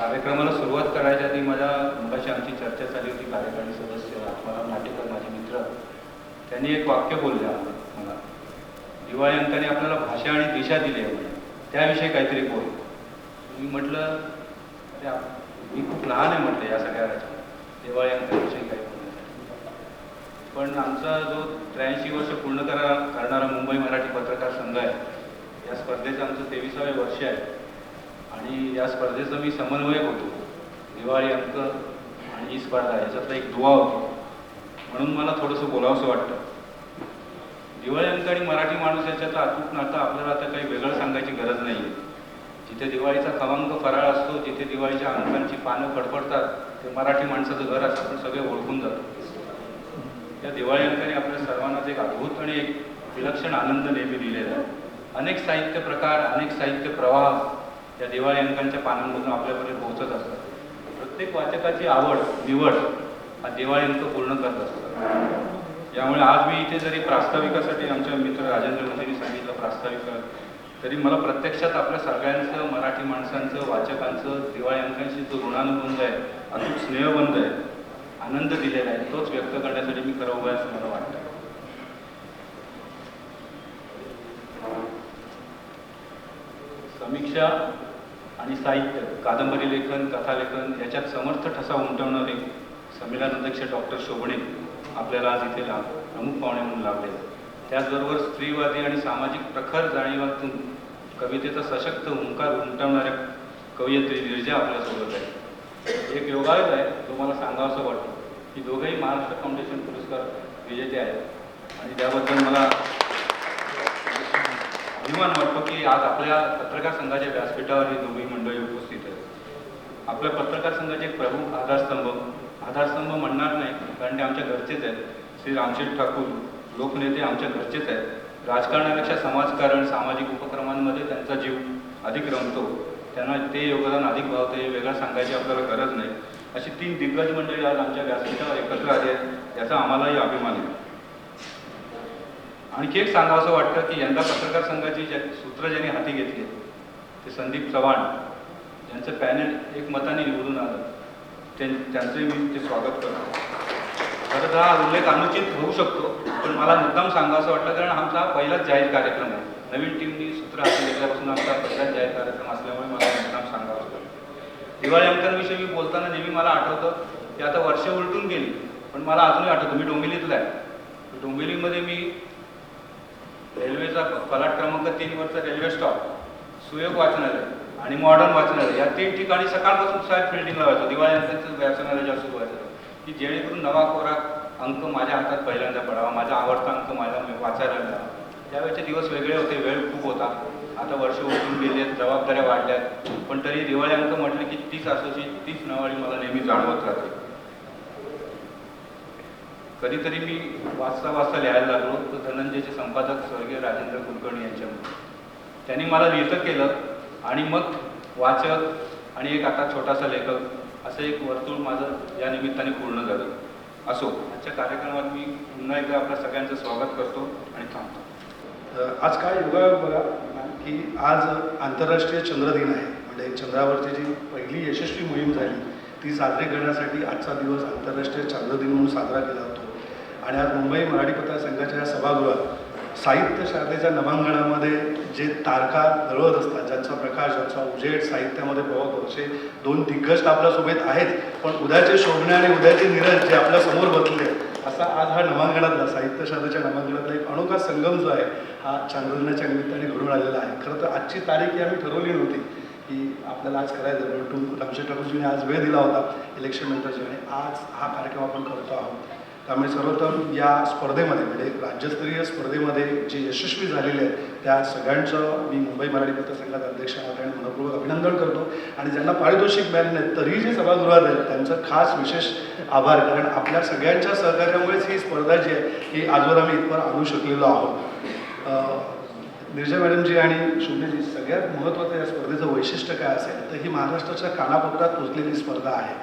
कार्यक्रमाला सुरुवात करायच्या आधी मगाशी आमची चर्चा झाली होती. कार्यकारिणी सदस्य आत्माराम नाटेकर माझे मित्र त्यांनी एक वाक्य बोलले मला, दिवाळी अंकाने आपल्याला भाषा आणि दिशा दिली आहे म्हणजे त्याविषयी काहीतरी बोल. मी म्हटलं अरे मी खूप लहान आहे म्हटलं या सगळ्या दिवाळी अंकाविषयी काही बोलण्यासाठी. पण आमचा जो 83 वर्ष पूर्ण करणारा मुंबई मराठी पत्रकार संघ आहे, या स्पर्धेचं आमचं 23वे वर्ष आहे आणि या स्पर्धेचं मी समन्वयक होतो. दिवाळी अंक आणि ही स्पर्धा याच्यातला एक दुवा होतो, म्हणून मला थोडंसं बोलावंसं वाटतं. दिवाळी अंक आणि मराठी माणूस याच्यातलं अचूक नातं आपल्याला आता काही वेगळं सांगायची गरज नाही आहे. जिथे दिवाळीचा खमंग फराळ असतो, जिथे दिवाळीच्या अंकांची पानं फडफडतात, ते मराठी माणसाचं घर असं आपण सगळे ओळखून जातो. या दिवाळी अंकाने आपल्या सर्वांनाच एक अद्भुत आणि एक विलक्षण आनंद नेहमी दिलेला आहे. अनेक साहित्य प्रकार, अनेक साहित्य प्रवाह या दिवाळी अंकांच्या पानांमधून आपल्यापर्यंत पोहोचत असतात. प्रत्येक वाचकाची आवड निवड हा दिवाळी अंक पूर्ण करत असतात. यामुळे आज मी इथे जरी प्रास्ताविकासाठी आमच्या मित्र राजेंद्र मंदिरी सांगितलं प्रास्ताविका, तरी मला प्रत्यक्षात आपल्या सगळ्यांचं, मराठी माणसांचं, वाचकांचं दिवाळी अंकांशी जो ऋणानुबंध आहे, अजून स्नेहबंध आहे, आनंद दिलेला आहे, तोच व्यक्त करण्यासाठी मी खरं उभा आहे असं मला वाटतं. समीक्षा आणि साहित्य, कादंबरी लेखन, कथालेखन याच्यात समर्थ ठसा उमटवणारे संमेलनाध्यक्ष डॉक्टर शोभणे आपल्याला आज इथे प्रमुख पाहुणे म्हणून लाभले. त्याचबरोबर स्त्रीवादी आणि सामाजिक प्रखर जाणीवातून कवितेचा सशक्त हुंकार उमटवणाऱ्या कवयित्री गिरिजा आपल्यासोबत आहे. एक योगायोग आहे तो मला सांगावासा वाटतो की दोघेही महाराष्ट्र फाउंडेशन पुरस्कार विजेते आहेत आणि त्याबद्दल मला अभिमान वाटतो की आज आपल्या पत्रकार संघाच्या व्यासपीठावर ही दोघी मंडळी उपस्थित आहेत. आपल्या पत्रकार संघाचे एक प्रमुख आधारस्तंभ म्हणणार नाही, कारण ते आमच्या घरचेच आहेत. श्री रामशेठ ठाकूर लोकनेते आमच्या घरचेच आहेत. राजकारणापेक्षा समाजकारण, सामाजिक उपक्रमांमध्ये त्यांचा जीव अधिक रमतो, त्यांना ते योगदान अधिक भावतं, हे वेगळं सांगायची आपल्याला गरज नाही. अशी 3 दिग्गज मंडळी आज आमच्या व्यासपीठावर एकत्र आली आहेत, याचा आम्हालाही अभिमान आहे. आणखी एक सांगावंसं वाटतं की यंदा पत्रकार संघाची सूत्र ज्यांनी हाती घेतली ते संदीप चव्हाण, ज्यांचं पॅनल एकमताने निवडून आलं, त्यांचे मी ते स्वागत करतो. खरं हा उल्लेख अनुचित होऊ शकतो, पण मला मुद्दाम सांगावंसं वाटलं, कारण आमचा हा पहिलाच जाहीर कार्यक्रम आहे. नवीन टीमनी सूत्र हाती घेतल्यापासून आमचा पहिलाच जाहीर कार्यक्रम असल्यामुळे मला मुद्दाम सांगावं लागतं. दिवाळी अंकांविषयी मी बोलताना नेहमी मला आठवतं की आता वर्ष उलटून गेली, पण मला अजूनही आठवतं मी डोंबिवलीतला आहे. डोंबिवलीमध्ये मी रेल्वेचा फलाट क्रमांक 3 वरचा रेल्वे स्टॉप, सुयोग वाचनालय आणि मॉडर्न वाचनालय या 3 ठिकाणी सकाळपासून साहेब फिल्डिंग लावायचो. दिवाळी अंकांचं वाचनालय जास्त व्हायचं की जेणेकरून नवा कोरा अंक माझ्या हातात पहिल्यांदा पडावा, माझा आवडता अंक माझा वाचायला मिळावा. त्यावेळेचे दिवस वेगळे होते, वेळ खूप होता. आता वर्ष उठून गेले, जबाबदाऱ्या वाढल्यात, पण तरी दिवाळी अंक म्हटलं की तीच असोची तीच नवाळी मला नेहमी जाणवत राहते. कधीतरी मी वाचता लिहायला लागलो तर धनंजयचे संपादक स्वर्गीय राजेंद्र कुलकर्णी यांच्यामुळे त्यांनी मला लिहितं केलं आणि मग वाचक आणि एक आता छोटासा लेखक असं एक वर्तुळ माझं या निमित्ताने पूर्ण झालं. असो, आजच्या कार्यक्रमात मी पुन्हा एकदा आपल्या सगळ्यांचं स्वागत करतो आणि थांबतो. आज काय योगायोग बघा की आज आंतरराष्ट्रीय चंद्र दिन आहे. म्हणजे चंद्रावरची जी पहिली यशस्वी मोहीम झाली ती साजरी करण्यासाठी आजचा दिवस आंतरराष्ट्रीय चंद्र दिन म्हणून साजरा केला जातो. आणि आज मुंबई मराठी पत्रकार संघाच्या या सभागृहात साहित्य शाखेच्या नभांगणामध्ये जे तारका दळवत असतात, ज्यांचा प्रकाश, ज्यांचा उजेड साहित्यामध्ये प्रवाहतो, असे 2 दिग्गज आपल्यासोबत आहेत. पण उद्याचे शोभणे आणि उद्याचे नीरज जे आपल्या समोर बसले, असा आज हा नभांगणातला साहित्य शाखेच्या नभांगणातला एक अनोखा संगम जो आहे हा चांद्रदिनाच्या निमित्ताने घडून आलेला आहे. खरं तर आजची तारीख ही आम्ही ठरवली नव्हती की आपल्याला आज करायचं, परंतु रामशेठ ठाकूरजींनी आज वेळ दिला होता इलेक्शन नंतरची आणि आज हा कार्यक्रम आपण करतो आहोत. त्यामुळे सर्वप्रथम या स्पर्धेमध्ये म्हणजे राज्यस्तरीय स्पर्धेमध्ये जे यशस्वी झालेले आहेत त्या सगळ्यांचं मी मुंबई मराठी पत्रकार संघाचा अध्यक्ष आणि मनपूर्वक अभिनंदन करतो. आणि ज्यांना पारितोषिक मिळाले नाही तरी जे सभागृहात आहेत त्यांचं खास विशेष आभार, कारण आपल्या सगळ्यांच्या सहकार्यामुळेच ही स्पर्धा जी आहे ही आजवर आम्ही इथवर आणू शकलेलो आहोत. निर्जा मॅडमजी आणि शोभनेजी, सगळ्यात महत्त्वाचं या स्पर्धेचं वैशिष्ट्य काय असेल तर ही महाराष्ट्राच्या कानाकोपऱ्यात पोचलेली स्पर्धा आहे.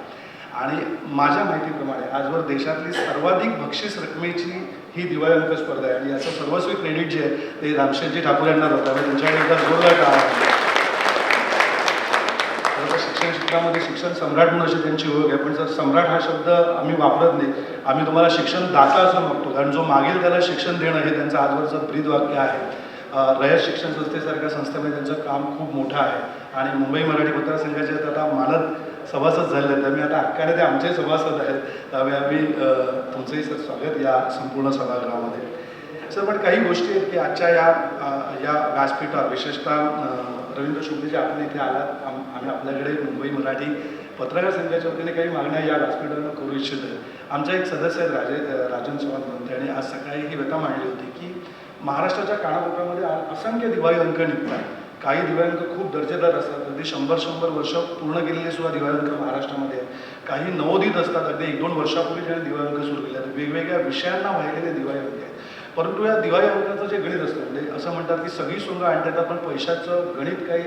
आणि माझ्या माहितीप्रमाणे आजवर देशातली सर्वाधिक बक्षीस रकमेची ही दिवाळी अंक स्पर्धा आहे. आणि याचं सर्वस्वी क्रेडिट जे आहे ते रामशेठजी ठाकूर यांना जातं. त्यांच्याकडे एकदा जोरदार टाळ्या. शिक्षण क्षेत्रामध्ये शिक्षण सम्राट म्हणून अशी त्यांची ओळख आहे, पण सर सम्राट हा शब्द आम्ही वापरत नाही. आम्ही तुम्हाला शिक्षणदाता असं म्हणतो, कारण जो मागेल त्याला शिक्षण देणं हे त्यांचं आजवरचं ब्रीद वाक्य आहे. रयत शिक्षण संस्थेसारख्या संस्थेमध्ये त्यांचं काम खूप मोठं आहे आणि मुंबई मराठी पत्रसंघाचे आता मानद सभासद झाले आहेत. त्यामुळे आता हक्काने ते आमचे सभासद आहेत. त्यामुळे आम्ही तुमचंही सर स्वागत या संपूर्ण सभागृहामध्ये. सर, पण काही गोष्टी आहेत की आजच्या या व्यासपीठावर विशेषतः रवींद्र शुक्लजी आपण इथे आलात. आम्ही आपल्याकडे मुंबई मराठी पत्रकार संघाच्या वतीने काही मागण्या या व्यासपीठावर करू इच्छित आहे. आमचा एक सदस्य आहेत राजन चव्हाण म्हणून, त्यांनी आज सकाळी ही व्यथा मांडली होती की महाराष्ट्राच्या कानाकोपऱ्यामध्ये असंख्य दिवाळी अंक निघतात. काही दिवाळी अंक खूप दर्जेदार असतात, अगदी 100 वर्ष पूर्ण केलेले सुद्धा दिवाळी अंक महाराष्ट्रामध्ये आहेत. काही नवोदित असतात, अगदी 1-2 वर्षापूर्वी ज्याने दिवाळी अंक सुरू केले आहेत. वेगवेगळ्या विषयांना वाहिलेले दिवाळी अंक आहेत. परंतु या दिवाळी अंकाचं जे गणित असतं, म्हणजे असं म्हणतात की सगळी सोंग आणता येतात, पण पैशाचं गणित काही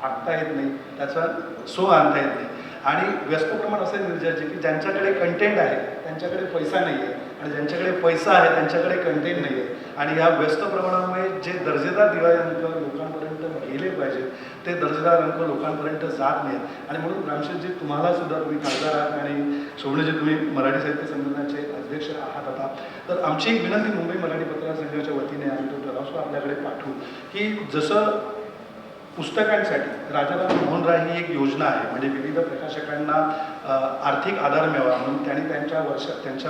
आखता येत नाही, त्याचा सोंग आणता येत नाही. आणि व्यस्त प्रमाण असे निर्जायचे की ज्यांच्याकडे कंटेंट आहे त्यांच्याकडे पैसा नाही आहे, आणि ज्यांच्याकडे पैसा आहे त्यांच्याकडे कंटेंट नाही आहे. आणि या व्यस्त प्रमाणामुळे जे दर्जेदार दिवाळी अंक लोकांपर्यंत गेले पाहिजे ते दर्जेदार अंक लोकांपर्यंत जात नाहीत. आणि म्हणून रामशेठजी, तुम्हाला सुद्धा, तुम्ही खासदार आहात आणि शोभनेजी तुम्ही मराठी साहित्य संमेलनाचे अध्यक्ष आहात आता, तर आमची एक विनंती मुंबई मराठी पत्रकार संघाच्या वतीने आम्ही तो ठराव सुद्धा आपल्याकडे पाठवू की जसं पुस्तकांसाठी राजाराम मोहन राय ही एक योजना आहे, म्हणजे विविध प्रकाशकांना आर्थिक आधार मिळावा म्हणून त्यांनी त्यांच्या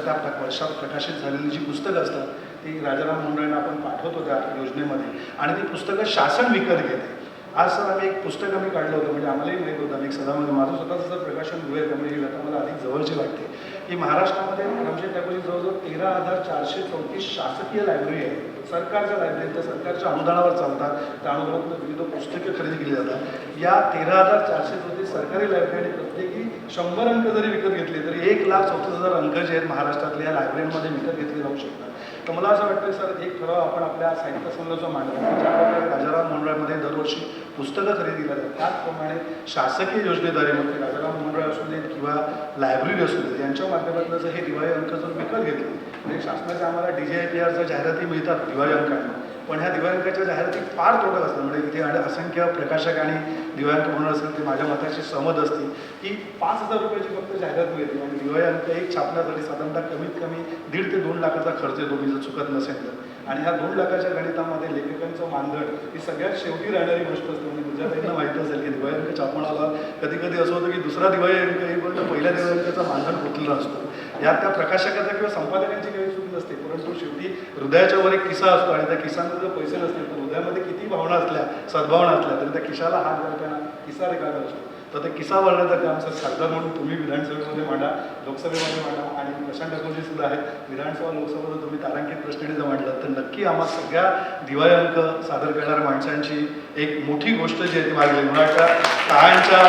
त्या वर्षात प्रकाशित झालेली जी पुस्तकं असतात ती राजाराम मोहन रायना आपण पाठवतो त्या योजनेमध्ये, आणि ती पुस्तकं शासन विकत घेते. आज सर आम्ही एक पुस्तक काढलं होतं, म्हणजे आम्हालाही माहीत होतं, आम्ही एक सदामध्ये माझं स्वतःचं जर प्रकाशन होईल त्यामुळे ही व्यथा मला अधिक जवळची वाटते की महाराष्ट्रामध्ये रामशेठ टागोरची जवळजवळ 13,434 शासकीय लायब्ररी आहे. सरकारच्या लायब्ररी त्या सरकारच्या अनुदानावर चालतात, त्या अनुदानातून विविध पुस्तकं खरेदी केली जातात. या 13,434 सरकारी लायब्ररी आणि प्रत्येकी 100 अंक जरी विकत घेतले तरी 1,34,000 अंक जे आहेत महाराष्ट्रातल्या या लायब्ररीमध्ये विकत घेतले जाऊ शकतात. तर मला असं वाटतं सर, एक ठराव आपण आपल्या साहित्य संमेलनाचा मांडला की ज्याप्रकारे राजाराम मोहन रायमध्ये दरवर्षी पुस्तकं खरेदी केली जातात, त्याचप्रमाणे शासकीय योजनेद्वारे मग ते राजाराम मोहन राय असू देत किंवा लायब्ररी असू देत यांच्या माध्यमातून जर हे दिवाळी अंक जर विकत घेतले, म्हणजे शासनाच्या आम्हाला DGIPRच्या जाहिराती मिळतात दिवाळी अंकांना, पण ह्या दिवाळी अंकाच्या जाहिराती फार तोटक असतात. म्हणजे इथे असंख्य प्रकाशक आणि दिवाळी अंक म्हणून असेल ते माझ्या मताशी सहमत असतील की 5,000 रुपयाची फक्त जाहिरात मिळते आणि दिवाळी अंक एक छापण्यासाठी साधारणतः कमीत कमी 1.5 ते 2 लाखाचा खर्च येतो, मी जर चुकत नसेल तर. आणि ह्या 2 लाखाच्या गणितामध्ये लेखकांचं मानधन ही सगळ्यात शेवटी राहणारी गोष्ट असते. म्हणजे तुझ्याकडनं माहिती असेल की दिवाळी अंक छापणाला कधी कधी असं होतं की दुसरा दिवाळी अंक येईपर्यंत पहिल्या दिवाळी अंकाचं मानधन कुठलं असतं. यात त्या प्रकाशकाचा किंवा संपादकांची काही चूक नसते, परंतु शेवटी हृदयाच्या वर एक किस्सा असतो आणि त्या किस्सामध्ये जर पैसे नसतील तर हृदयामध्ये किती भावना असल्या, सद्भावना असल्या तरी त्या किशाला हात घालताना किस्सा रिकामा असतो. तर ते किस्सा वळण्याचं काम सर खासदार म्हणून तुम्ही विधानसभेमध्ये मांडा, लोकसभेमध्ये मांडा, आणि प्रशांत ठाकूरजी सुद्धा आहेत विधानसभा लोकसभेमध्ये तुम्ही तारांकित प्रश्नाने जर मांडलं तर नक्की आम्हा सगळ्या दिवाळी अंक सादर करणाऱ्या माणसांची एक मोठी गोष्ट जी आहे ती मागली मुलाच्या काळांच्या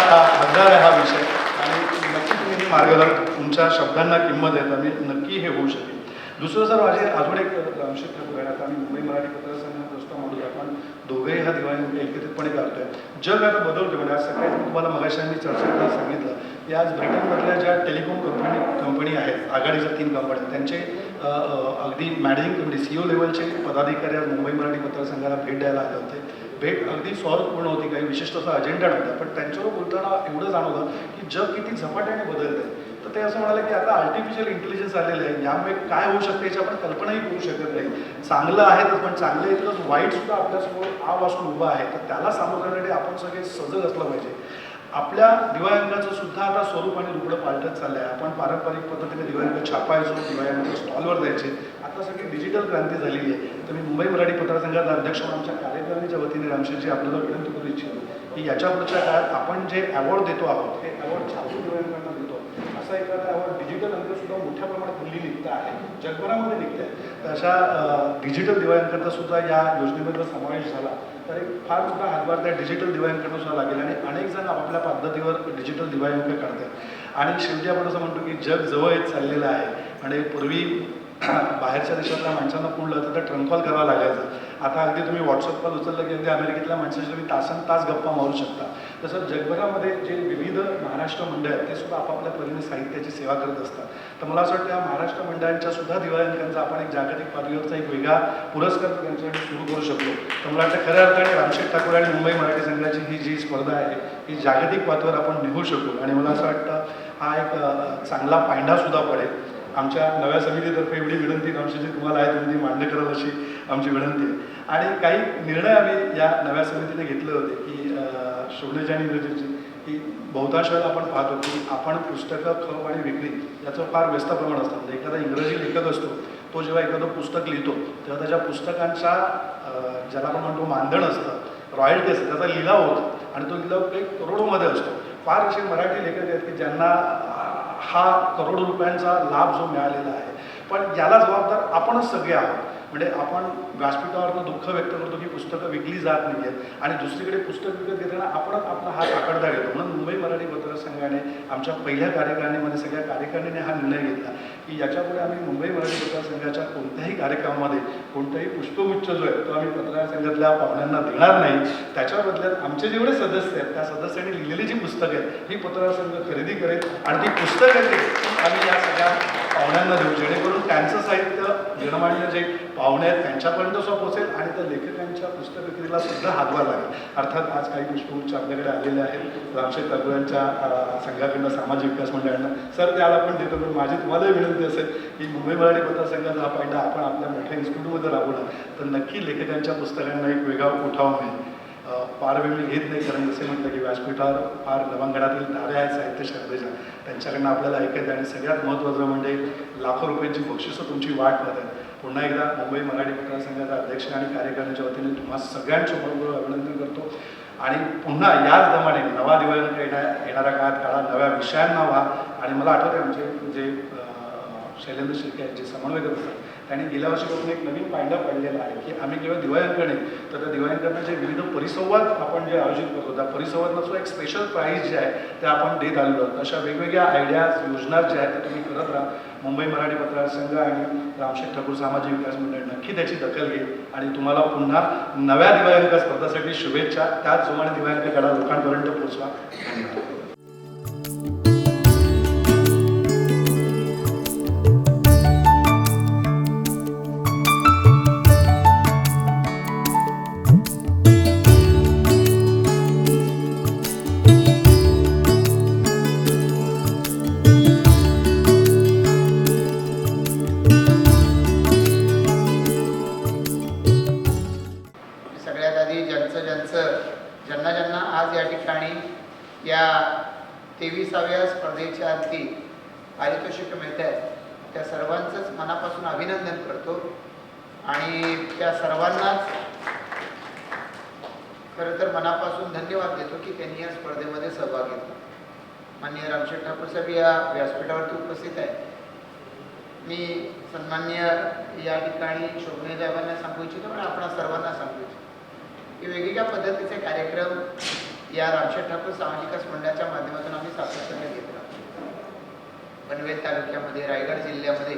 हद्दार आहे हा विषय, आणि नक्की तुम्ही हे मार्गदर्शन तुमच्या शब्दांना किंमत देत आणि नक्की हे होऊ शकेल. दुसरं सर, माझे अजून एक रामशेठ ठाकूर आहे. आता आम्ही मुंबई मराठी पत्रकार संघात रस्ता मांडू, आपण दोघेही हा दिवाळी एकत्रितपणे करतोय. जग आता बदलतो, म्हणजे आज सकाळी तुम्हाला मगाशी आम्ही चर्चा करताना सांगितलं की आज ब्रिटनमधल्या ज्या टेलिकॉम कंपनी आहेत, आघाडीच्या 3 कंपन्या, त्यांचे अगदी मॅनेजिंग कमिटी CEO लेवलचे पदाधिकारी आज मुंबई मराठी पत्रकार संघाला भेट द्यायला आले होते. भेट अगदी सहजपूर्ण होती, काही विशिष्ट असा अजेंडा नव्हता, पण त्यांच्यावर बोलताना एवढं जाणवलं की जग किती झपाट्याने बदलतं. तर ते असं म्हणाले की आता आर्टिफिशियल इंटेलिजन्स आलेलं आहे, यामुळे काय होऊ शकते याची आपण कल्पनाही करू शकत नाही. चांगलं आहे तर, पण चांगलं इतकंच वाईट सुद्धा आपल्यासमोर आव असून उभा आहे, तर त्याला सामोरं जाण्यासाठी आपण सगळे सजग असलं पाहिजे. आपल्या दिवाळी अंकाचं सुद्धा आता स्वरूप आणि रूपडं पालटत चाललं आहे. आपण पारंपरिक पद्धतीने दिवाळी अंक छापायचो, दिवाळी अंक स्टॉलवर द्यायचे, आता सगळी डिजिटल क्रांती झालेली आहे. तर मी मुंबई मराठी पत्रकार संघाचा अध्यक्ष म्हणून आमच्या कार्यकारिणीच्या वतीने रामशेठजी आपल्याला विनंती करू इच्छितो की याच्या पुढच्या काळात आपण जे अवॉर्ड देतो आहोत, हे अवॉर्ड छापून दिवाळी अंकांना देतो, असा एखादा अवॉर्ड डिजिटल अंक सुद्धा मोठ्या प्रमाणात हल्ली निघतं आहे, जगभरामध्ये निघतं आहे. तर अशा डिजिटल दिवाळी अंकांचा सुद्धा या योजनेमध्ये समावेश झाला तर एक फार मोठा हातभार त्या डिजिटल दिवाळी अंकांना सुद्धा लागेल, आणि अनेक जण आपापल्या पद्धतीवर डिजिटल दिवाळी अंक काढतात. आणि शेवटी आपण असं म्हणतो की जग जवळ येत चाललेलं आहे. आणि पूर्वी बाहेरच्या देशातल्या माणसांना फोन लावलं तर ट्रंक कॉल करावा लागायचा. आता अगदी तुम्ही व्हॉट्सअप कॉल उचललं की अगदी अमेरिकेतल्या माणसाशी तुम्ही तासनतास गप्पा मारू शकता. तसंच जगभरामध्ये जे विविध महाराष्ट्र मंडळ आहेत ते सुद्धा आपापल्या परीने साहित्याची सेवा करत असतात. तर मला असं वाटतं या महाराष्ट्र मंडळांच्या सुद्धा दिवाळींकांचा आपण एक जागतिक पातळीवरचा एक वेगळा पुरस्कार त्यांच्यासाठी सुरू करू शकतो. तर मला वाटतं खऱ्या अर्थाने रामशेठ ठाकूर आणि मुंबई मराठी संघाची ही जी स्पर्धा आहे ही जागतिक पातळीवर आपण निघू शकू. आणि मला असं वाटतं हा एक चांगला पायंडासुद्धा पडेल. आमच्या नव्या समितीतर्फे एवढी विनंती रामशेठजी तुम्हाला आहे, तुम्ही मान्य कराल अशी आमची विनंती आहे. आणि काही निर्णय आम्ही या नव्या समितीने घेतले होते की शोभनेची आणि इंग्रजीची की बहुतांश वेळेला आपण पाहतो की आपण पुस्तकं खप आणि विक्री याचं फार व्यस्त प्रमाण असतं. म्हणजे एखादा इंग्रजी लेखक असतो तो जेव्हा एखादं पुस्तक लिहितो तेव्हा त्याच्या पुस्तकांच्या ज्याला आपण म्हणतो मानधन असतं, रॉयल्टी असतं, त्याचा लिलाव होतो आणि तो लिलाव काही करोडोमध्ये असतो. फार असे मराठी लेखक आहेत की ज्यांना हा करोडो रुपयांचा लाभ जो मिळालेला आहे. पण याला जबाबदार आपणच सगळे आहोत. म्हणजे आपण व्यासपीठावरनं दुःख व्यक्त करतो की पुस्तकं विकली जात नाही आहेत आणि दुसरीकडे पुस्तक विकत घेताना आपणच आपला हात आकडता घेतो. म्हणून मुंबई मराठी पत्रकार संघाने आमच्या पहिल्या कार्यकारिणीमध्ये सगळ्या कार्यकारिणीने हा निर्णय घेतला की याच्यापुढे आम्ही मुंबई मराठी पत्रकार संघाच्या कोणत्याही कार्यक्रमामध्ये कोणताही पुष्पगुच्छ जो आहे तो आम्ही पत्रकार संघातल्या पाहुण्यांना देणार नाही. त्याच्या बदल्यात आमचे जेवढे सदस्य आहेत त्या सदस्यांनी लिहिलेली जी पुस्तकं आहेत ही पत्रकार संघ खरेदी करेल आणि ती पुस्तकं आम्ही या सगळ्या पाहुण्यांना देऊ, जेणेकरून त्यांचं साहित्य जनमान्य जे पाहुणे आहेत त्यांच्यापर्यंत सुद्धा पोहोचेल आणि त्या लेखकांच्या पुस्तक विक्रीला सुद्धा हातभार लागेल. अर्थात आज काही पुष्पगुच्छ आपल्याकडे आलेले आहेत रामशेठ ठाकूरांच्या संघाकडनं, सामाजिक विकास मंडळानं. सर ते आज आपण देतो, पण माझी तुम्हालाही विनंती असेल की मुंबई मराठी पत्रकार संघाचा हा पायंडा आपण आपल्या मोठ्या इन्स्टिट्यूटमध्ये राबवला तर नक्की लेखकांच्या पुस्तकांना एक वेगळा उठाव मिळेल. फार वेळ मी घेत नाही, कारण जसे म्हटलं की व्यासपीठावर फार नवांगणातील तारे आहेत साहित्य स्पर्धेच्या, त्यांच्याकडनं आपल्याला ऐकायचं आणि सगळ्यात महत्त्वाचं म्हणजे लाखो रुपयांची बक्षिसं तुमची वाट पाहत आहेत. पुन्हा एकदा मुंबई मराठी पत्रकार संघाचा अध्यक्ष आणि कार्यकारिणीच्या वतीने तुम्हा सगळ्यांचं बरोबर अभिनंदन करतो आणि पुन्हा याच दमाने नवा दिवाळी येणाऱ्या काळात नव्या विषयांना व्हा. आणि मला आठवते आमचे जे शैलेंद्र शिर्के आहेत जे समन्वयक असतात त्यांनी गेल्या वर्षीपासून एक नवीन पायंडा पडलेला आहे की आम्ही केवळ दिवाळींकड नाही तर त्या दिवाळींकडनं जे विविध परिसंवाद आपण जे आयोजित करतो त्या परिसंवादांना एक स्पेशल प्राईज जे आहे ते आपण देत आलेलो आहोत. अशा वेगवेगळ्या आयडियाज योजना ज्या आहेत त्या तुम्ही करत राहा. मुंबई मराठी पत्रकार संघ आणि रामशेठ ठाकूर सामाजिक विकास मंडळ नक्की त्याची दखल घेईल आणि तुम्हाला पुन्हा नव्या दिवाळींका स्पर्धासाठी शुभेच्छा. त्याच जोमाने दिवाळींकडा लोकांपर्यंत पोहोचवा. धन्यवाद. ज्यांना आज या ठिकाणी या 23व्या स्पर्धेच्या अर्थी पारितोषिक मिळत आहेत त्या सर्वांचंच मनापासून अभिनंदन करतो आणि त्या सर्वांनाच खरं तर मनापासून धन्यवाद देतो की त्यांनी या स्पर्धेमध्ये सहभाग घेतला. माननीय रामशेठ ठाकूर साहेब या व्यासपीठावरती उपस्थित आहे. मी सन्माननीय या ठिकाणी शोभने साहेबांना सांगू इच्छितो आणि आपण सर्वांना सांगू इच्छितो की वेगवेगळ्या पद्धतीचे कार्यक्रम या रामशेठ ठाकूर सामाजिक विकास मंडळाच्या माध्यमातून आम्ही सातत्याने घेत राहतो. पनवेल तालुक्यामध्ये, रायगड जिल्ह्यामध्ये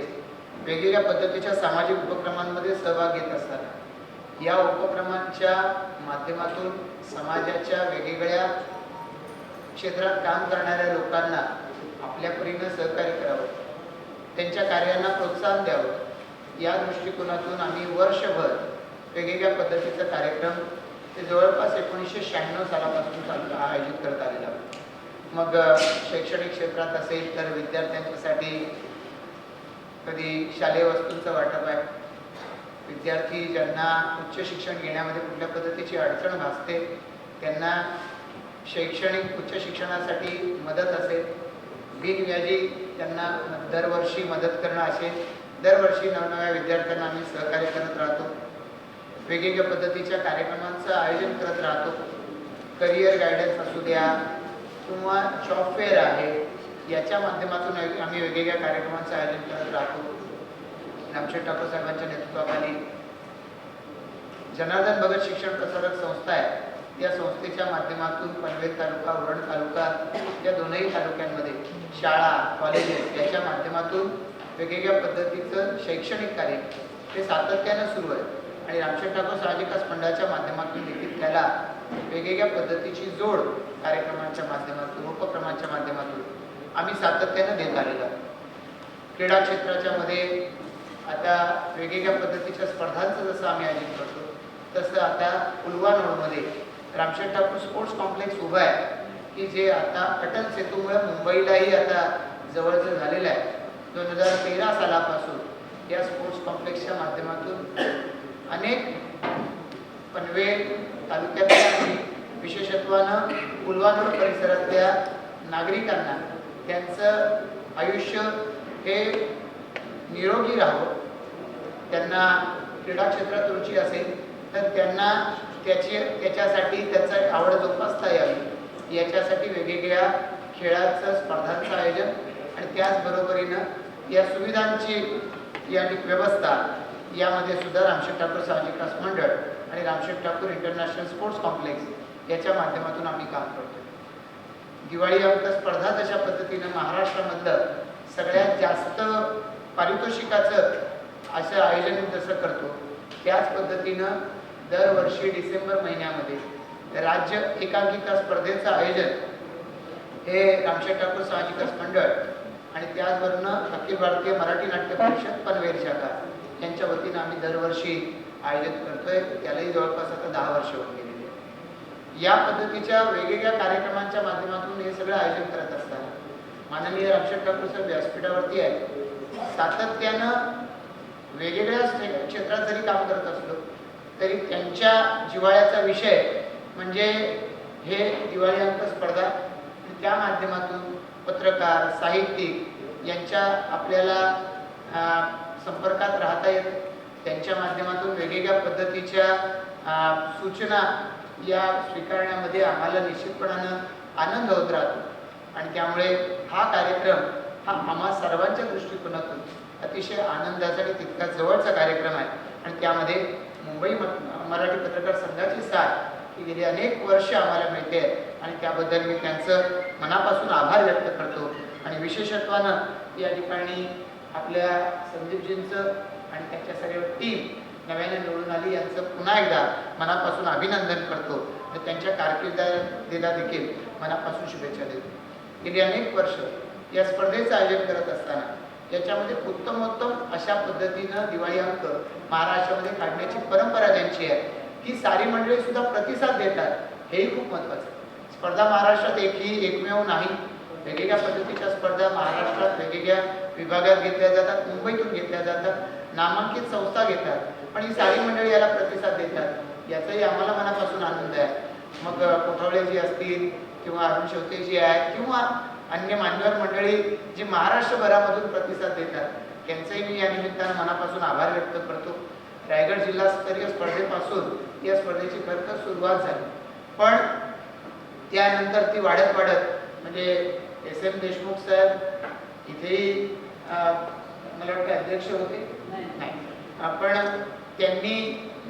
वेगवेगळ्या पद्धतीच्या सामाजिक उपक्रमांमध्ये सहभाग घेत असताना या उपक्रमांच्या माध्यमातून समाजाच्या वेगवेगळ्या क्षेत्रात काम करणाऱ्या लोकांना आपल्या परीनं सहकार्य करावं, त्यांच्या कार्यांना प्रोत्साहन द्यावं या दृष्टिकोनातून आम्ही वर्षभर वेगवेगळ्या पद्धतीचा कार्यक्रम ते जवळपास 1996 सालापासून आयोजित करत आलेला. मग शैक्षणिक क्षेत्रात असेल तर विद्यार्थ्यांच्यासाठी कधी शालेय वस्तूंचं वाटप आहे, विद्यार्थी ज्यांना उच्च शिक्षण घेण्यामध्ये कुठल्या पद्धतीची अडचण भासते त्यांना शैक्षणिक उच्च शिक्षणासाठी मदत असेल, बिनव्याजी त्यांना दरवर्षी मदत करणं असेल, दरवर्षी नवनव्या विद्यार्थ्यांना आम्ही सहकार्य करत राहतो. वेगवेगळ्या पद्धतीच्या कार्यक्रमांचं आयोजन करत राहतो. करिअर गायडन्स असू द्या किंवा जॉब फेअर आहे याच्या माध्यमातून आम्ही वेगवेगळ्या कार्यक्रमांचं आयोजन करत राहतो. रामशेठ ठाकूर साहेबांच्या नेतृत्वाखाली जनार्दन भगत शिक्षण प्रसारक संस्था आहे त्या संस्थेच्या माध्यमातून पनवेल तालुका, उरण तालुका या दोनही तालुक्यांमध्ये शाळा, कॉलेजेस याच्या माध्यमातून वेगवेगळ्या पद्धतीचं शैक्षणिक कार्य हे सातत्यानं सुरू आहे आणि रामशेठ ठाकूर सामाजिक विकास मंडळाच्या माध्यमातून देखील त्याला वेगवेगळ्या पद्धतीची जोड कार्यक्रमांच्या माध्यमातून उपक्रमांच्या माध्यमातून आम्ही सातत्यानं देत आलेलो आहोत. क्रीडा क्षेत्राच्या मध्ये आता वेगवेगळ्या पद्धतीच्या स्पर्धांचं जसं आम्ही आयोजन करतो तसं आता उल्वानोडमध्ये रामशेठ ठाकूर स्पोर्ट्स कॉम्प्लेक्स उभं आहे की जे आता अटल सेतूमुळे मुंबईलाही आता जवळचं झालेलं आहे. 2013 सालापासून या स्पोर्ट्स कॉम्प्लेक्सच्या माध्यमातून अनेक पनवेल तालुक्यातल्या आणि विशेषत्वानं उल्वानोड परिसरातल्या नागरिकांना त्यांचं आयुष्य हे निरोगी राहावं, त्यांना क्रीडा क्षेत्रात रुची असेल तर त्यांना त्याच्यासाठी त्याचं आवड जोपासता यावी याच्यासाठी वेगवेगळ्या खेळाचं स्पर्धांचं आयोजन आणि त्याचबरोबरीनं या सुविधांची या व्यवस्था यामध्ये सुद्धा रामशेठ ठाकूर सामाजिक विकास मंडळ आणि Ramsheth Thakur international sports complex याच्या माध्यमातून आम्ही काम करतो. दिवाळी अंक स्पर्धा जशा पद्धतीनं महाराष्ट्रामधलं सगळ्यात जास्त पारितोषिकाचं असं आयोजन जसं करतो त्याच पद्धतीनं दरवर्षी डिसेंबर महिन्यामध्ये राज्य एकांकिका स्पर्धेचं आयोजन हे रामशेठ ठाकूर सामाजिक विकास मंडळ आणि त्याचबरोबर अखिल भारतीय मराठी नाट्य परिषद पनवेल शाखा यांच्या वतीनं आम्ही दरवर्षी आयोजित करतोय. त्यालाही जवळपास आता 10 वर्ष होऊन गेलेली आहे. या पद्धतीच्या वेगवेगळ्या कार्यक्रमांच्या माध्यमातून हे सगळं आयोजन करत असताना माननीय रामशेठ ठाकूर साहेब व्यासपीठावरती आहे. सातत्यानं वेगवेगळ्या क्षेत्रात जरी काम करत असलो तरी त्यांच्या जिव्हाळ्याचा विषय म्हणजे हे दिवाळी अंक स्पर्धा. त्या माध्यमातून पत्रकार साहित्यिक यांच्या आपल्याला संपर्कात राहता येतं. त्यांच्या माध्यमातून वेगवेगळ्या पद्धतीच्या सूचना या स्वीकारण्यामध्ये आम्हाला निश्चितपणानं आनंद होत राहतो आणि त्यामुळे हा कार्यक्रम हा आम्हा सर्वांच्या दृष्टिकोनातून अतिशय आनंदाचा आणि तितका जवळचा कार्यक्रम आहे आणि त्यामध्ये मुंबई मराठी पत्रकार संघाची साथ ही गेली अनेक वर्ष आम्हाला मिळते आणि त्याबद्दल मी त्यांचं मनापासून आभार व्यक्त करतो. आणि विशेषत्वानं या ठिकाणी आपल्या संदीपजींचं आणि त्यांच्या सर्व टीम नव्याने निवडून आली यांचं पुन्हा एकदा मनापासून अभिनंदन करतो आणि त्यांच्या कारकिर्दीला देखील मनापासून शुभेच्छा देतो. गेली अनेक वर्ष या स्पर्धेचं आयोजन करत असताना याच्यामध्ये उत्तमोत्तम अशा पद्धतीनं दिवाळी अंक महाराष्ट्रामध्ये काढण्याची परंपरा ज्यांची आहे ती सारी मंडळी सुद्धा प्रतिसाद देतात, हेही खूप महत्त्वाचं आहे. स्पर्धा महाराष्ट्रात एकमेव नाही, वेगवेगळ्या पद्धतीच्या स्पर्धा महाराष्ट्रात वेगवेगळ्या विभागात घेतल्या जातात, मुंबईतून घेतल्या जातात, नामांकित संस्था घेतात, पण ही सारी मंडळी याला प्रतिसाद देतात याचाही आम्हाला मनापासून आनंद आहे. मग कोठावळेजी असतील किंवा अरुण शेवतेजी आहेत किंवा अन्य मान्यवर मंडळी जी महाराष्ट्रभरामधून प्रतिसाद देतात त्यांचंही मी या निमित्तानं मनापासून आभार व्यक्त करतो. रायगड जिल्हास्तरीय स्पर्धेपासून या स्पर्धेची खरंतर सुरुवात झाली, पण त्यानंतर ती वाढत म्हणजे SM देशमुख साहेब इथेही मला वाटतं अध्यक्ष होते नाही, पण त्यांनी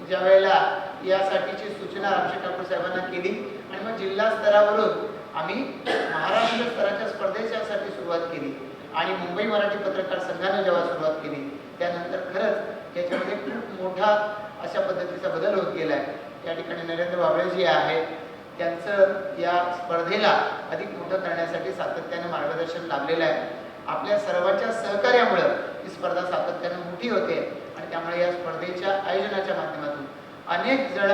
ज्या वेळेला यासाठीची सूचना रामशेठ ठाकूर साहेबांना केली आणि मग जिल्हा स्तरावरून आम्ही महाराष्ट्र स्तराच्या स्पर्धेच्यासाठी सुरुवात केली आणि मुंबई मराठी पत्रकार संघाने जेव्हा सुरुवात केली त्यानंतर खरंच याच्यामध्ये खूप मोठा अशा पद्धतीचा बदल होत गेला आहे. या ठिकाणी नरेंद्र बाबळेजी आहेत, त्यांचं या स्पर्धेला अधिक मोठं करण्यासाठी सातत्याने मार्गदर्शन लाभलेलं आहे. आपल्या सर्वांच्या सहकार्यामुळं ही स्पर्धा सातत्याने मोठी होते आणि त्यामुळे या स्पर्धेच्या आयोजनाच्या माध्यमातून अनेक जण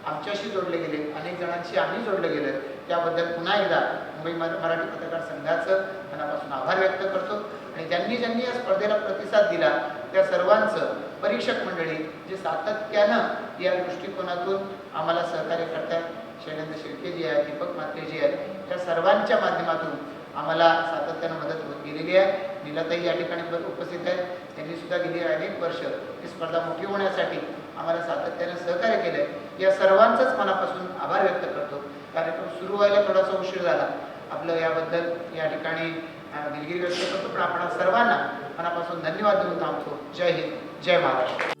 आमच्याशी जोडले गेले, अनेक जणांशी आम्ही जोडले गेले. त्याबद्दल पुन्हा एकदा मुंबई मराठी पत्रकार संघाचं मनापासून आभार व्यक्त करतो आणि ज्यांनी या स्पर्धेला प्रतिसाद दिला त्या सर्वांचं परीक्षक मंडळी जे सातत्यानं या दृष्टिकोनातून आम्हाला सहकार्य करतात, शैलेंद्र शिर्केजी आहेत, दीपक म्हात्रेजी आहेत, या सर्वांच्या माध्यमातून आम्हाला सातत्यानं मदत होत गेलेली आहे. नीलाताई या ठिकाणी उपस्थित आहेत, त्यांनी सुद्धा गेली अनेक वर्ष ही स्पर्धा मोठी होण्यासाठी आम्हाला सातत्यानं सहकार्य केलं आहे. या सर्वांचंच मनापासून आभार व्यक्त करतो. कार्यक्रम सुरू व्हायला थोडासा उशीर झाला, आपलं याबद्दल या ठिकाणी दिलगिरी व्यक्त करतो, पण आपण सर्वांना मनापासून धन्यवाद देऊन थांबतो. जय हिंद, जय महाराष्ट्र.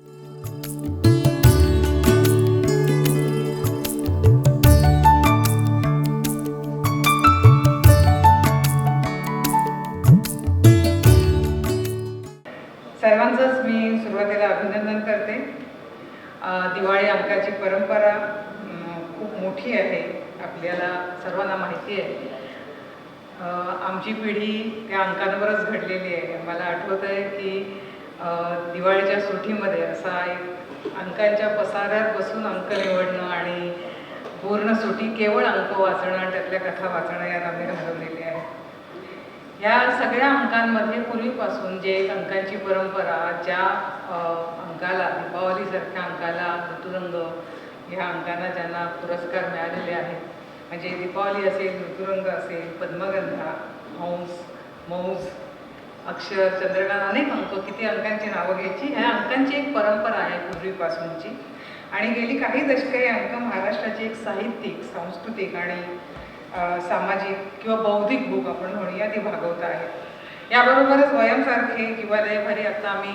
आपल्याला सर्वांना माहिती आहे. आमची पिढी त्या अंकांवरच घडलेली आहे. मला आठवत आहे की दिवाळीच्या सुट्टीमध्ये असा एक अंकांच्या पसाऱ्यात बसून अंक निवडणं आणि पूर्ण सुट्टी केवळ अंक वाचणं आणि त्यातल्या कथा वाचणं यात आम्ही घालवलेली आहे. या सगळ्या अंकांमध्ये पूर्वीपासून जे एक अंकांची परंपरा, ज्या अंकाला, दीपावलीसारख्या अंकाला, ऋतुरंग ह्या अंकांना ज्यांना पुरस्कार मिळालेले आहेत, म्हणजे दीपावली असेल, ऋतुरंग असेल, पद्मगंधा, हंस, मौज, अक्षर, चंद्रकांत, अनेक अंक, किती अंकांची नावं घ्यायची. ह्या अंकांची एक परंपरा आहे पूर्वीपासूनची आणि गेली काही दशकं हे अंक महाराष्ट्राची एक साहित्यिक, सांस्कृतिक आणि सामाजिक किंवा बौद्धिक भूक आपण म्हणूया ती भागवत आहे. याबरोबरच वयमसारखे किंवा लयभारी आता आम्ही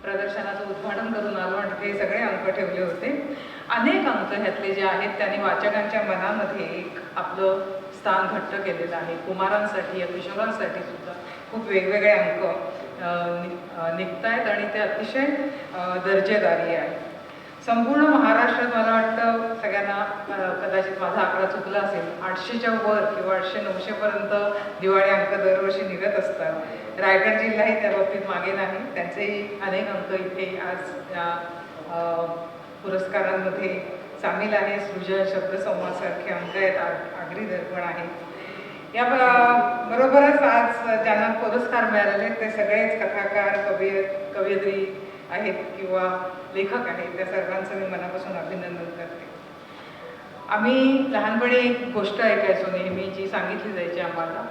प्रदर्शनाचं उद्घाटन करून आलो आणि तिथे सगळे अंक ठेवले होते. अनेक अंक ह्यातले जे आहेत त्यांनी वाचकांच्या मनामध्ये एक आपलं स्थान घट्ट केलेलं आहे. कुमारांसाठी या किशोरांसाठी सुद्धा खूप वेगवेगळे अंक निघत आहेत आणि ते अतिशय दर्जेदारी आहे. संपूर्ण महाराष्ट्रात मला वाटतं सगळ्यांना कदाचित माझा आकडा चुकला असेल, 800च्या वर किंवा 800-900 पर्यंत दिवाळी अंक दरवर्षी निघत असतात. रायगड जिल्हाही त्या बाबतीत मागे नाही. त्यांचेही अनेक अंक इथे आज या पुरस्कारांमध्ये सामील आहे. सृजन, शब्दसंवादसारखे अंक आहेत, आगरी दर्पण आहे. या बरोबरच आज ज्यांना पुरस्कार मिळालेले ते सगळेच कथाकार, कवयित्री आहेत किंवा लेखक आहेत. त्या सर्वांचं मी मनापासून अभिनंदन करते. आम्ही लहानपणी एक गोष्ट ऐकायचो नेहमी, जी सांगितली जायची आम्हाला,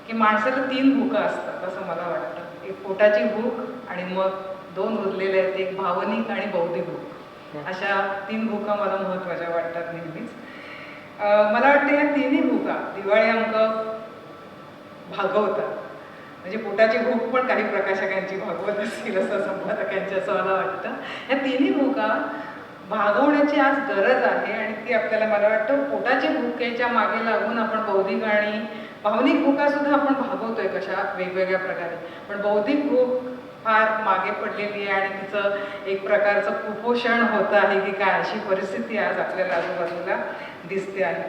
की माणसाला 3 भुका असतात असं मला वाटतं. एक पोटाची भूक आणि मग 2 उरलेले आहेत, एक भावनिक आणि बौद्धिक भूक. अशा 3 भुका मला महत्त्वाच्या वाटतात नेहमीच. मला वाटतं ह्या 3ही भुका दिवाळी अंक भागवतात. म्हणजे पोटाची भूक पण काही प्रकाशकांची भागवत असतील असं संपादकांची, असं मला वाटतं. ह्या 3ही भुका भागवण्याची आज गरज आहे आणि ती आपल्याला, मला वाटतं, पोटाची भूकेच्या मागे लागून आपण बौद्धिक आणि भावनिक भूका सुद्धा आपण भागवतोय कशा वेगवेगळ्या प्रकारे. पण बौद्धिक भूक फार मागे पडलेली आहे आणि तिचं एक प्रकारचं कुपोषण होतं आहे की काय, अशी परिस्थिती आज आपल्याला आजूबाजूला दिसते आहे.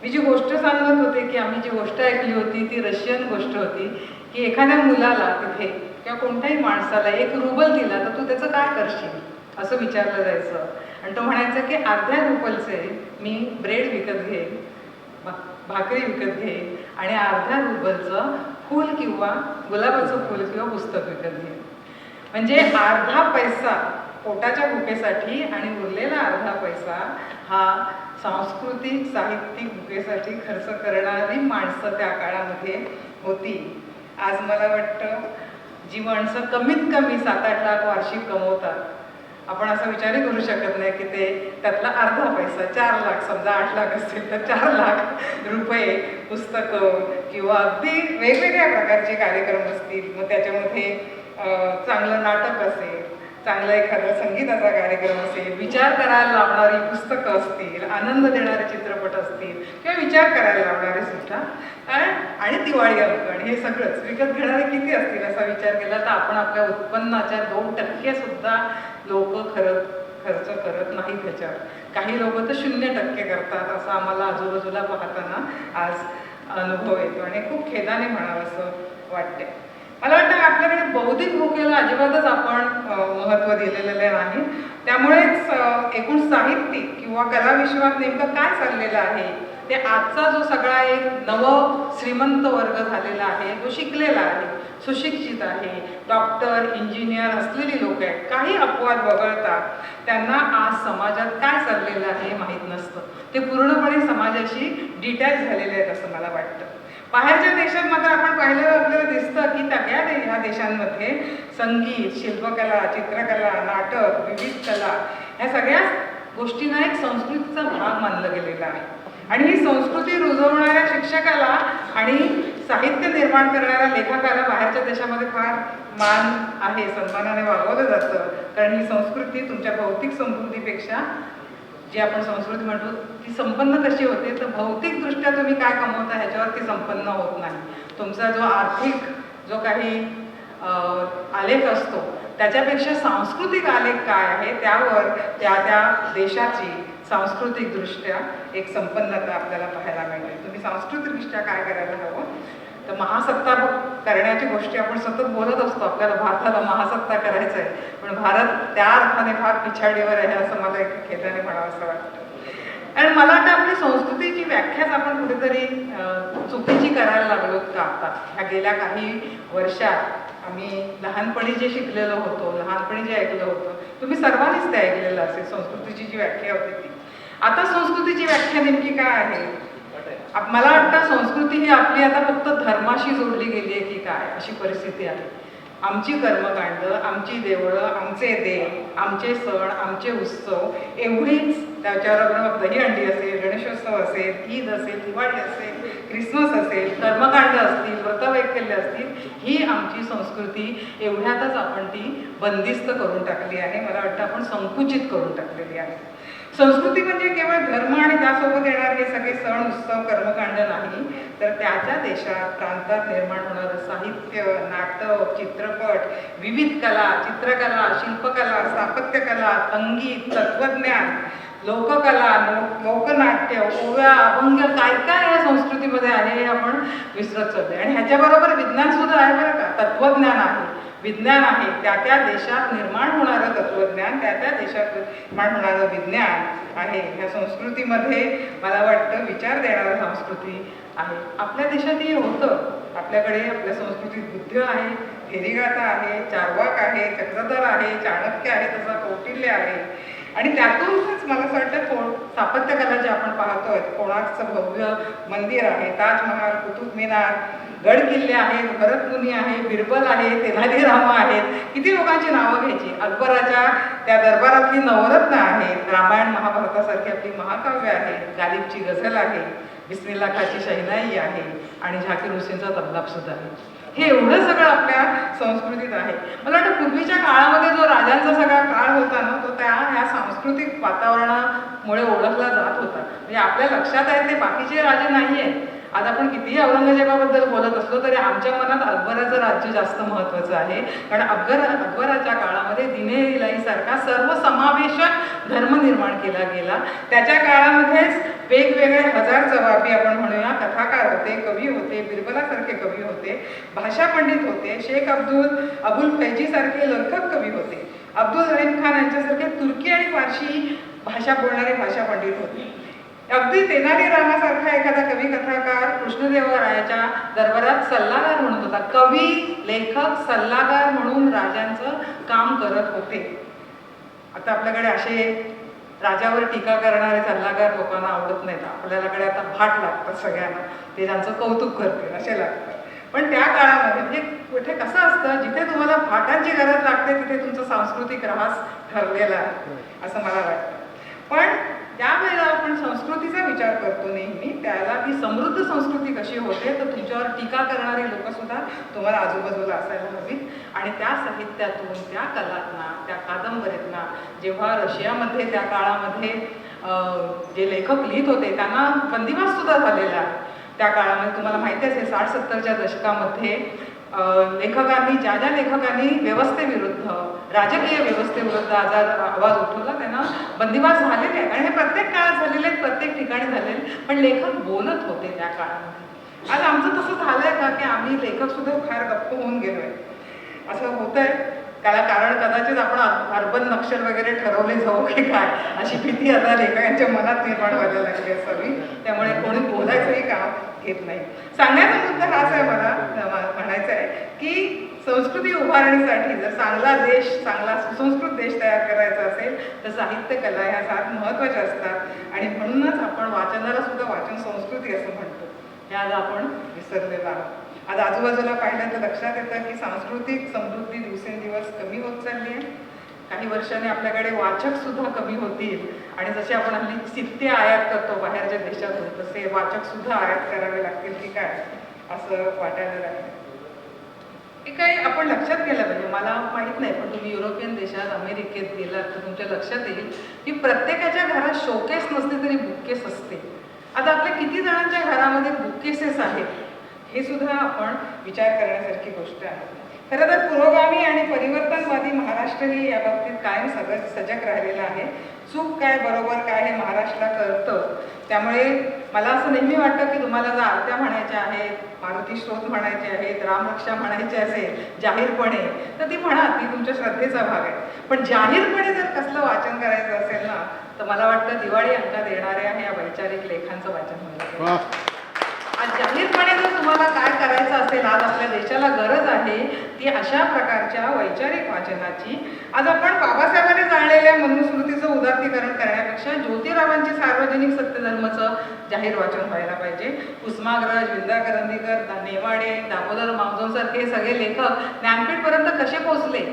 मी जी गोष्ट सांगत होते की आम्ही जी गोष्ट ऐकली होती ती रशियन गोष्ट होती की एखाद्या मुलाला तिथे किंवा कोणत्याही माणसाला 1 रुबल दिला तर तू त्याचं काय करशील असं विचारलं जायचं आणि तो म्हणायचा की अर्ध्या रुबलचे मी ब्रेड विकत घेईन, भाकरी विकत घेईन आणि अर्ध्या रुबलचं फूल किंवा गुलाबाचं फूल किंवा पुस्तक विकत घेईन. म्हणजे अर्धा पैसा पोटाच्या भुकेसाठी आणि उरलेला अर्धा पैसा हा सांस्कृतिक, साहित्यिक भुकेसाठी खर्च करणारी माणसं त्या काळामध्ये होती. आज मला वाटतं जी माणसं कमीत कमी 7-8 लाख वार्षिक कमवतात, आपण असा विचारही करू शकत नाही की ते त्यातला अर्धा पैसा 4 लाख, समजा 8 लाख असतील तर 4 लाख रुपये पुस्तकं किंवा अगदी वेगवेगळ्या प्रकारचे कार्यक्रम असतील, मग त्याच्यामध्ये चांगलं नाटक असेल, चांगला एखादा संगीताचा कार्यक्रम असेल, विचार करायला लावणारी पुस्तकं असतील, आनंद देणारे चित्रपट असतील किंवा विचार करायला लावणारे सुद्धा, आणि दिवाळी अंक आणि हे सगळंच विकत घेणारे किती असतील असा विचार केला तर आपण आपल्या उत्पन्नाच्या 2% सुद्धा लोक खर्च करत नाही त्याच्यावर. काही लोक तर 0% करतात असं आम्हाला आजूबाजूला पाहताना आज अनुभव येतो आणि खूप खेदाने म्हणावं असं वाटते. मला वाटतं आपल्याकडे बौद्धिक भूकेला अजिबातच आपण महत्त्व दिलेलं नाही. त्यामुळेच एकूण साहित्यिक किंवा कलाविश्वात नेमकं काय चाललेलं आहे ते आजचा जो सगळा एक श्रीमंत वर्ग झालेला आहे, जो शिकलेला आहे, सुशिक्षित आहे, डॉक्टर, इंजिनियर असलेली लोक आहेत, काही अपवाद वगळता त्यांना आज समाजात काय चाललेलं आहे हे माहीत नसतं. ते पूर्णपणे समाजाशी डिटॅच झालेले आहेत असं मला वाटतं. बाहेरच्या देशात मात्र आपण पाहिलेलं आपल्याला दिसतं की सगळ्या ह्या देशांमध्ये संगीत, शिल्पकला, चित्रकला, नाटक, विविध कला ह्या सगळ्या गोष्टींना एक संस्कृतीचा भाग मानलं गेलेला आहे आणि ही संस्कृती रुजवणाऱ्या शिक्षकाला आणि साहित्य निर्माण करणाऱ्या लेखकाला बाहेरच्या देशामध्ये फार मान आहे, सन्मानाने वागवलं जातं. कारण ही संस्कृती तुमच्या भौतिक समृद्धीपेक्षा, जी आपण संस्कृती म्हणतो, ती संपन्न कशी होते तर भौतिकदृष्ट्या तुम्ही काय कमवता ह्याच्यावर ती संपन्न होत नाही. तुमचा जो आर्थिक जो काही आलेख असतो त्याच्यापेक्षा सांस्कृतिक आलेख काय आहे त्यावर त्या देशाची, सांस्कृतिकदृष्ट्या एक संपन्नता आपल्याला पाहायला मिळते. तुम्ही सांस्कृतिकदृष्ट्या काय करायला हवं, तर महासत्ता करण्याची गोष्टी आपण सतत बोलत असतो. आपल्याला भारताला महासत्ता करायचं आहे, पण भारत त्या अर्थाने फार पिछाडीवर आहे असं मला एक खेदाने म्हणावं असं वाटतं. आणि मला वाटतं आपली संस्कृतीची व्याख्याच आपण कुठेतरी चुकीची करायला लागलोत का आता. ह्या गेल्या काही वर्षात आम्ही लहानपणी जे शिकलेलो होतो, लहानपणी जे ऐकलं होतं, तुम्ही सर्वांनीच ते ऐकलेलं असेल. संस्कृतीची जी व्याख्या होती ती, आता संस्कृतीची व्याख्या नेमकी काय आहे? मला वाटतं संस्कृती ही आपली आता फक्त धर्माशी जोडली गेली आहे की काय, अशी परिस्थिती आहे. आमची कर्मकांड, आमची देवळं, आमचे देव, आमचे सण, आमचे उत्सव एवढीच, त्याच्याबरोबर दहीहंडी असेल, गणेशोत्सव असेल, ईद असेल, दिवाळी असेल, ख्रिसमस असेल, कर्मकांड असतील, व्रतवैकल्य असतील, ही आमची संस्कृती एवढ्यातच आपण ती बंदिस्त करून टाकली आहे. मला वाटतं आपण संकुचित करून टाकलेली आहे. संस्कृती म्हणजे केवळ धर्म आणि त्यासोबत येणारे हे सगळे सण, उत्सव, कर्मकांड नाही, तर त्याच्या देशात, प्रांतात निर्माण होणारं साहित्य, नाटक, चित्रपट, विविध कला, चित्रकला, शिल्पकला, स्थापत्यकला, संगीत, तत्वज्ञान, लोककला, लोकनाट्य, ओव्या, अभंग, काय काय या संस्कृतीमध्ये आहे हे आपण विसरत चाललोय. आणि ह्याच्याबरोबर विज्ञान सुद्धा आहे बरं का. तत्वज्ञान आहे, विज्ञान आहे, त्या त्या देशात निर्माण होणारं तत्वज्ञान, त्या त्या देशात निर्माण होणारं विज्ञान आहे. ह्या संस्कृतीमध्ये मला वाटतं विचार देणारं संस्कृती आहे. आपल्या देशातही होतं. आपल्याकडे आपल्या संस्कृतीत बुद्ध आहे, थेरीगाथा आहे, चार्वाक आहे, चक्रधर आहे, चाणक्य आहे, तसा कौटिल्य आहे. आणि त्यातूनच मला असं वाटतं स्थापत्यकला जे आपण पाहतोय, कोणार्कचं भव्य मंदिर आहे, ताजमहाल, कुतुब मिनार, गड किल्ले आहेत, भरतमुनी आहे, बिरबल आहे, तेनालीरामा आहेत. किती लोकांची नावं घ्यायची. अकबराच्या त्या दरबारातली नवरत्न आहेत, रामायण महाभारतासारखी आपली महाकाव्य आहेत, गालिबची गझल आहे, बिस्मिल्ला खाची शहनाई आहे आणि झाकीर हुसेनचा तबलाप सुद्धा आहे. हे एवढं सगळं आपल्या संस्कृतीत आहे. मला वाटतं पूर्वीच्या काळामध्ये जो राजांचा सगळा काळ होता ना, तो ह्या सांस्कृतिक वातावरणामुळे ओळखला जात होता. म्हणजे आपल्या लक्षात आहे ते बाकीचे राजे नाही आहेत. आज आपण कितीही औरंगजेबाबद्दल बोलत असलो तरी आमच्या मनात अकबराचं राज्य जास्त महत्त्वाचं आहे. कारण अकबराच्या काळामध्ये दिने-इलाहीसारखा सर्वसमावेशक धर्म निर्माण केला गेला. त्याच्या काळामध्येच वेगवेगळे हजार जबाबी आपण म्हणूया, कथाकार होते, कवी होते, बिरबलासारखे कवी होते, भाषा पंडित होते, शेख अबुल फैजीसारखे लेखक कवी होते, अब्दुल रहीम खान यांच्यासारखे तुर्की आणि फारशी भाषा बोलणारे भाषा पंडित होते. अगदी तेनालीरामासारखा एखादा कवी कथाकार कृष्णदेवरायाच्या दरबारात सल्लागार म्हणून होता. कवी, लेखक, सल्लागार म्हणून राजांचं काम करत होते. आता आपल्याकडे असे राजावर टीका करणारे सल्लागार लोकांना आवडत नाहीत. आपल्याकडे आता भाट लागतात सगळ्यांना, ते त्यांचं कौतुक करतील असे लागतात. पण त्या काळामध्ये म्हणजे कुठे कसं असतं, जिथे तुम्हाला भाटांची गरज लागते तिथे तुमचा सांस्कृतिक रहास ठरलेला आहे असं मला वाटतं. पण ज्यावेळेला आपण संस्कृतीचा विचार करतो नेहमी, त्याला ती समृद्ध संस्कृती कशी होते तर तुमच्यावर टीका करणारी लोक सुद्धा तुम्हाला आजूबाजूला असायला हवीत. आणि त्या साहित्यातून, त्या कलांना, त्या कादंबरीतना जेव्हा रशियामध्ये त्या काळामध्ये जे लेखक लिहित होते त्यांना बंदिवास सुद्धा झालेला आहे. त्या काळामध्ये तुम्हाला माहिती असेल 60-70च्या दशकामध्ये लेखकांनी, ज्या लेखकांनी व्यवस्थेविरुद्ध, राजकीय व्यवस्थेविरुद्ध आवाज उठवला त्यांना बंदिवास झालेले आहेत. आणि हे प्रत्येक काळात झालेले आहेत, प्रत्येक ठिकाणी झालेले, पण लेखक बोलत होते त्या काळामध्ये. आज आमचं तसं झालंय का की आम्ही लेखक सुद्धा फार गप्प होऊन गेलोय असं होतंय. त्याला कारण कदाचित आपण अर्बन नक्षल वगैरे ठरवले जाऊ की काय अशी भीती आता लेखकांच्या मनात निर्माण व्हायला लागली असावी. त्यामुळे कोणी बोलायचंही काम घेत नाही. सांगण्याचा मुद्दा हाच आहे, मला म्हणायचं आहे की संस्कृती उभारणीसाठी जर चांगला देश, चांगला सुसंस्कृत देश तयार करायचा असेल तर साहित्य, कला ह्या फार महत्त्वाच्या असतात. आणि म्हणूनच आपण वाचनाला सुद्धा वाचन संस्कृती असं म्हणतो. हे आज आपण विसरलेलो आहोत. आज आजूबाजूला पाहिलं तर लक्षात येतं की सांस्कृतिक समृद्धी दिवसेंदिवस कमी होत चालली आहे. काही वर्षांनी आपल्याकडे वाचक सुद्धा कमी होतील. आणि जसे आपण हल्ली सित्ते आयात करतो बाहेरच्या देशातून, तसे वाचक सुद्धा आयात करावे लागतील की काय असं वाटायला लागलं. हे काही आपण लक्षात गेलं पाहिजे. मला माहीत नाही, पण तुम्ही युरोपियन देशात, अमेरिकेत गेलात तर तुमच्या लक्षात येईल की प्रत्येकाच्या घरात शोकेस नसते तरी बुककेस असते. आता आपल्या किती जणांच्या घरामध्ये बुककेसेस आहेत हे सुद्धा आपण विचार करण्यासारखी गोष्ट आहे. खरं तर पुरोगामी आणि परिवर्तनवादी महाराष्ट्रही या बाबतीत कायम सजग राहिलेला आहे. चूक काय बरोबर काय हे महाराष्ट्राला कळतं. त्यामुळे मला असं नेहमी वाटतं की तुम्हाला जर आरत्या म्हणायच्या आहेत, मारुती स्तोत्र म्हणायचे आहेत, रामरक्षा म्हणायचे असेल जाहीरपणे तर ती म्हणा, ती तुमच्या श्रद्धेचा भाग आहे. पण जाहीरपणे जर कसलं वाचन करायचं असेल ना तर मला वाटतं दिवाळी अंकात येणाऱ्या ह्या वैचारिक लेखांचं वाचन व्हायला. आज जाहीरपणे जर तुम्हाला काय करायचं असेल, आज आपल्या देशाला गरज आहे ती अशा प्रकारच्या वैचारिक वाचनाची. आज आपण बाबासाहेबांनी जाणलेल्या मनुस्मृतीचं उदात्तीकरण करण्यापेक्षा ज्योतिरावांची सार्वजनिक सत्यधर्माचं जाहीर वाचन व्हायला पाहिजे. कुसुमाग्रज, विंदा करंदीकर, नेमाडे, दामोदर मावजोंसारखे सगळे लेखक ज्ञानपीठपर्यंत कसे पोहोचले,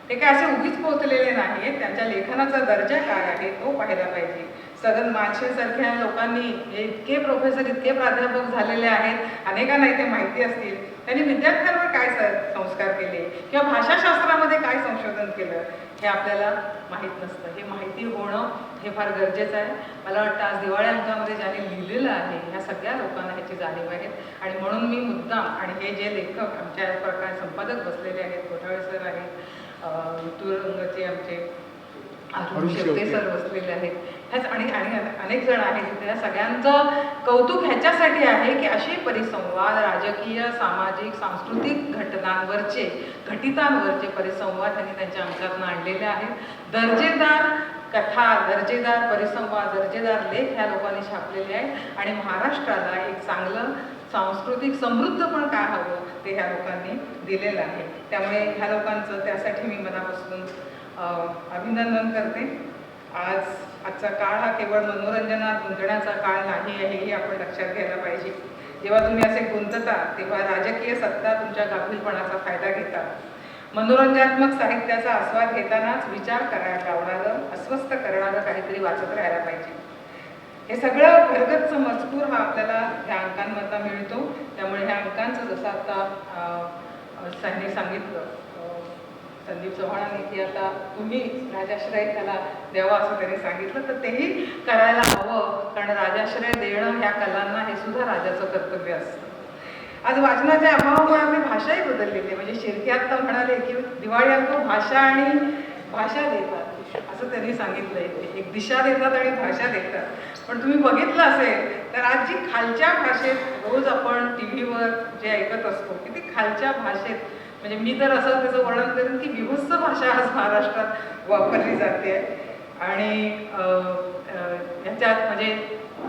ते काय असे उगीच पोहोचलेले नाहीत. त्यांच्या लेखनाचा दर्जा काय आहे तो पाहायला पाहिजे. सगन मानशेसारख्या लोकांनी इतके प्रोफेसर, इतके प्राध्यापक झालेले आहेत, अनेकांना इथे माहिती असतील, त्यांनी विद्यार्थ्यांवर काय संस्कार केले किंवा भाषाशास्त्रामध्ये काय संशोधन केलं हे आपल्याला माहीत नसतं. हे माहिती होणं हे फार गरजेचं आहे. मला वाटतं आज दिवाळी अंकामध्ये ज्याने लिहिलेलं आहे ह्या सगळ्या लोकांना ह्याची जाणीव आहे. आणि म्हणून मी मुद्दाम, आणि हे जे लेखक आमच्या प्रकारे संपादक बसलेले आहेत, कोठाळे सर आहेत, तुरंगचे आमचे अरुण शेवटे सर बसलेले आहेत, ह्याच आणि अनेक जण आहेत, या सगळ्यांचं कौतुक ह्याच्यासाठी आहे की असे परिसंवाद, राजकीय, सामाजिक, सांस्कृतिक घटितांवरचे परिसंवाद त्यांनी त्यांच्या अंकातून आणलेले आहेत. दर्जेदार कथा, दर्जेदार परिसंवाद, दर्जेदार लेख ह्या लोकांनी छापलेले आहेत. आणि महाराष्ट्राला एक चांगलं सांस्कृतिक समृद्ध पण काय हवं ते ह्या लोकांनी दिलेलं आहे. त्यामुळे ह्या लोकांचं त्यासाठी मी मनापासून अभिनंदन करते. आजचा काळ हा केवळ मनोरंजनात गुंतण्याचा काळ नाही आहे हे आपण लक्षात घ्यायला पाहिजे. जेव्हा तुम्ही असे गुंतता तेव्हा राजकीय सत्ता तुमच्या गाफीलपणाचा फायदा घेतात. मनोरंजनात्मक साहित्याचा आस्वाद घेतानाच विचार करायला लावणारं, अस्वस्थ करणारं काहीतरी वाचत राहायला पाहिजे. हे सगळं भरगच्च मजकूर हा आपल्याला ह्या अंकांमधला मिळतो. त्यामुळे ह्या अंकांचं जसं आता त्यांनी सांगितलं, संदीप चव्हाणांनी की आता तुम्ही राजाश्रय त्याला द्यावा असं त्यांनी सांगितलं, तर तेही करायला हवं. कारण राजाश्रय देणं ह्या कलांना हे सुद्धा राजाचं कर्तव्य असतं. आज वाचनाच्या अभावामुळे आपली भाषाही बदललेली आहे. म्हणजे शिर्के आत्ता म्हणाले की दिवाळी अंक भाषा आणि भाषा देतात असं त्यांनी सांगितलंय. एक दिशा देतात आणि भाषा देतात. पण तुम्ही बघितलं असेल तर आज जी खालच्या भाषेत रोज आपण टी.व्हीवर जे ऐकत असतो की ती खालच्या भाषेत, म्हणजे मी तर असं त्याचं वर्णन करेन की विभत्स भाषा आज महाराष्ट्रात वापरली जाते. आणि ह्याच्यात म्हणजे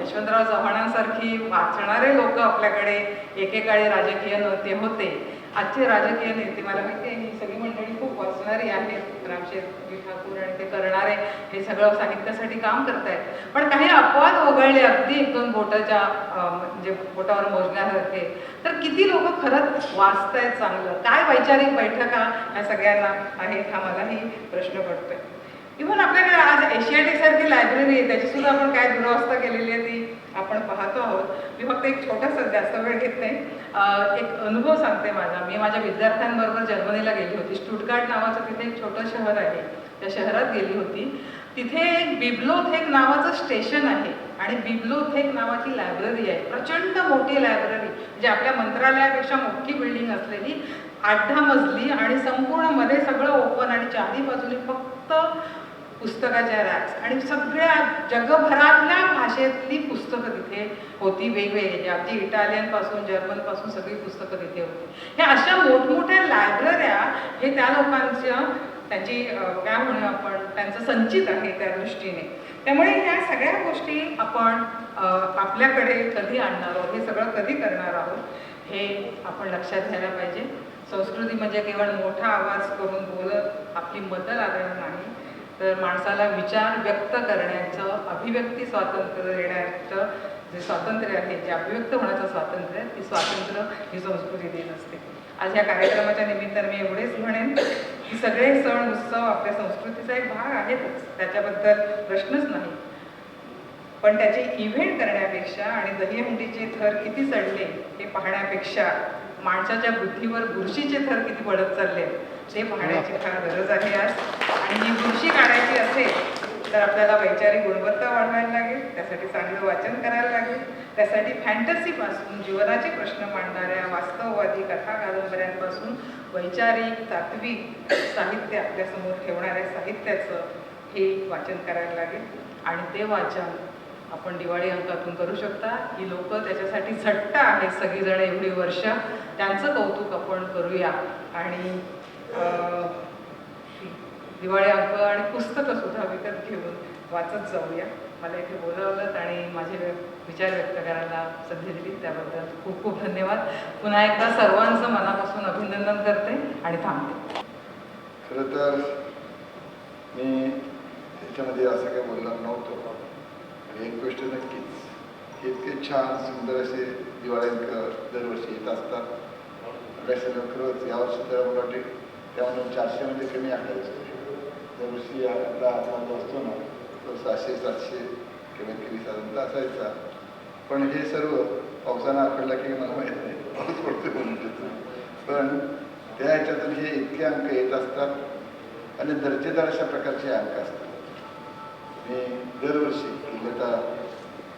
यशवंतराव चव्हाणांसारखी वाचणारे लोक आपल्याकडे एकेकाळी राजकीय नेते होते. आजचे राजकीय नेते मला माहिती आहे ही सगळी मंडळी खूप वाचणारी आहेत. रामशेठ ठाकूर आणि ते करणारे हे सगळं साहित्यासाठी काम करतायत. पण काही अपवाद वगळले अगदी एक दोन बोटाच्या म्हणजे बोटावर मोजण्यासारखे, तर किती लोक खरंच वाचतायत चांगलं? काय वैचारिक बैठका ह्या सगळ्यांना आहेत हा मलाही प्रश्न पडतोय. इव्हन आपल्याकडे आज एशियाटिक सारखी लायब्ररी आहे, त्याची सुद्धा आपण काय दुरावस्था केलेली आहे ती आपण पाहतो आहोत. मी फक्त एक छोटासा, जास्त वेळ घेत नाही, एक अनुभव सांगते माझा. मी माझ्या विद्यार्थ्यांबरोबर जर्मनीला गेली होती. स्टुटगार्ट नावाचं तिथे एक छोटं शहर आहे, त्या शहरात गेली होती. तिथे एक बिब्लोथेक नावाचं स्टेशन आहे आणि बिब्लोथेक नावाची लायब्ररी आहे. प्रचंड मोठी लायब्ररी, म्हणजे आपल्या मंत्रालयापेक्षा मोठी बिल्डिंग असलेली, 8-10 मजली आणि संपूर्ण मध्ये सगळं ओपन आणि चारही बाजूने फक्त पुस्तकाच्या रॅक्स आणि सगळ्या जगभरातल्या भाषेतली पुस्तकं तिथे होती. वेगवेगळी अगदी इटालियन पासून जर्मन पासून सगळी पुस्तकं तिथे होती. हे अशा मोठमोठ्या लायब्रऱ्या हे त्या लोकांच्या त्यांची काय म्हणू आपण त्यांचं संचित आहे त्या दृष्टीने. त्यामुळे ह्या सगळ्या गोष्टी आपण आपल्याकडे कधी आणणार आहोत, हे सगळं कधी करणार आहोत हे आपण लक्षात घ्यायला पाहिजे. संस्कृती म्हणजे केवळ मोठा आवाज करून बोलत आपली मतं लादणं नाही, तर माणसाला विचार व्यक्त करण्याचं, अभिव्यक्ती स्वातंत्र्य देण्याचं जे स्वातंत्र्य आहे, जे अभिव्यक्त होण्याचं स्वातंत्र्य आहे, ती स्वातंत्र्य ही संस्कृती देत असते. आज ह्या कार्यक्रमाच्या निमित्ताने मी एवढेच म्हणेन की सगळे सण उत्सव आपल्या संस्कृतीचा एक भाग आहेतच, त्याच्याबद्दल प्रश्नच नाही. पण त्याचे इव्हेंट करण्यापेक्षा आणि दहीहंडीचे थर किती चढले हे पाहण्यापेक्षा माणसाच्या बुद्धीवर बुरशीचे थर किती पडत चालले ते पाहण्याची फार गरज आहे आज. आणि ही बुरशी काढायची असेल तर आपल्याला वैचारिक गुणवत्ता वाढवायला लागेल, त्यासाठी चांगलं वाचन करायला लागेल, त्यासाठी फॅन्टसीपासून जीवनाचे प्रश्न मांडणाऱ्या वास्तववादी कथा कादंबऱ्यांपासून वैचारिक तात्विक साहित्य आपल्यासमोर ठेवणाऱ्या साहित्याचं हे वाचन करायला लागेल आणि ते वाचन आपण दिवाळी अंकातून करू शकता. ही लोक त्याच्यासाठी झट्ट आहेत सगळीजण एवढी वर्ष, त्यांचं कौतुक आपण करूया आणि दिवाळी अंक आणि पुस्तकंसुद्धा विकत घेऊन वाचत जाऊया. मला इथे बोलावलं आणि माझे विचार व्यक्त करायला संधी दिली त्याबद्दल खूप खूप धन्यवाद. पुन्हा एकदा सर्वांचं मनापासून अभिनंदन करते आणि थांबते. खरं तर मी त्याच्यामध्ये असं काही बोलणार नव्हतो. आणि एक गोष्ट नक्कीच इतके छान सुंदर असे दिवाळी अंक दरवर्षी येत असतात. अभ्यासाला खरंच यावर्षी तर मला वाटते त्यामध्ये 400 म्हणजे कमी आखायचं. दरवर्षी आपला आत्माचा असतो ना तो 600-700 कमीत कमी साधारणतः असायचा. पण हे सर्व पावसानं आखडला की मला माहीत नाही पाऊस पडतो म्हणून त्याचं. पण त्या ह्याच्यातून हे इतके अंक येत असतात आणि दर्जेदार अशा प्रकारचे अंक असतात. मी दरवर्षी गेल्या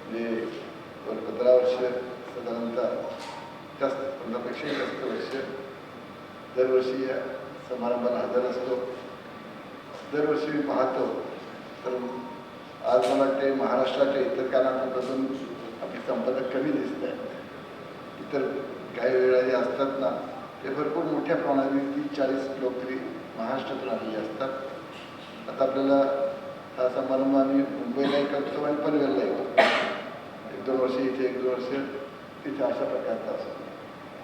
म्हणजे 15 वर्ष साधारणतः जास्त 15पेक्षाही जास्त वर्ष दरवर्षी या समारंभाला हजर असतो. दरवर्षी मी पाहतो तर आज मला वाटते महाराष्ट्राच्या इतर कानापासून आपले संपादक कमी दिसत आहेत. इतर काही वेळा जे असतात ना ते भरपूर मोठ्या प्रमाणात 30-40 लोक तरी महाराष्ट्रातून आलेले असतात. आता आपल्याला हा समारंभ आम्ही मुंबईलाही करतो आणि पनवेललाही करतो. 1-2 वर्ष इथे 1-2 वर्ष तिथे अशा प्रकारचा असतो.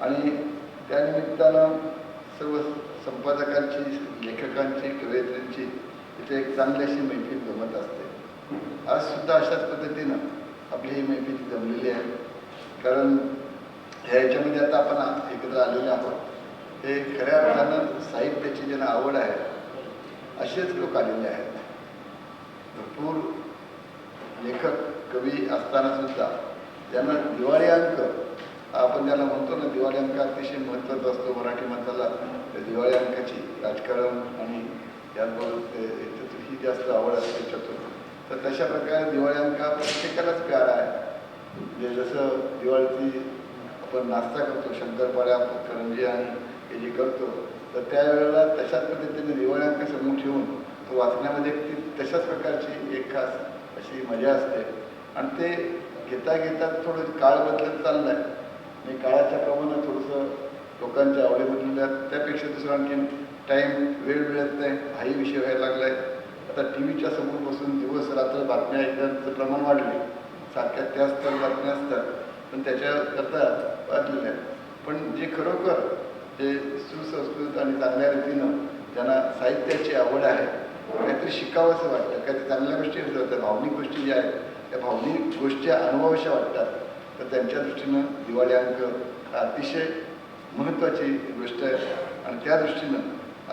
आणि त्यानिमित्तानं सर्व संपादकांची, लेखकांची, कवयित्रींची इथे एक चांगली अशी मैफिल जमत असते. आजसुद्धा अशाच पद्धतीनं आपली ही मैफिल जमलेली आहे. कारण ह्याच्यामध्ये आता आपण एकत्र आलेले आहोत हे खऱ्या अर्थानं साहित्याची ज्यांना आवड आहे असेच लोक आलेले आहेत. भरपूर लेखक कवी असताना सुद्धा त्यांना दिवाळी अंक आपण त्याला म्हणतो ना दिवाळी अंक अतिशय महत्त्वाचा असतो मराठी माणसाला. त्या दिवाळी अंकाची राजकारण आणि याबरोबर ही जास्त आवड असते त्याच्यातून. तर तशा प्रकारे दिवाळी अंक प्रत्येकालाच प्यारा आहे. म्हणजे जसं दिवाळीची आपण नाश्ता करतो शंकरपाळ्या करंजी आणि हे जे करतो तर त्यावेळेला तशाच पद्धतीने दिवाळी अंक समोर ठेवून तो वाचण्यामध्ये ती तशाच प्रकारची एक खास अशी मजा असते. आणि ते घेता घेता थोडं काळ बदलत चालला आहे आणि काळाच्या प्रमाणात थोडंसं लोकांच्या आवडी बदलल्या. त्यापेक्षा दुसरं आणखीन टाईम वेळ मिळत नाही हाही विषय व्हायला लागला आहे. आता टी व्हीच्या समोर बसून दिवस रात्र बातम्या ऐकण्याचं प्रमाण वाढले. सारख्या त्याच तर बातम्या असतात पण त्याच्याकरता वाचलेल्या आहेत. पण जे खरोखर जे सुसंस्कृत आणि चांगल्या रीतीनं ज्यांना साहित्याची आवड आहे काहीतरी शिकावं असं वाटतं काहीतरी चांगल्या गोष्टी होतात भावनिक गोष्टी ज्या आहेत त्या भावनिक गोष्टी अनुभवाव्याशा वाटतात तर त्यांच्या दृष्टीनं दिवाळी अंक हा अतिशय महत्त्वाची गोष्ट आहे. आणि त्या दृष्टीनं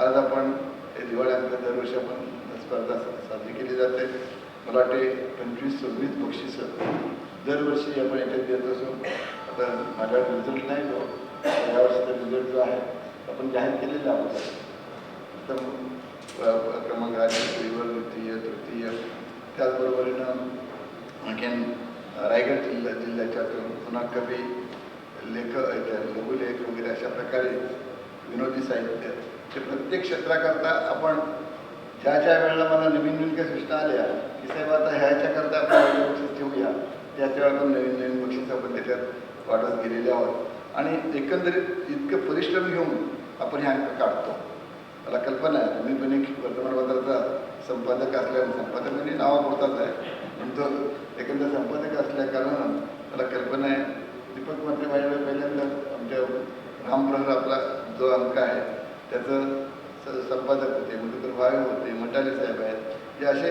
आज आपण हे दिवाळी अंक दरवर्षी आपण स्पर्धा साजरी केली जाते. मला वाटते 25-26 बक्षिसं दरवर्षी आपण याच्यात देत असो. आता माझ्या रिझल्ट नाही जो यावर्षीचा रिझल्ट जो आहे आपण जाहीर केलेला आहोत. तर क्रमांक आहे पहिलं, द्वितीय, तृतीय. त्याचबरोबरीनं आणखीन रायगड जिल्ह्याच्यातून पुन्हा कवी लेखक लघुलेख वगैरे अशा प्रकारे विनोदी साहित्य ते प्रत्येक क्षेत्राकरता आपण ज्या ज्या वेळेला मला नवीन नवीन काही सूचना आल्या की साहेब आता ह्याच्याकरता आपण बक्षीस ठेवूया त्याच वेळेला आपण नवीन नवीन बक्षीस आपण त्याच्यात वाढत गेलेले आहोत. आणि एकंदरीत इतकं परिश्रम घेऊन आपण हे अंक काढतो. मला कल्पना आहे तुम्ही पण एक वर्तमानपत्राचा संपादक असल्याने संपादक म्हणजे नावापुरताच आहे पण तो एकंदर संपादक असल्या कारणानं मला कल्पना आहे दीपक मंत्री माझ्या पहिल्यांदा आमच्या रामप्रहर आपला जो अंक आहे त्याचं संपादक होते मधुकर भावे होते मटाले साहेब आहेत जे असे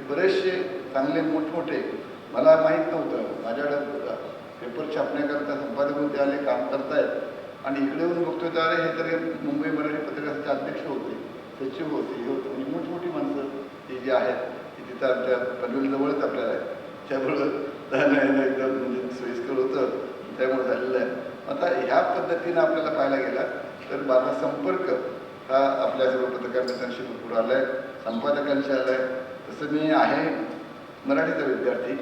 बरेचसे चांगले मोठमोठे मला माहीत नव्हतं माझ्याकडे पेपर छापण्याकरता संपादक होऊन ते आले काम करतायत आणि इकडे येऊन बघतोय तर अरे हे तर मुंबई मराठी पत्रकाराचे अध्यक्ष होते सचिव होते हे होते म्हणजे मोठमोठी माणसं ही जी आहेत ती तिथं आमच्या पनवेलजवळच आपल्याला आहे त्यामुळं एकदम म्हणजे सोयीस्कर होतं त्यामुळे झालेलं आहे. आता ह्या पद्धतीनं आपल्याला पाहायला गेला तर माझा संपर्क हा आपल्या सर्व पत्रकार मित्रांशी भरपूर आला आहे संपादकांशी आला आहे. तसं मी आहे मराठीचा विद्यार्थी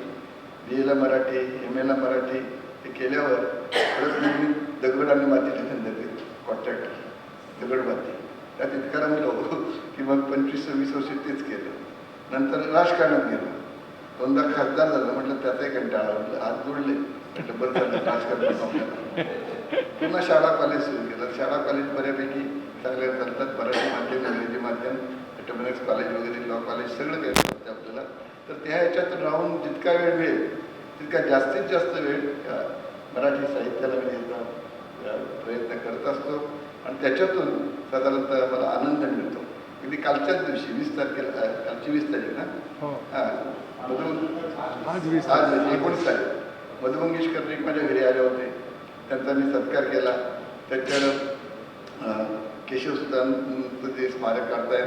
BA ला मराठी MA ला मराठी हे केल्यावर परत मी दगड आणि मातीची धंद्यातील कॉन्ट्रॅक्टर दगड माती त्यात इतका रमलो की मग 25-26 वर्ष तेच केलं. नंतर राजकारणात गेलो, 2दा खासदार झालं. म्हटलं त्याचाही कंटाळा, म्हटलं हात जोडले, म्हटलं बरं झालं राजकारणात आपल्याला. पुन्हा शाळा कॉलेज सुरू केलं. शाळा कॉलेज बऱ्यापैकी चांगल्या चालतात. मराठी माध्यम, इंग्रजी माध्यम, ऑटोनॉमस कॉलेज वगैरे, लॉ कॉलेज सगळं काही होतं आपल्याला. तर त्या ह्याच्यात राहून जितका वेळ मिळेल तितका जास्तीत जास्त वेळ मराठी साहित्याला मी द्यायचा प्रयत्न करत असतो. आणि त्याच्यातून साधारणतः मला आनंद मिळतो. अगदी कालच्याच दिवशी 20 तारखेला, कालची 20 तारीख ना, हां, आज 19 तारीख, मधुमंगेश कर्णिक माझ्या घरी आले होते. त्यांचा मी सत्कार केला. त्याच्यावर केशवसुतांचं जे स्मारक काढताय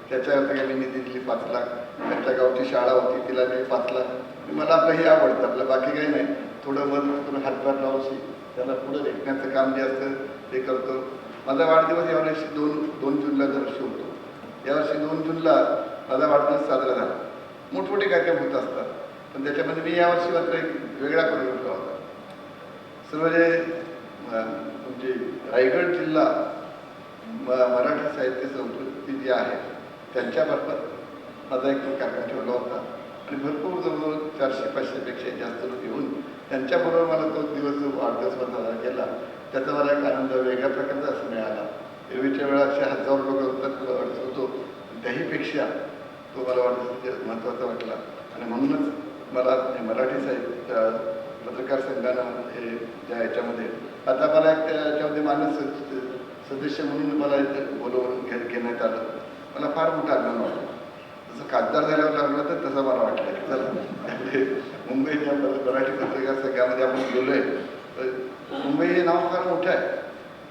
त्याच्यावरती मी निधी दिली 5 लाख. त्यांच्या गावची शाळा होती, तिला मी 5 लाख. मला आपलं हे आवडतं, आपलं बाकी काही नाही. थोडं मदत करून हातभार लावशी त्याला पुढं रेटण्याचं काम जे असतं ते करतो. माझा वाढदिवस यावर्षी 2 जूनला दरवर्षी होतो. यावर्षी 2 जूनला माझा वाढदिवस साजरा झाला. मोठमोठे कार्यक्रम होत असतात, पण त्याच्यामध्ये मी यावर्षी मात्र एक वेगळा कार्यक्रम ठेवला होता. सर्व जे म्हणजे रायगड जिल्हा मराठी साहित्य संस्कृती जी आहे त्यांच्यामार्फत माझा एक कार्यक्रम ठेवला होता. आणि भरपूर जवळजवळ 400-500 पेक्षा जास्त लोक येऊन त्यांच्याबरोबर मला तो दिवस जो वाढदिवस साजरा केला त्याचा मला एक आनंद वेगळ्या प्रकारचा असं मिळाला. एरवीच्या वेळा असे 1000 लोक होतात होतो, त्याहीपेक्षा तो मला वाढदिवस महत्त्वाचा वाटला. आणि म्हणूनच मला मराठी साहित्य पत्रकार संघानं हे ज्या ह्याच्यामध्ये आता मला एक त्याच्यामध्ये मानस सदस्य म्हणून मला इथे बोलवून घेण्यात आलं. मला फार मोठा अभिमान वाटला. जसं खासदार झाल्यावर लागलं तर तसं मला वाटलं की चला मुंबईच्या मराठी पत्रकार संघामध्ये आपण गेलो आहे. मुंबई हे नाव फार मोठं आहे.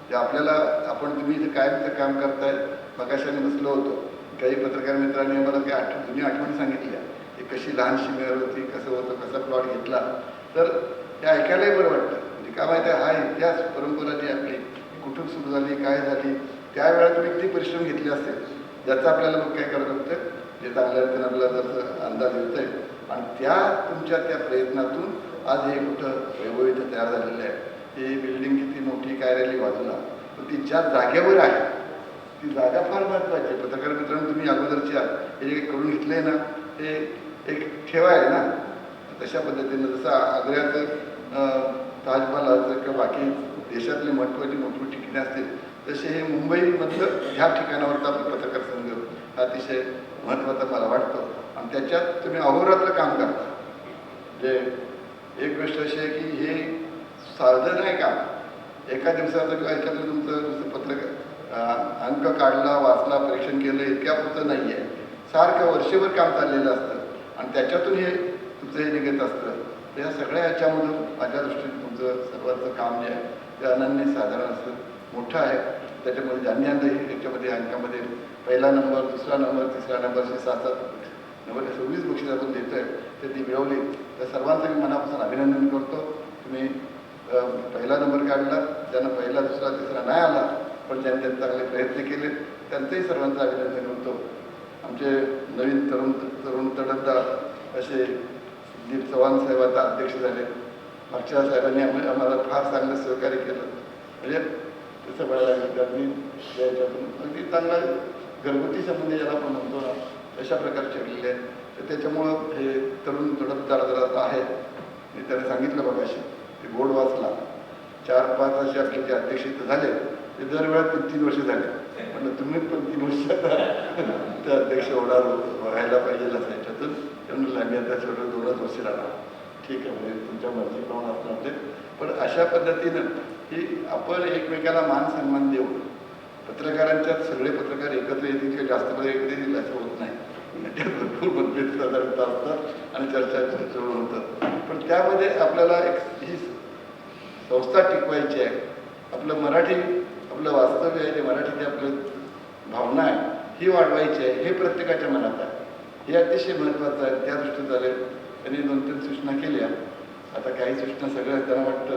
ते आपल्याला तुम्ही इथे कायमचं काम करताय. मगाशी आम्ही बसलो होतो, काही पत्रकार मित्रांनी मला काही जुनी आठवणी सांगितल्या की कशी लहानशी मेअर होती, कसं होतं, कसा प्लॉट घेतला. तर ते ऐकायलाही बरं वाटतं. म्हणजे काय माहिती आहे, हा इतिहास परंपरा जी आपली कुठून सुरू झाली, काय झाली, त्यावेळेला तुम्ही किती परिश्रम घेतले असेल याचा आपल्याला मग काय करावं लागतं, जे चांगल्या रीतीने आपल्याला जसं अंदाज येत आहे. आणि तुमच्या त्या प्रयत्नातून आज हे कुठं वैभव इथं तयार झालेलं आहे. ती बिल्डिंग किती मोठी काय राहिली बाजूला, पण ती ज्या जागेवर आहे ती जागा फार महत्त्वाची आहे. पत्रकार मित्रांनो, तुम्ही अगोदरच्या हे जे करून घेतलं आहे ना, हे एक ठेवा आहे ना. तशा पद्धतीनं जसं आग्र्याचं ताजमहालाचं किंवा बाकी देशातली महत्त्वाची मोठी ठिकाणे असतील, तसे हे मुंबईमधलं ह्या ठिकाणावरचा आपला पत्रकार संघ हा अतिशय महत्त्वाचा मला वाटतो. आणि त्याच्यात तुम्ही अहोरात्र काम करता. म्हणजे एक गोष्ट अशी आहे की हे साधं नाही काम. एका दिवसाचं किंवा याच्यातलं तुमचं पत्रकार अंक काढला, वाचला, परीक्षण केलं इतक्यापुरतं नाही आहे. सारखं वर्षभर काम चाललेलं असतं आणि त्याच्यातून हे तुमचं हे निघत असतं. तर या सगळ्या ह्याच्यामधून माझ्या दृष्टीने तुमचं सर्वांचं काम जे आहे ते अनन्य साधारण असं मोठं आहे. त्याच्यामध्ये ज्यांनी याच्यामध्ये अंकामध्ये 1ला नंबर, 2रा नंबर, 3रा नंबर, 7 नंबर 26 बक्षीस आपण देतो आहे तर ती मिळवली. त्या सर्वांचं मी मनापासून अभिनंदन करतो. तुम्ही 1ला नंबर काढला, ज्यांना 1ला, 2रा, 3रा नाही आला, पण ज्यांनी चांगले प्रयत्न केले त्यांचंही सर्वांचं अभिनंदन करतो. आमचे नवीन तरुण तडफदार असे दीप चव्हाण साहेब आता अध्यक्ष झाले. मागच्या साहेबांनी आम्हाला फार चांगलं सहकार्य केलं. म्हणजे तसं बघायला लागलं त्यांनी याच्यातून अगदी चांगला घरगुती संबंध ज्याला आपण म्हणतो ना अशा प्रकारचे घडलेले आहेत. तर त्याच्यामुळं हे तरुण तडफदार जरा आहेत. मी त्याने सांगितलं बघाशी ते बोर्ड वाचला 4-5 असे आपले जे अध्यक्ष झाले ते दरवेळा 3 वर्ष झाले. म्हणलं तुम्ही पण 3 वर्षात ते अध्यक्ष होणार व्हायला पाहिजे असं याच्यातून. म्हणलं आम्ही आता शेवटी 2च वर्ष राहणार. ठीक आहे, म्हणजे तुमच्या मर्जीप्रमाणे असणार. पण अशा पद्धतीनं की आपण एकमेकाला मान सन्मान देऊ. पत्रकारांच्यात सगळे पत्रकार एकत्र येतील किंवा जास्त मध्ये एकत्र येतील असं होत नाही. त्यात भरपूर मतभेद साधारणतः असतात आणि चर्चा होतात. पण त्यामध्ये आपल्याला एक ही संस्था टिकवायची आहे. आपलं मराठी आपलं वास्तव्य आहे, जे मराठीची आपलं भावना आहे ही वाढवायची आहे. हे प्रत्येकाच्या मनात आहे. हे अतिशय महत्त्वाचं आहे. त्या दृष्टीत झाले त्यांनी 2-3 सूचना केल्या. आता काही सूचना सगळ्या त्यांना वाटतं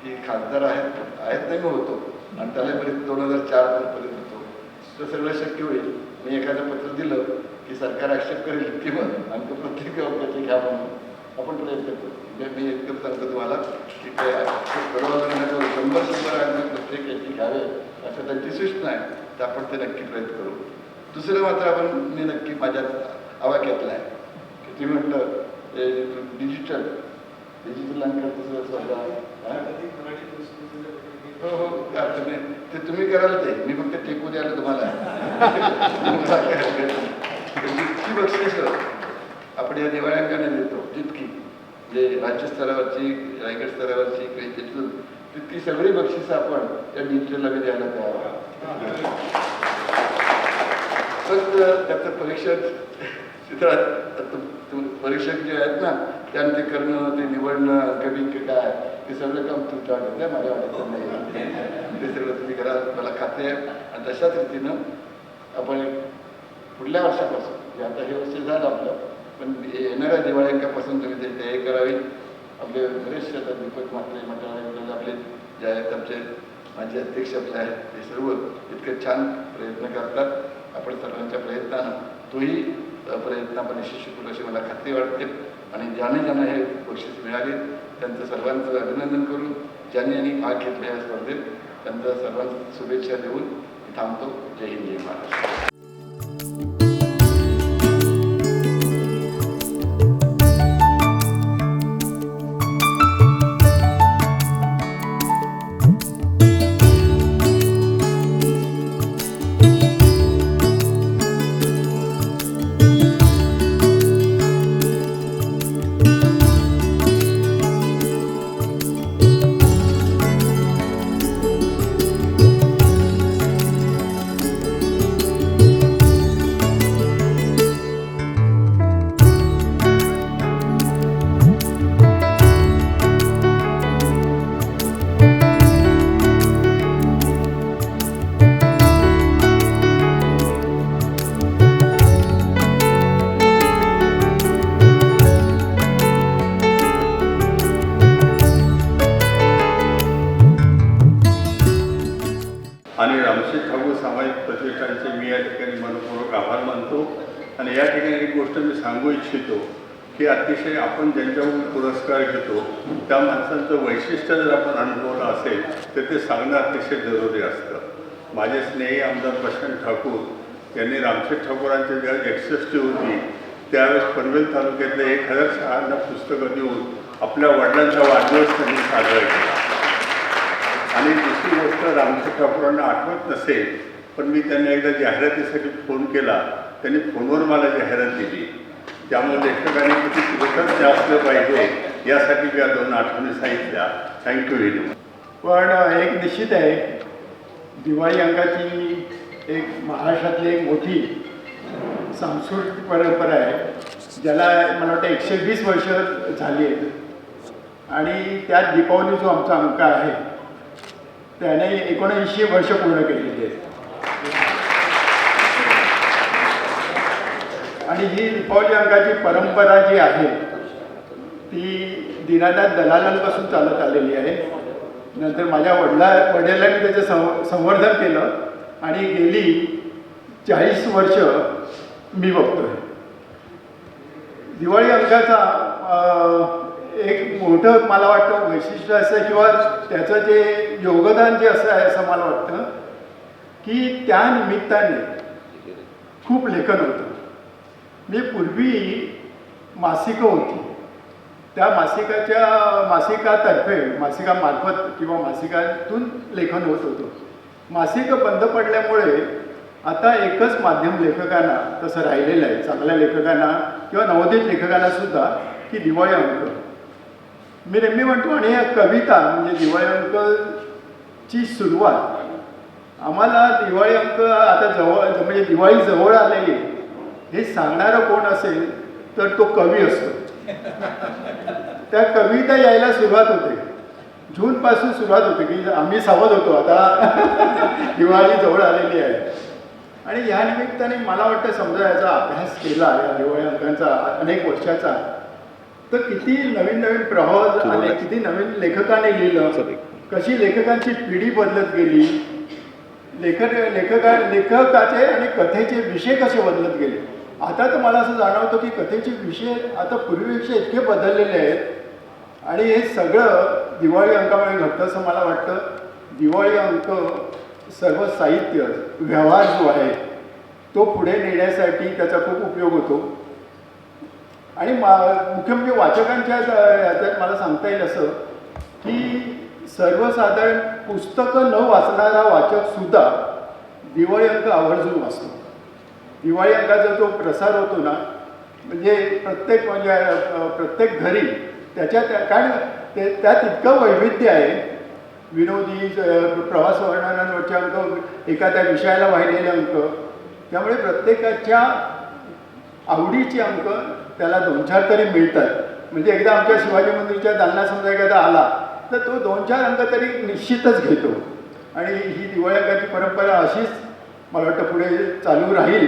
की खासदार आहेत नाही होतो आणि त्याला बरेच 2004 पर्यंत होतो तर सगळं शक्य होईल. मी एखादं पत्र दिलं की सरकार आक्षेप करेल किंवा आमचं प्रत्येक त्याचे घ्या म्हणून आपण प्रयत्न करू. म्हणजे मी इतकं सांगतो तुम्हाला की ते बरोबर 100 आम्ही प्रत्येक याची घ्यावे असं त्यांची सूचना आहे. तर आपण ते नक्की प्रयत्न करू. दुसरं मात्र मी नक्की माझ्या आवाक्यातला आहे की तुम्ही म्हटलं डिजिटल अंक दुसरं स्पर्धा हो हो अर्थ नाही ते तुम्ही कराल ते मी फक्त टेकू द्यायला तुम्हाला जितकी बक्षीस आपण या दिवाळ्यांकाने देतो जितकी जे राज्यस्तरावरची रायगड स्तरावरची काही तिथून तितकी सगळी बक्षिसं आपण त्या डिजिटलला बी द्यायला तयार आहोत. फक्त त्याचं परीक्षक जे आहेत ना त्यानं ते करणं ते निवडणं कमी काय ते सगळं काम तुमच्या वाटत नाही माझ्या वाटत नाही ते सगळं तुम्ही करा मला खाते आहे. आणि तशाच रीतीनं आपण पुढल्या वर्षापासून जे आता हे वर्ष झालं आपलं पण येणाऱ्या दिवाळ्यांपासून तुम्ही ते तयारी करावी. आपले बरेचसे आता दीपक म्हात्रे मंडळ आपले जे आहेत आमचे माझे अध्यक्ष आपले आहेत ते सर्व इतके छान प्रयत्न करतात. आपण सर्वांच्या प्रयत्नानं तोही प्रयत्न आपण यशस्वी करू अशी मला खात्री वाटते. आणि ज्याने हे बक्षीस मिळाले त्यांचं सर्वांचं अभिनंदन करून ज्यांनी भाग घेतला या स्पर्धेत त्यांचं सर्वांना शुभेच्छा देऊन मी थांबतो. जय हिंद जय महाराष्ट्र. आणि रामशेठ ठाकूर सामाजिक प्रतिष्ठानचे मी या ठिकाणी मनपूर्वक आभार मानतो. आणि या ठिकाणी एक गोष्ट मी सांगू इच्छितो की अतिशय आपण ज्यांच्याकडून पुरस्कार घेतो त्या माणसांचं वैशिष्ट्य जर आपण अनुभवलं असेल तर ते सांगणं अतिशय जरुरी असतं. माझे स्नेही आमदार प्रशांत ठाकूर यांनी रामशेठ ठाकूरांची ज्यावेळेस 61 होती त्यावेळेस पनवेल तालुक्यातल्या 1000 शाळांना पुस्तकं देऊन आपल्या वडिलांचा वाढदिवस त्यांनी साजरा केला. आणि दुसरी गोष्ट रामशेठ ठाकूरांना आठवत नसेल पण मी त्यांना एकदा जाहिरातीसाठी फोन केला. त्यांनी फोनवर मला जाहिरात दिली. त्यामुळे लेखकांनी किती कृतज्ञ असलं पाहिजे यासाठी मी या 2 आठवणी सांगितल्या. Thank you very much. पण एक निश्चित आहे दिवाळी अंकाची एक महाराष्ट्रातली एक मोठी सांस्कृतिक परंपरा आहे ज्याला मला वाटतं 120 वर्ष झाली आहेत. आणि त्यात दीपावली जो आमचा अंक आहे त्याने 79 वर्ष पूर्ण केलेली आहेत. आणि ही दीपावली अंकाची परंपरा जी आहे ती दीनानाथ दलालांपासून चालत आलेली आहे. नंतर माझ्या वडिलांनी त्याचं संवर्धन केलं आणि गेली 40 वर्ष मी बघतोय. दिवाळी अंकाचा एक मोठं मला वाटतं वैशिष्ट्य असं किंवा त्याचं जे योगदान जे असं आहे असं मला वाटतं की त्या निमित्ताने खूप लेखन होतं. मी पूर्वी मासिकं होती त्या मासिकातर्फे मासिकामार्फत किंवा मासिकातून लेखन होत होतं. मासिकं बंद पडल्यामुळे आता एकच माध्यम लेखकांना तसं राहिलेलं आहे चांगल्या लेखकांना किंवा नवोदित लेखकांना सुद्धा की दिवाळी अंक. मी नेहमी म्हणतो आणि या कविता म्हणजे दिवाळी अंकची सुरुवात आम्हाला दिवाळी अंक आता जवळ म्हणजे दिवाळी जवळ आलेली हे सांगणारं कोण असेल तर तो कवी असतो. त्या कविता यायला सुरुवात होते. जूनपासून सुरुवात होते की आम्ही सावध होतो आता दिवाळी जवळ आलेली आहे. आणि या निमित्ताने मला वाटतं समजा याचा अभ्यास केला या दिवाळी अंकांचा अनेक वर्षाचा तर किती नवीन नवीन प्रवाह आले किती नवीन लेखकाने लिहिलं कशी लेखकांची पिढी बदलत गेली लेखकाचे आणि कथेचे विषय कसे बदलत गेले. आता तर मला असं जाणवतं की कथेचे विषय आता पूर्वीपेक्षा इतके बदललेले आहेत आणि हे सगळं दिवाळी अंकामुळे घडतं असं मला वाटतं. दिवाळी अंक सर्व साहित्य व्यवहार जो आहे तो पुढे नेण्यासाठी त्याचा खूप उपयोग होतो. आणि मुख्य म्हणजे वाचकांच्या याच्यात मला सांगता येईल असं की सर्वसाधारण पुस्तकं न वाचणारा वाचकसुद्धा दिवाळी अंक आवर्जून वाचतो. दिवाळी अंकाचा जो प्रसार होतो ना, म्हणजे प्रत्येक घरी कारण त्यात इतकं वैविध्य आहे. विनोदी प्रवास वर्णनांवरचे अंक, एखाद्या विषयाला वाहिलेले अंक, त्यामुळे प्रत्येकाच्या आवडीचे अंक त्याला 2-4 तरी मिळतात. म्हणजे एकदा आमच्या शिवाजी मंदिरच्या दालना समजा एखादा आला तर तो 2-4 अंक तरी निश्चितच घेतो. आणि ही दिवाळी अंकाची परंपरा अशीच मला वाटतं पुढे चालू राहील,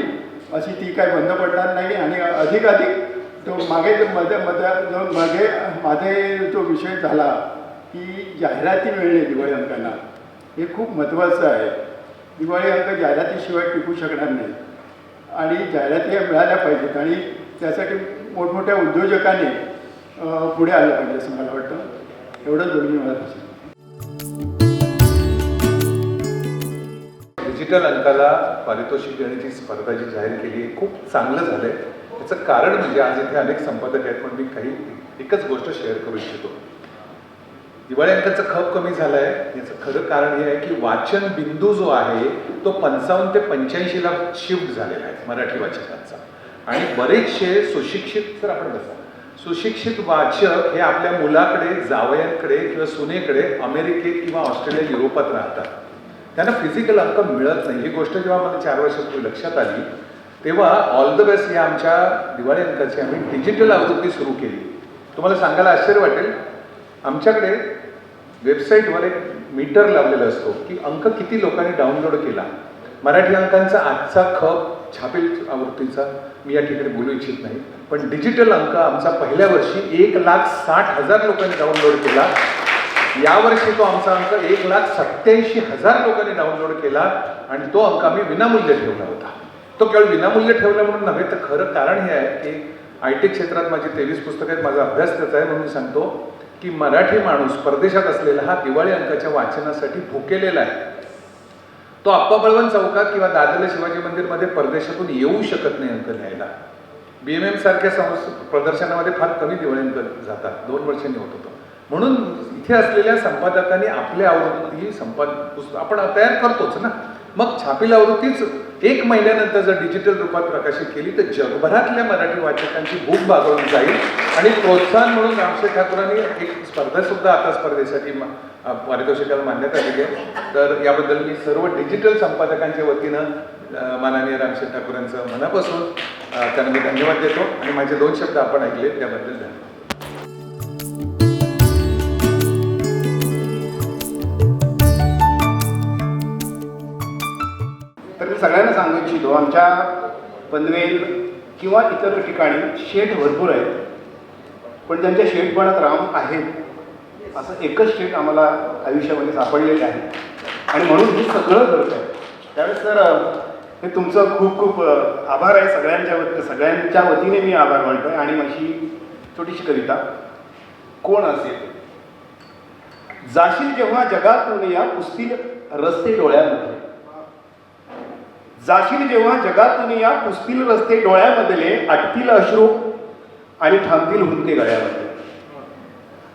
अशी ती काय बंद पडणार नाही. आणि अधिकाधिक तो मागे मध्ये जो विषय झाला की जाहिराती मिळणे दिवाळी अंकांना, हे खूप महत्त्वाचं आहे. दिवाळी अंक जाहिरातीशिवाय टिकू शकणार नाही आणि जाहिराती मिळाल्या पाहिजेत आणि त्यासाठी मोठमोठ्या उद्योजकांनी पुढे आलं पाहिजे असं मला वाटतं. एवढंच बोलून मला असेल. डिजिटल अंकाला पारितोषिक देण्याची स्पर्धा जी जाहीर केली आहे खूप चांगलं झालं आहे. त्याचं कारण म्हणजे आज इथे अनेक संपादक आहेत, पण मी एकच गोष्ट शेअर करू इच्छितो. दिवाळी अंकाचा खप कमी झाला आहे याचं खरं कारण हे आहे की वाचन बिंदू जो आहे तो 55 ते 85ला शिफ्ट झालेला आहे मराठी वाचकांचा. आणि बरेचसे सुशिक्षित, जर आपण बसा, सुशिक्षित वाचक हे आपल्या मुलाकडे, जावयांकडे किंवा सुनेकडे अमेरिकेत किंवा ऑस्ट्रेलिया, युरोपात राहतात. त्यांना फिजिकल अंक मिळत नाही. ही गोष्ट जेव्हा मला 4 वर्षापूर्वी लक्षात आली तेव्हा ऑल द बेस्ट या आमच्या दिवाळी अंकाची आम्ही डिजिटल आवृत्ती सुरू केली. तुम्हाला सांगायला आश्चर्य वाटेल, आमच्याकडे वेबसाईटवर एक मीटर लावलेला असतो की अंक किती लोकांनी डाउनलोड केला. मराठी अंकांचा आजचा खप छापील आवृत्तीचा मी या ठिकाणी बोलू इच्छित नाही, पण डिजिटल अंक आमचा पहिल्या वर्षी 1,60,000 लोकांनी डाउनलोड केला. यावर्षी तो आमचा अंक 1,87,000 लोकांनी डाउनलोड केला आणि तो अंक आम्ही विनामूल्य ठेवला होता. तो केवळ विनामूल्य ठेवला म्हणून नव्हे, तर खरं कारण हे आहे की IT क्षेत्रात माझी 23 पुस्तकं आहेत, माझा अभ्यास त्याचा आहे. म्हणून सांगतो की मराठी माणूस परदेशात असलेला हा दिवाळी अंकाच्या वाचनासाठी भुकेलेला आहे. तो आप्पा बळवंत चौकात किंवा दादर शिवाजी मंदिरमध्ये परदेशातून येऊ शकत नाही अंक न्यायला. BMM सारख्या प्रदर्शनामध्ये फार कमी दिवाळी अंक जातात, 2 वर्षांनी होत होतं. म्हणून इथे असलेल्या संपादकांनी आपल्या आवृत्ती आपण तयार करतोच ना, मग छापील आवृत्तीच 1 महिन्यानंतर जर डिजिटल रूपात प्रकाशित केली तर जगभरातल्या मराठी वाचकांची भूक भागवली जाईल. आणि प्रोत्साहन म्हणून रामशेठ ठाकूरांनी एक स्पर्धा सुद्धा आता स्पर्धेसाठी पारितोषिकाला मान्यता दिली आहे. तर याबद्दल मी सर्व डिजिटल संपादकांच्या वतीनं माननीय रामशेठ ठाकूरांचं मनापासून त्यांना मी धन्यवाद देतो. आणि माझे 2 शब्द आपण ऐकले त्याबद्दल धन्यवाद. तर मी सगळ्यांना सांगू इच्छितो, आमच्या पनवेल किंवा इतर ठिकाणी शेठ भरपूर आहेत, पण त्यांच्या शेठपणात राम आहेत असं एकच शेठ आम्हाला आयुष्यामध्ये सापडलेलं आहे. आणि म्हणून हे सगळं घडतं आहे. त्यावेळेस तर हे तुमचं खूप खूप आभार आहे. सगळ्यांच्या वतीने मी आभार मानतो आहे. आणि माझी छोटीशी कविता. कोण असेल जाशील जेव्हा जगातून या पुसतील रस्ते डोळ्यामध्ये, जाशील जेव्हा जगातून या पुसतील रस्ते डोळ्यामधले, अटतील अश्रू आणि थांबतील हुंदके गळ्यामधले,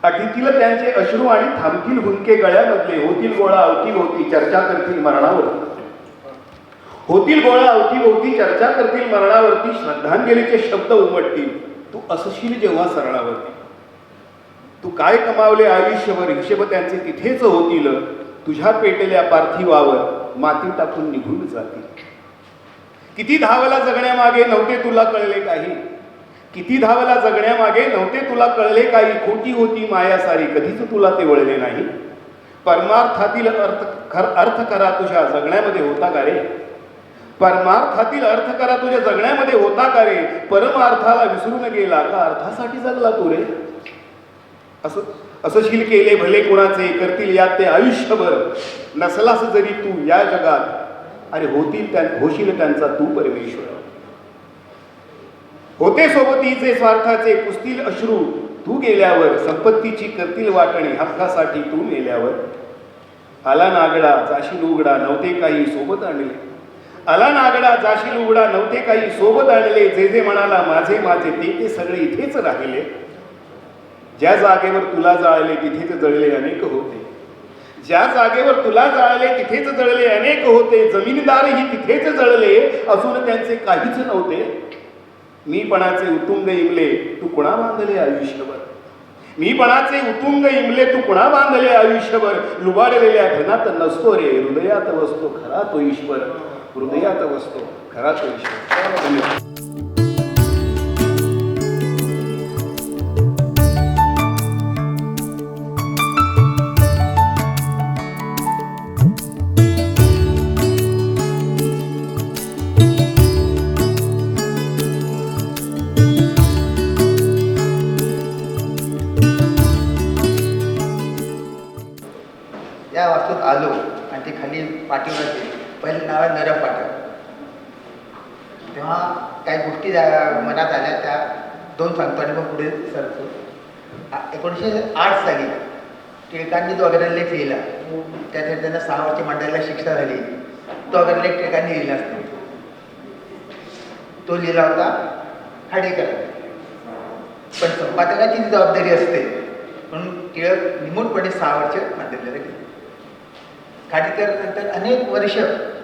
अटतील त्यांचे अश्रू आणि थांबतील हुंदके गळ्यामधले, होतील गोळा अवतीभोवती चर्चा करतील मरणावरती, होतील गोळा अवतीभोवती चर्चा करतील मरणावरती, श्रद्धांजलीचे शब्द उमटतील तू असशील जेव्हा सरणावरती, तू काय कमावले आयुष्यभर हिशेब त्यांचे तिथेच होतील, तुझ्या पेटल्या पार्थिवावर माती टाकून निघून जातील. किती धावला जगण्यामागे नव्हते तुला कळले काही, किती धावला जगण्यामागे नव्हते तुला कळले काही, खोटी होती माया सारी कधीच तुला ते वळले नाही. परमार्थातील अर्थ करा तुझ्या जगण्यामध्ये होता का रे, परमार्थातील अर्थ करा तुझ्या जगण्यामध्ये होता का रे, परमार्थाला विसरून गेला का अर्थासाठी जगला तू रे. असशील केले भले कुणाचे करतील यात ते आयुष्यभर, नसलास जरी तू या जगात अरे होशील त्यांचा तू परमेश्वर. होते सोबतीचे स्वार्थाचे पुसतील अश्रू तू गेल्यावर, संपत्तीची करतील वाटणी हक्कासाठी तू मेल्यावर. आला नागडा जाशील उघडा नव्हते काही सोबत आणले, आला नागडा जाशील उघडा नव्हते काही सोबत आणले जे जे म्हणाला माझे माझे ते सगळे इथेच राहिले. ज्या जागेवर तुला जाळले तिथेच जळले अनेक होते. ज्या जागेवर तुला जाळले तिथेच जळले अनेक होते. जमीनदारही तिथेच जळले असून त्यांचे काहीच नव्हते. मीपणाचे उतुंग इमले तू कुणा बांधले आयुष्यभर. मीपणाचे उतुंग इमले तू कुणा बांधले आयुष्यभर. लुबाडलेल्या धनात नसतो रे हृदयात वसतो खरा तो ईश्वर. हृदयात वसतो खरा तो ईश्वर. धन्यवाद. या वास्तूत आलो आणि ती खाली पाठीवर गेली. पहिले नाव आहे नरम पाठक. तेव्हा काही गोष्टी मनात आल्या त्या दोन सांगतो आणि मग पुढे सरतो. 1908 साली टिळकांनी जो अग्रलेख लिहिला त्यासाठी त्यांना 6 वर्ष मंडळाला शिक्षा झाली. तो अग्रलेख टिळकांनी लिहिला असतो. तो लिहिला होता खाडीकर. पण संपादकाची जबाबदारी असते म्हणून टिळक निमूटपणे 6 वर्ष मंडळाला गेले. खाडीकर नंतर अनेक वर्ष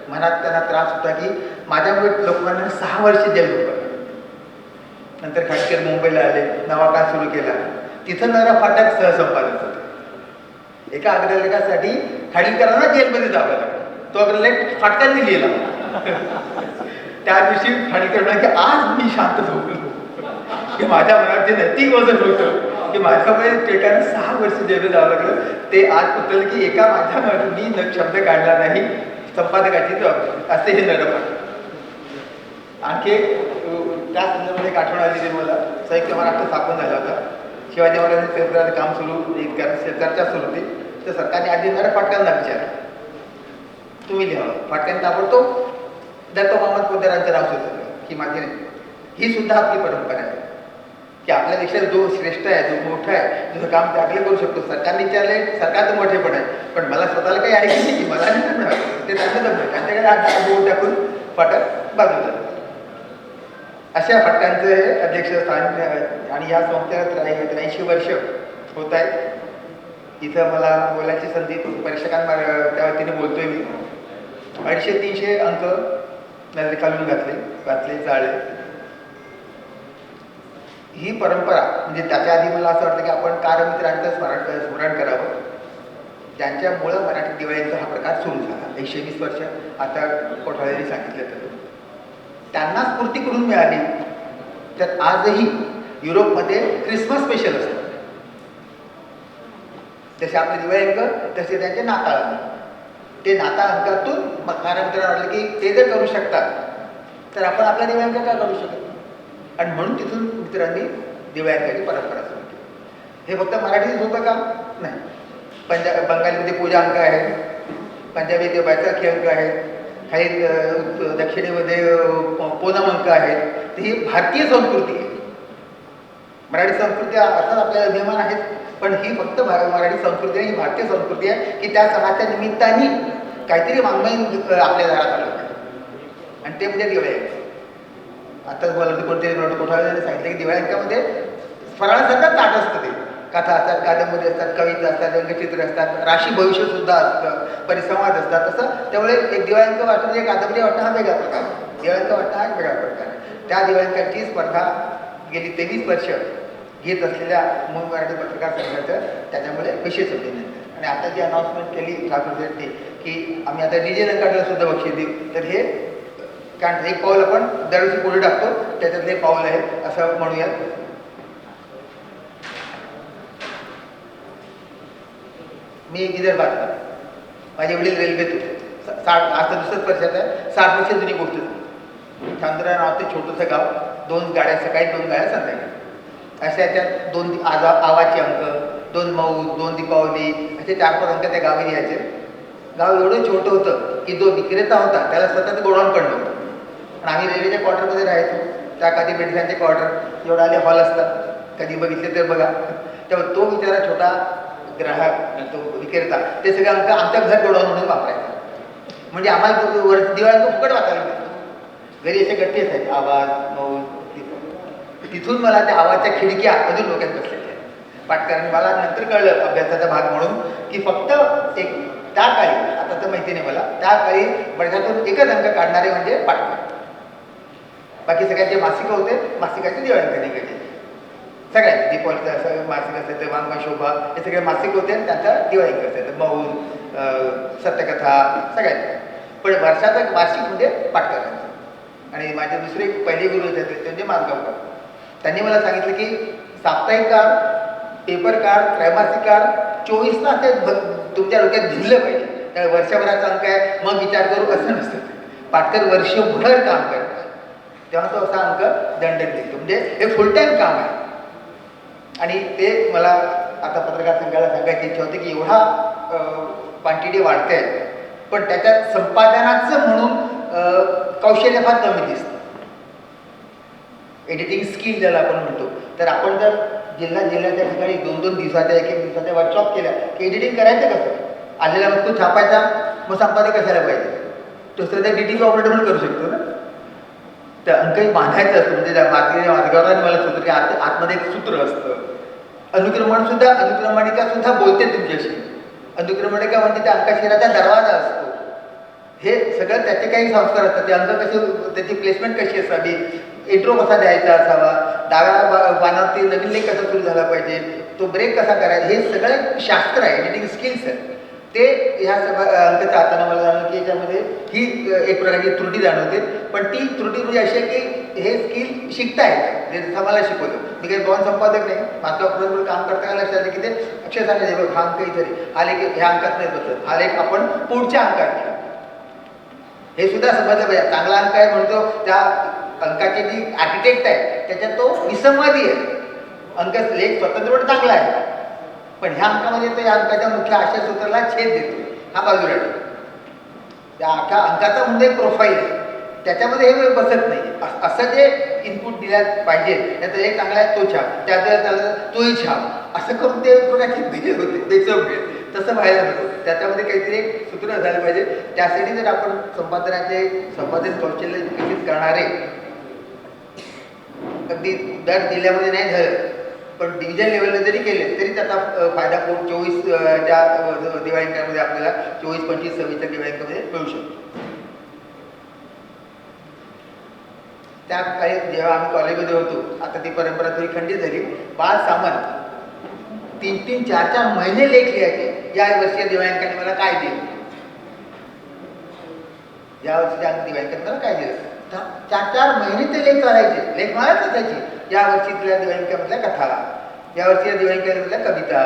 मनात त्यांना त्रास होता की माझ्यामुळे लोकांना 6 वर्ष जेल होतं. नंतर खाडीकर मुंबईला आले, नवा काळ सुरू केला. तिथं नरा फाटक सहसंपादक होते. एका अग्रलेखासाठी खाडीकरांना जेलमध्ये जावं लागलं. तो अग्रलेख फाटकांनी लिहिला. त्या दिवशी खाडीकर म्हणाले की आज मी शांत झोपलो की माझ्या मनात जे नैतिक वजन होतं की माझ्यामुळे टिळकांना 6 वर्ष जेल जावं लागलं ते आज उतरलं की एका माझ्या मी शब्द काढला नाही संपादकाची जबाबदारी असे हे नरम. आणखी त्या संदर्भात एक आठवण आली मला. संयुक्त महाराष्ट्र स्थापन झाला होता. शिवाजी महाराजांनी सरकारचं काम सुरू चर्चा सुरू होती. तर सरकारने आधी जरा फाटकांना विचारलं तुम्ही लिहावं. फाटकांनी ताबडतोब दत्त मामत पोद्दारांचं नाव सुचवलं की माझे ही सुद्धा आपली परंपरा आहे की आपल्या देशात जो श्रेष्ठ आहे जो मोठा आहे तुझं काम त्यागले करू शकतो. सरकारने विचारले सरकारचं मोठेपण आहे पण मला स्वतःला काही आहे की नाही की मला नाही मिळालं ते त्यांना जमलं. त्यांच्याकडे हात बोट टाकून फाटक बाजूला. अशा फाटकांचं हे अध्यक्षस्थान आणि या संस्थेला 83 वर्ष होत आहेत. इथं मला बोलायची संधी परीक्षकांना त्या वतीने बोलतोय मी. 250-300 अंक खालून वाचले जाळले. ही परंपरा म्हणजे त्याच्या आधी मला असं वाटतं की आपण कारमित्रांचं स्मरण करावं ज्यांच्यामुळं मराठी दिवाळीचा हा प्रकार सुरू झाला. 120 वर्ष आता कोठाळेंनी सांगितलं तर त्यांना स्फूर्ती कुठून मिळाली. तर आजही युरोपमध्ये क्रिसमस स्पेशल असतं. जसे आपले दिवाळी अंक तसे त्यांचे नाताळ अंक. ते नाताळ अंकातून कारमित्रांना वाटलं की ते जर करू शकतात तर आपण आपल्या दिवाळी अंक का करू शकत. आणि म्हणून तिथून मित्रांनी दिवाळी अंकाची परंपरा सुरू केली. हे फक्त मराठीत होतं का नाही. बंगालीमध्ये पूजा अंक आहेत. पंजाबी बैसाखी अंक आहेत. काही दक्षिणेमध्ये पोनम अंक आहेत. तर ही भारतीय संस्कृती आहे. मराठी संस्कृती अर्थात आपल्याला अभिमान आहेत पण ही फक्त मराठी संस्कृती आहे. ही भारतीय संस्कृती आहे की त्या सणाच्या निमित्ताने काहीतरी वाङ्मय आपल्या दारात आलं आणि ते म्हणजे दिवाळी अंक. आताच बोलतो कोणतरी कोठाळेने सांगितलं की दिवाळी अंकामध्ये फराळासारखं ताट असतं. ते कथा असतात, कादंबरी असतात, कविता असतात, व्यंगचित्र असतात, राशी भविष्यसुद्धा असतं, परिसंवाद असतात. तसं त्यामुळे एक दिवाळी अंक वाटणं म्हणजे कादंबरी वाटणं हा वेगळा प्रकार आहे. दिवाळी अंक वाटणं हा एक वेगळा प्रकार आहे. त्या दिवाळी अंकाची स्पर्धा गेली 23 वर्ष घेत असलेल्या मूळ मराठी पत्रकार संघाचं त्याच्यामुळे विशेष होते. आणि आता जी अनाऊन्समेंट केली ठाकूरजी की आम्ही आता डीजे नकाडला सुद्धा बक्षीस देऊ. तर हे कारण एक पाऊल आपण दरवर्षी पुढे टाकतो त्याच्यातलं एक पाऊल आहे असं म्हणूयात. मी विदर्भात माझे वडील रेल्वेत होते. 60 आता दुसऱ्याच वर्षात आहे. 60 वर्ष जुनी गोष्ट झाली. चांद्रा नाव ते छोटंसं गाव. 2 गाड्या सकाळी 2 गाड्या संध्याकाळी. अशा त्यात 2 आवाचे अंक, 2 मऊ, 2 दीपावली असे 4-5 अंक त्या गावी यायचे. गाव एवढं छोटं होतं की जो विक्रेता होता त्याला स्वतःच गोडाऊन पण नव्हतं. आणि आम्ही रेल्वेच्या क्वार्टरमध्ये राहायचो. त्या कधी बेडसांचे क्वार्टर एवढा आले हॉल असतात. कधी बघितले तर बघा. तेव्हा तो बिचारा छोटा ग्राहक तो विक्रेता ते सगळे अंक आमच्या घर गोडाऊन म्हणून वापरायचा. म्हणजे आम्हाला दिवाळी फुकट वाचायला मिळतो. घरी असे गट्टे असायचे आवाज मऊ, तिथून मला त्या आवाजच्या खिडक्या अजून डोक्यात बसलेल्या आहेत. पाठकारांनी मला नंतर कळलं अभ्यासाचा भाग म्हणून की फक्त एक त्या काळी, आता तर माहिती नाही मला, त्या काळी वर्षातून एकच अंक काढणारे म्हणजे पाठकार. बाकी सगळ्यांचे मासिक होते, मासिकाचे दिवाळी निघायचे सगळ्यांचे. दीपावलीचं असं मासिक असायचं, वांग शोभा हे सगळे मासिक होते आणि त्यांचा दिवाळी असायचं, मौन, सत्यकथा सगळ्यांचे. पण वर्षाचा मासिक म्हणजे पाठकारांचं. आणि माझे दुसरे पहिले गुरु होते ते म्हणजे माजगावकर. त्यांनी मला सांगितलं की साप्ताहिक काळ, पेपर काढ, त्रैमासिक काढ, 24 तास ते तुमच्या डोक्यात भिजलं पाहिजे. त्या वर्षभराचा अंक आहे मग विचार करू असं नसतं. पाठकर वर्षभर काम करतात तेव्हा तो असा अंक दंडक देतो. म्हणजे हे फुल टाईम काम आहे. आणि ते मला आता पत्रकार संघाला सांगायची इच्छा होती की एवढा क्वांटिटी वाढते पण त्याच्यात संपादनाचं म्हणून कौशल्य फार कमी दिसतं. एडिटिंग स्किल ज्याला आपण म्हणतो, तर आपण जर जिल्ह्याच्या ठिकाणी 2-2 दिवसाच्या 1-1 दिवसाच्या वर्कशॉप केल्या की एडिटिंग करायचं कसं, आलेला मजकूर छापायचा, मग संपादक कशाला पाहिजे, दुसरं त्या एडिटिंग ऑपरेटर पण करू शकतो ना. तर अंकही बांधायचं असतं. म्हणजे मार्गावर मला सूत्र की आतमध्ये एक सूत्र असतं. अनुक्रमणिका सुद्धा बोलते तुमच्याशी. अनुक्रमणिका म्हणजे त्या अंकशिराचा दरवाजा असतो. हे सगळं त्याचे काही संस्कार असतात. ते अंक कसे, त्याची प्लेसमेंट कशी असावी, इंट्रो कसा द्यायचा असावा, डाव्या पानावरती नवीन लेख कसा सुरू झाला पाहिजे, तो ब्रेक कसा करायचा, हे सगळं शास्त्र आहे, एडिटिंग स्किल्स आहे. ते ह्या सगळ्या अंक चालताना मला जाणवलं की याच्यामध्ये ही एक प्रकारची त्रुटी जाणवते. पण ती त्रुटी म्हणजे अशी आहे की हे स्किल शिकता येतं. जे जसं मला शिकवलं, मी काही दोन संपादक नाही, माझ्या बरोबर काम करता लक्षात आलं की ते अक्षर सांगायचे बघ हा अंक इथे, हा लेख ह्या अंकात नाही बसत, हा लेख आपण पुढच्या अंकात घ्या. हे सुद्धा समजलं पाहिजे. चांगला अंक आहे म्हणतो त्या अंकाची जी आर्किटेक्ट आहे त्याच्यात तो विसंवादी आहे. अंक लेख स्वतंत्रपणे चांगला आहे पण ह्या अंकामध्ये तो या अंकाच्या मुख्य आशय सूत्राला छेद देतो, हा बाजूला ठेवतो. त्या अख्या अंकाचा म्हणजे एक प्रोफाईल आहे, त्याच्यामध्ये हे बसत नाही. असं जे इनपुट दिल्या पाहिजे, त्याचं एक चांगला आहे तो छाप, त्याचं तोही छाप, असं करून ते दिले होते त्याचं तसं व्हायला नको. त्याच्यामध्ये काहीतरी एक सूत्र झालं पाहिजे. त्यासाठी जर आपण संपादन कौशल्य विकसित करणारे अगदी दर जिल्ह्यामध्ये नाही झालं पण डिव्हिजन लेवलला जरी केले तरी त्याचा फायदा 24 ज्या दिवाळी अंकामध्ये आपल्याला 24, 25, 26च्या दिवाळी अंकामध्ये मिळू शकतो. त्या काही जेव्हा आम्ही कॉलेजमध्ये होतो, आता ती परंपरा थोडी खंडित झाली, बाळ सामंत 3-3, 4-4 महिने लेख लिहायचे. या वर्षीच्या दिवाळी अंकाने मला काय दिलं, या वर्षीच्या दिवाळी अंकाने मला काय दिलं, 4-4 महिने ते लेख करायचे. लेख मलाच असायचे. या वर्षीतल्या दिवाळी अंकामधल्या कथा, या वर्षीच्या दिवाळी अंकामधल्या कविता,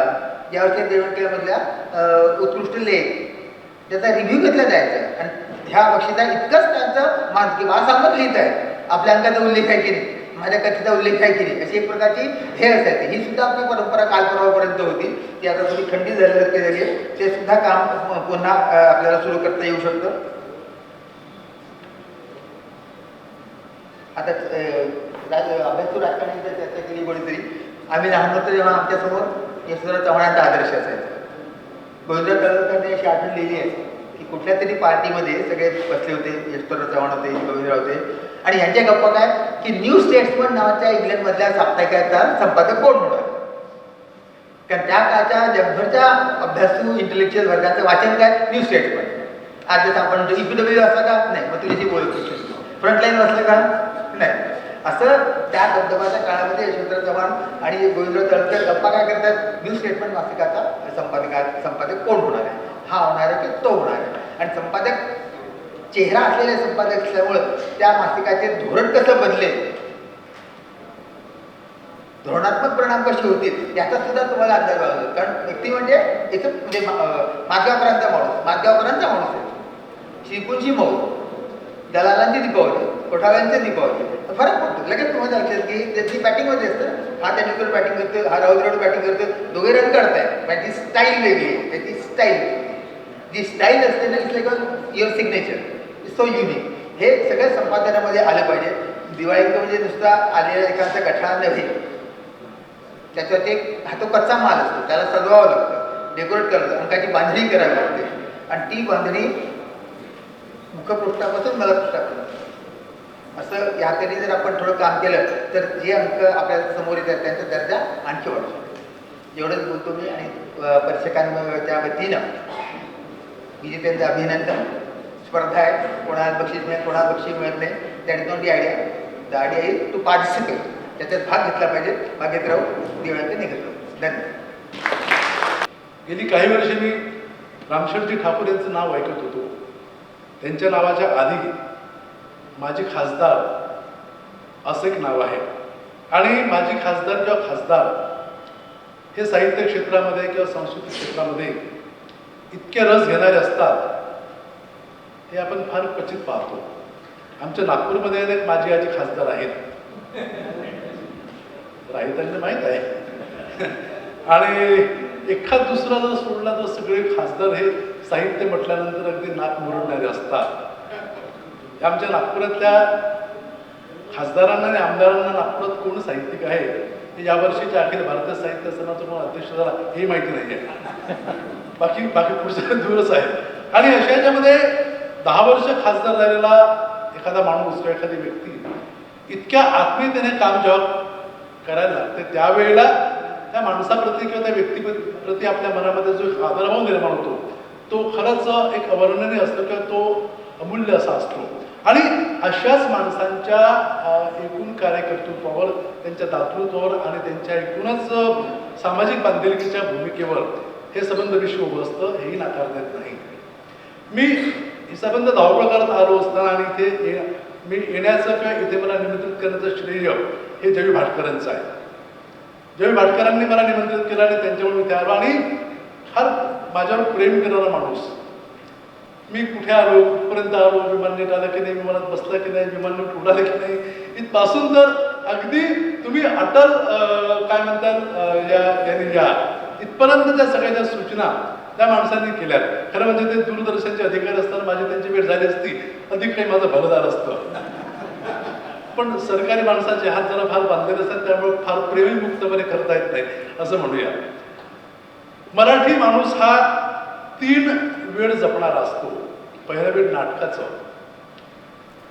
या वर्षीच्या दिवाळी अंकामधल्या उत्कृष्ट लेख, त्याचा रिव्ह्यू घेतला जायचा. आणि ह्या वर्षीचा इतकंच त्यांचं मान की मला सांगत लिहित आहे, आपल्या अंकाचा उल्लेख आहे की नाही, माझ्या कथेचा उल्लेख आहे की नाही, अशी एक प्रकारची हे असायची. ही सुद्धा आपली परंपरा कालपर्वापर्यंत होती, ती आता थोडी खंडित झाल्यासारखी झाली. ते सुद्धा काम पुन्हा आपल्याला सुरू करता येऊ शकतं. आता अभ्यासू राजकारणी चर्चा केली कोणीतरी. आम्ही लहान होतो तेव्हा आमच्यासमोर यशवंतराव चव्हाणांचा आदर्श असायचा. गोविंदराव तळवलकरांनी अशी आठवण लिहिली आहे की कुठल्या तरी पार्टीमध्ये सगळे बसले होते, यशवंतराव चव्हाण होते, गोविंदराव होते, आणि ह्यांच्या गप्पा काय की न्यू स्टेट्समन नावाच्या इंग्लंडमधल्या साप्ताहिकाचा संपादक कोण होणार. कारण त्या काळच्या जगभरच्या अभ्यासू इंटेलेक्च्युअल वर्गाचं वाचन काय न्यू स्टेट्समन. आज जसं आपण EPW असं का नाही, मग तुझ्याशी बोलतो फ्रंटलाईन वाचलं का नाही. असं त्या दबदबाच्या काळामध्ये यशवंतराव चव्हाण आणि गोविंदराव तळवलकर गप्पा काय करतात, न्यू स्टेटमेंट मासिकाचा संपादक कोण होणार आहे, हा होणार आहे की तो होणार आहे. आणि संपादक चेहरा असलेले संपादक असल्यामुळं त्या मासिकाचे धोरण कसं बदलेल, धोरणात्मक परिणाम कसे होतील याचा सुद्धा तुम्हाला अंदाज बाळगतो. कारण व्यक्ती म्हणजे याचं म्हणजे माजगावकरांचा माणूस आहे, शिकूनची मौज, दलालांची दीपावली, कोठाळ्यांची दीपावली, फरक पडतो. लगेच तुम्हाला लक्षात की त्याची बॅटिंगमध्ये असतं, हा त्याच्याकडे बॅटिंग करतो, हा राऊतकडे बॅटिंग करतो, दोघे रन काढताय, त्याची स्टाईल वेगळी आहे. त्याची स्टाईल जी स्टाईल असते ना, it's like your signature is so unique. हे सगळ्या संपादनामध्ये आलं पाहिजे. दिवाळी म्हणजे नुसता आलेल्या एखादा गठाळा नव्हे, त्याच्यात एक हा तो कच्चा माल असतो, त्याला सजवावं लागतं, डेकोरेट करावं लागतं, अंकाची बांधणी करावी लागते. आणि ती बांधणी मुखपृष्ठापासून मलपृष्ठापर्यंत असं या तऱ्हेने जर आपण थोडं काम केलं तर जे अंक आपल्या समोर येतात त्यांचा दर्जा आणखी वाढू शकतो. एवढंच बोलतो मी आणि परीक्षकांच्या वतीनं विजेत्यांचं अभिनंदन. स्पर्धा आहे, कोणाला बक्षीस मिळेल कोणाला बक्षीस मिळत नाही, that is not the idea. The idea is to participate. त्याच्यात भाग घेतला पाहिजे, भाग घेत राहू दिवाळी निघत राहू. धन्यवाद. गेली काही वर्षे मी रामशेठजी ठाकूर यांचं नाव ऐकत होतो. त्यांच्या नावाच्या आधी माजी खासदार असं एक नाव आहे आणि माजी खासदार किंवा खासदार हे साहित्य क्षेत्रामध्ये किंवा सांस्कृतिक क्षेत्रामध्ये इतके रस घेणारे असतात हे आपण फार क्वचित पाहतो. आमच्या नागपूरमध्ये एक माझी आजी खासदार आहेत, राहितांना माहीत आहे. आणि एखाद दुसरा जर सोडला तर सगळे खासदार हे साहित्य म्हटल्यानंतर अगदी नाक मुरडणारे असतात. आमच्या नागपुरातल्या खासदारांना आणि आमदारांना नागपुरात कोण साहित्यिक आहे हे यावर्षीच्या अखिल भारतीय साहित्य सणाचा कोण अध्यक्ष झाला हे माहिती नाही आहे. बाकी पुढच्या दिवस आहे. आणि अशा याच्यामध्ये 10 वर्ष खासदार झालेला एखादा माणूस किंवा एखादी व्यक्ती इतक्या आत्मीयतेने काम जेव्हा करायला लागते त्यावेळेला त्या माणसाप्रती किंवा त्या व्यक्तीप्रती आपल्या मनामध्ये जो आदरभाव निर्माण होतो तो खरंच एक अवर्णनीय असतो किंवा तो अमूल्य असा असतो. आणि अशाच माणसांच्या एकूण कार्यकर्तृत्वावर, त्यांच्या दातृत्वावर आणि त्यांच्या एकूणच सामाजिक बांधिलकीच्या भूमिकेवर हे संबंध विश्व उभं असतं हेही नाकारता येत नाही. मी हे संबंध धावपळ करत आलो असताना आणि इथे मी येण्याचं किंवा इथे मला निमंत्रित करण्याचं श्रेय हे जवी भाटकरांचं आहे. जवी भाटकरांनी मला निमंत्रित केलं आणि त्यांच्यावर मी आलो आणि फार माझ्यावर प्रेम करणारा माणूस. मी कुठे आलो, कुठपर्यंत आलो, विमान नीट आलं की नाही, विमानात बसला की नाही, विमान नीट उडालं की नाही, इथपासून तर अगदी तुम्ही अटल काय म्हणतात या इथपर्यंत त्या सगळ्या सूचना त्या माणसांनी केल्यात. खरं म्हणजे ते दूरदर्शनचे अधिकारी असताना माझी त्यांची भेट झाली असती अधिक काही माझं भलदार असतं. पण सरकारी माणसाचे हात जरा फार बांधलेले असतात त्यामुळे फार प्रेमीमुक्तपणे करता येत नाही असं म्हणूया. मराठी माणूस हा 3 वेळ जपणारा असतो. पहिला वेळ नाटकाचं.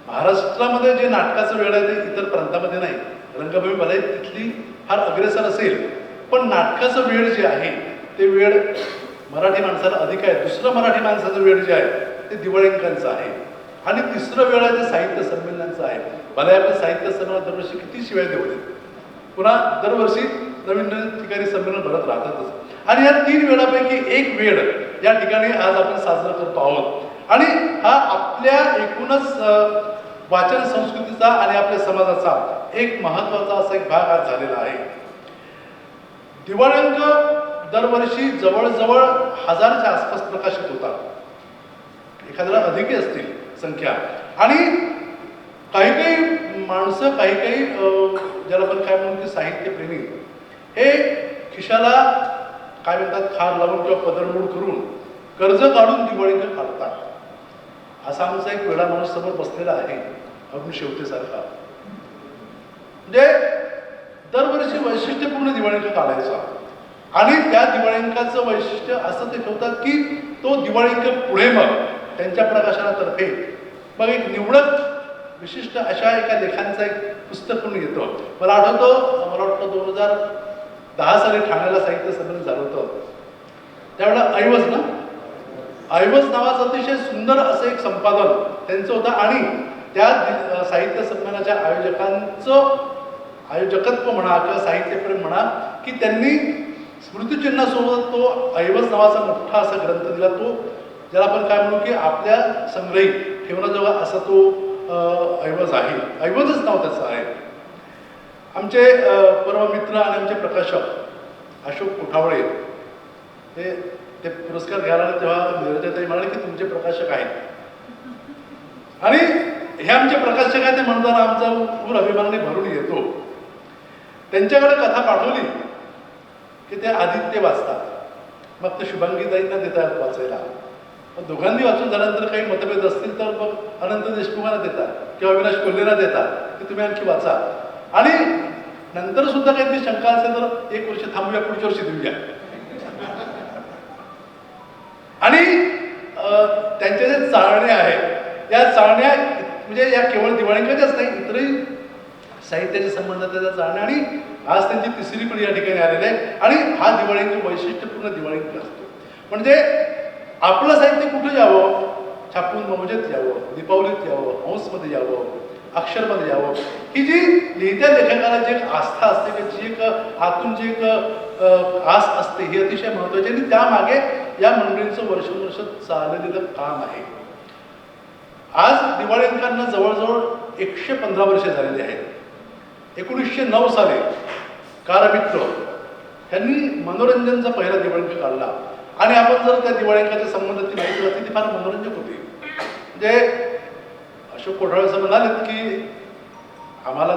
महाराष्ट्रामध्ये जे नाटकाचं वेळ आहे ते इतर प्रांतामध्ये नाही. रंगभूमी भले तिथली फार अग्रेसर असेल पण नाटकाचं वेळ जे आहे ते वेळ मराठी माणसाला अधिक आहे. दुसरं मराठी माणसाचं वेळ जे आहे ते दिवाळींकांचं आहे आणि तिसरं वेळ आहे ते साहित्य संमेलनांचं आहे. भले आपल्या साहित्य संमेलनात दरवर्षी किती शिवाय देऊ देत, पुन्हा दरवर्षी नवीन नवीन ठिकाणी संमेलन भरत राहतातच. आणि या 3 वेळापैकी एक वेळ या ठिकाणी आज आपण साजरा करतो आहोत. आणि हा आपल्या एकूणच वाचन संस्कृतीचा आणि आपल्या समाजाचा एक महत्त्वाचा असा एक भाग आज झालेला आहे. दिवाळी अंक दरवर्षी जवळजवळ 1000च्या आसपास प्रकाशित होतात. एखाद्याला अधिकही असतील संख्या. आणि काही काही माणसं काही काही ज्याला आपण काय म्हणू की साहित्यप्रेमी हे खिशाला काय म्हणतात खार लावून किंवा पदरमोड करून कर्ज काढून दिवाळी अंक काढतात. असा आमचा एक वेळा माणूस समोर बसलेला आहे अरुण शेवतेसारखा. म्हणजे दरवर्षी वैशिष्ट्यपूर्ण दिवाळी अंक काढायचा आणि त्या दिवाळींकाचं वैशिष्ट्य असं ते ठेवतात की तो दिवाळींक पुढे मग त्यांच्या प्रकाशनातर्फे मग एक निवडक विशिष्ट अशा एका लेखांचं एक पुस्तक म्हणून येतं. मला आठवतं, मला वाटतं 2010 साली ठाण्याला साहित्य संमेलन झालं होतं. त्यावेळेला ऐवज नावाचं अतिशय सुंदर असं एक संपादन त्यांचं होतं आणि त्या साहित्य संमेलनाच्या आयोजकत्व म्हणा किंवा साहित्यप्रेम म्हणा की त्यांनी स्मृतिचिन्हासोबत तो ऐवज नावाचा मोठा असा ग्रंथ दिला. तो ज्याला आपण काय म्हणू की आपल्या संग्रही ठेवण्याजोगा असा तो ऐवज आहे. ऐवजच नाव त्याचं आहे. आमचे परम मित्र आणि आमचे प्रकाशक अशोक कोठावळे ते पुरस्कार घ्यायला आले तेव्हा नीरजाताई म्हणाले की तुमचे प्रकाशक आहेत आणि हे आमचे प्रकाशक आहेत ते म्हणताना आमचा पूर अभिमानाने भरून येतो. त्यांच्याकडे कथा पाठवली की ते आदित्य वाचतात, मग ते शुभांगीताईंना देतात वाचायला. दोघांनी वाचून झाल्यानंतर काही मतभेद असतील तर मग अनंत देशमुखांना देतात किंवा अविनाश कोल्हेला देतात की तुम्ही आणखी वाचा. आणि नंतर सुद्धा काहीतरी शंका असेल तर 1 वर्ष थांबूया, पुढच्या वर्षी देऊया. आणि त्यांचे जे चाळणे आहेत या चाळण्या म्हणजे या केवळ दिवाळींकरच्याच नाही, इतरही साहित्याच्या संबंधात त्याचा चाळण्या, आणि आज त्यांची तिसरी पिढी या ठिकाणी आलेली आहे. आणि हा दिवाळींक वैशिष्ट्यपूर्ण दिवाळींक असतो. म्हणजे आपलं साहित्य कुठं यावं, छापून मौजेत यावं, दीपावलीत यावं, हंसमध्ये यावं, अक्षरमध्ये यावं, ही जी लिहित्या लेखकाला जी एक आस्था असते की जी एक आतून जी एक आस असते, ही अतिशय महत्त्वाची. आणि त्यामागे या मंडळींचं वर्षोवर्ष चाललेलं काम आहे. आज दिवाळींकांना जवळजवळ 115 वर्षे झालेली आहेत. 1909 साली कारमित्र यांनी मनोरंजनचा पहिला दिवाळींक काढला. आणि आपण जर त्या दिवाळींकाच्या संबंधाची माहिती असते ती फार मनोरंजक होती. म्हणजे अशोक कोठाळे असं म्हणाले की आम्हाला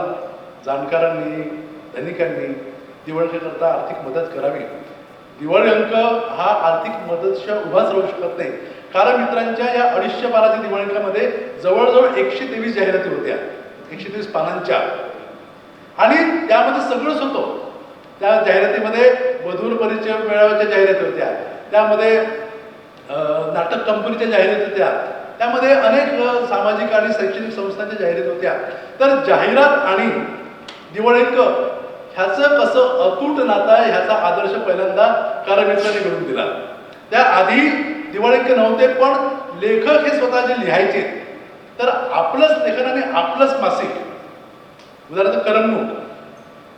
जाणकारांनी, धनिकांनी दिवाळीकरता आर्थिक मदत करावी. दिवाळी अंक हा आर्थिक मदतशिवाय उभाच राहू शकत नाही. कारण मित्रांच्या या 250 पानाच्या दिवाळींकामध्ये जवळजवळ 123 जाहिराती होत्या, 123 पानांच्या. आणि त्यामध्ये सगळंच होतं. त्या जाहिरातीमध्ये वधूर परिचय मेळाव्याच्या जाहिराती होत्या, त्यामध्ये नाटक कंपनीच्या जाहिराती होत्या, त्यामध्ये अनेक सामाजिक आणि शैक्षणिक संस्थांच्या जाहिराती होत्या. तर जाहिरात आणि दिवाळींक ह्याचं कसं अतूट नातं आहे ह्याचा आदर्श पहिल्यांदा कारमित्रांनी घडून दिला. त्याआधी दिवाळींक नव्हते, पण लेखक हे स्वतः जे लिहायचे तर आपलंच लेखन आणि आपलंच मासिक, उदाहरणार्थ करमणूक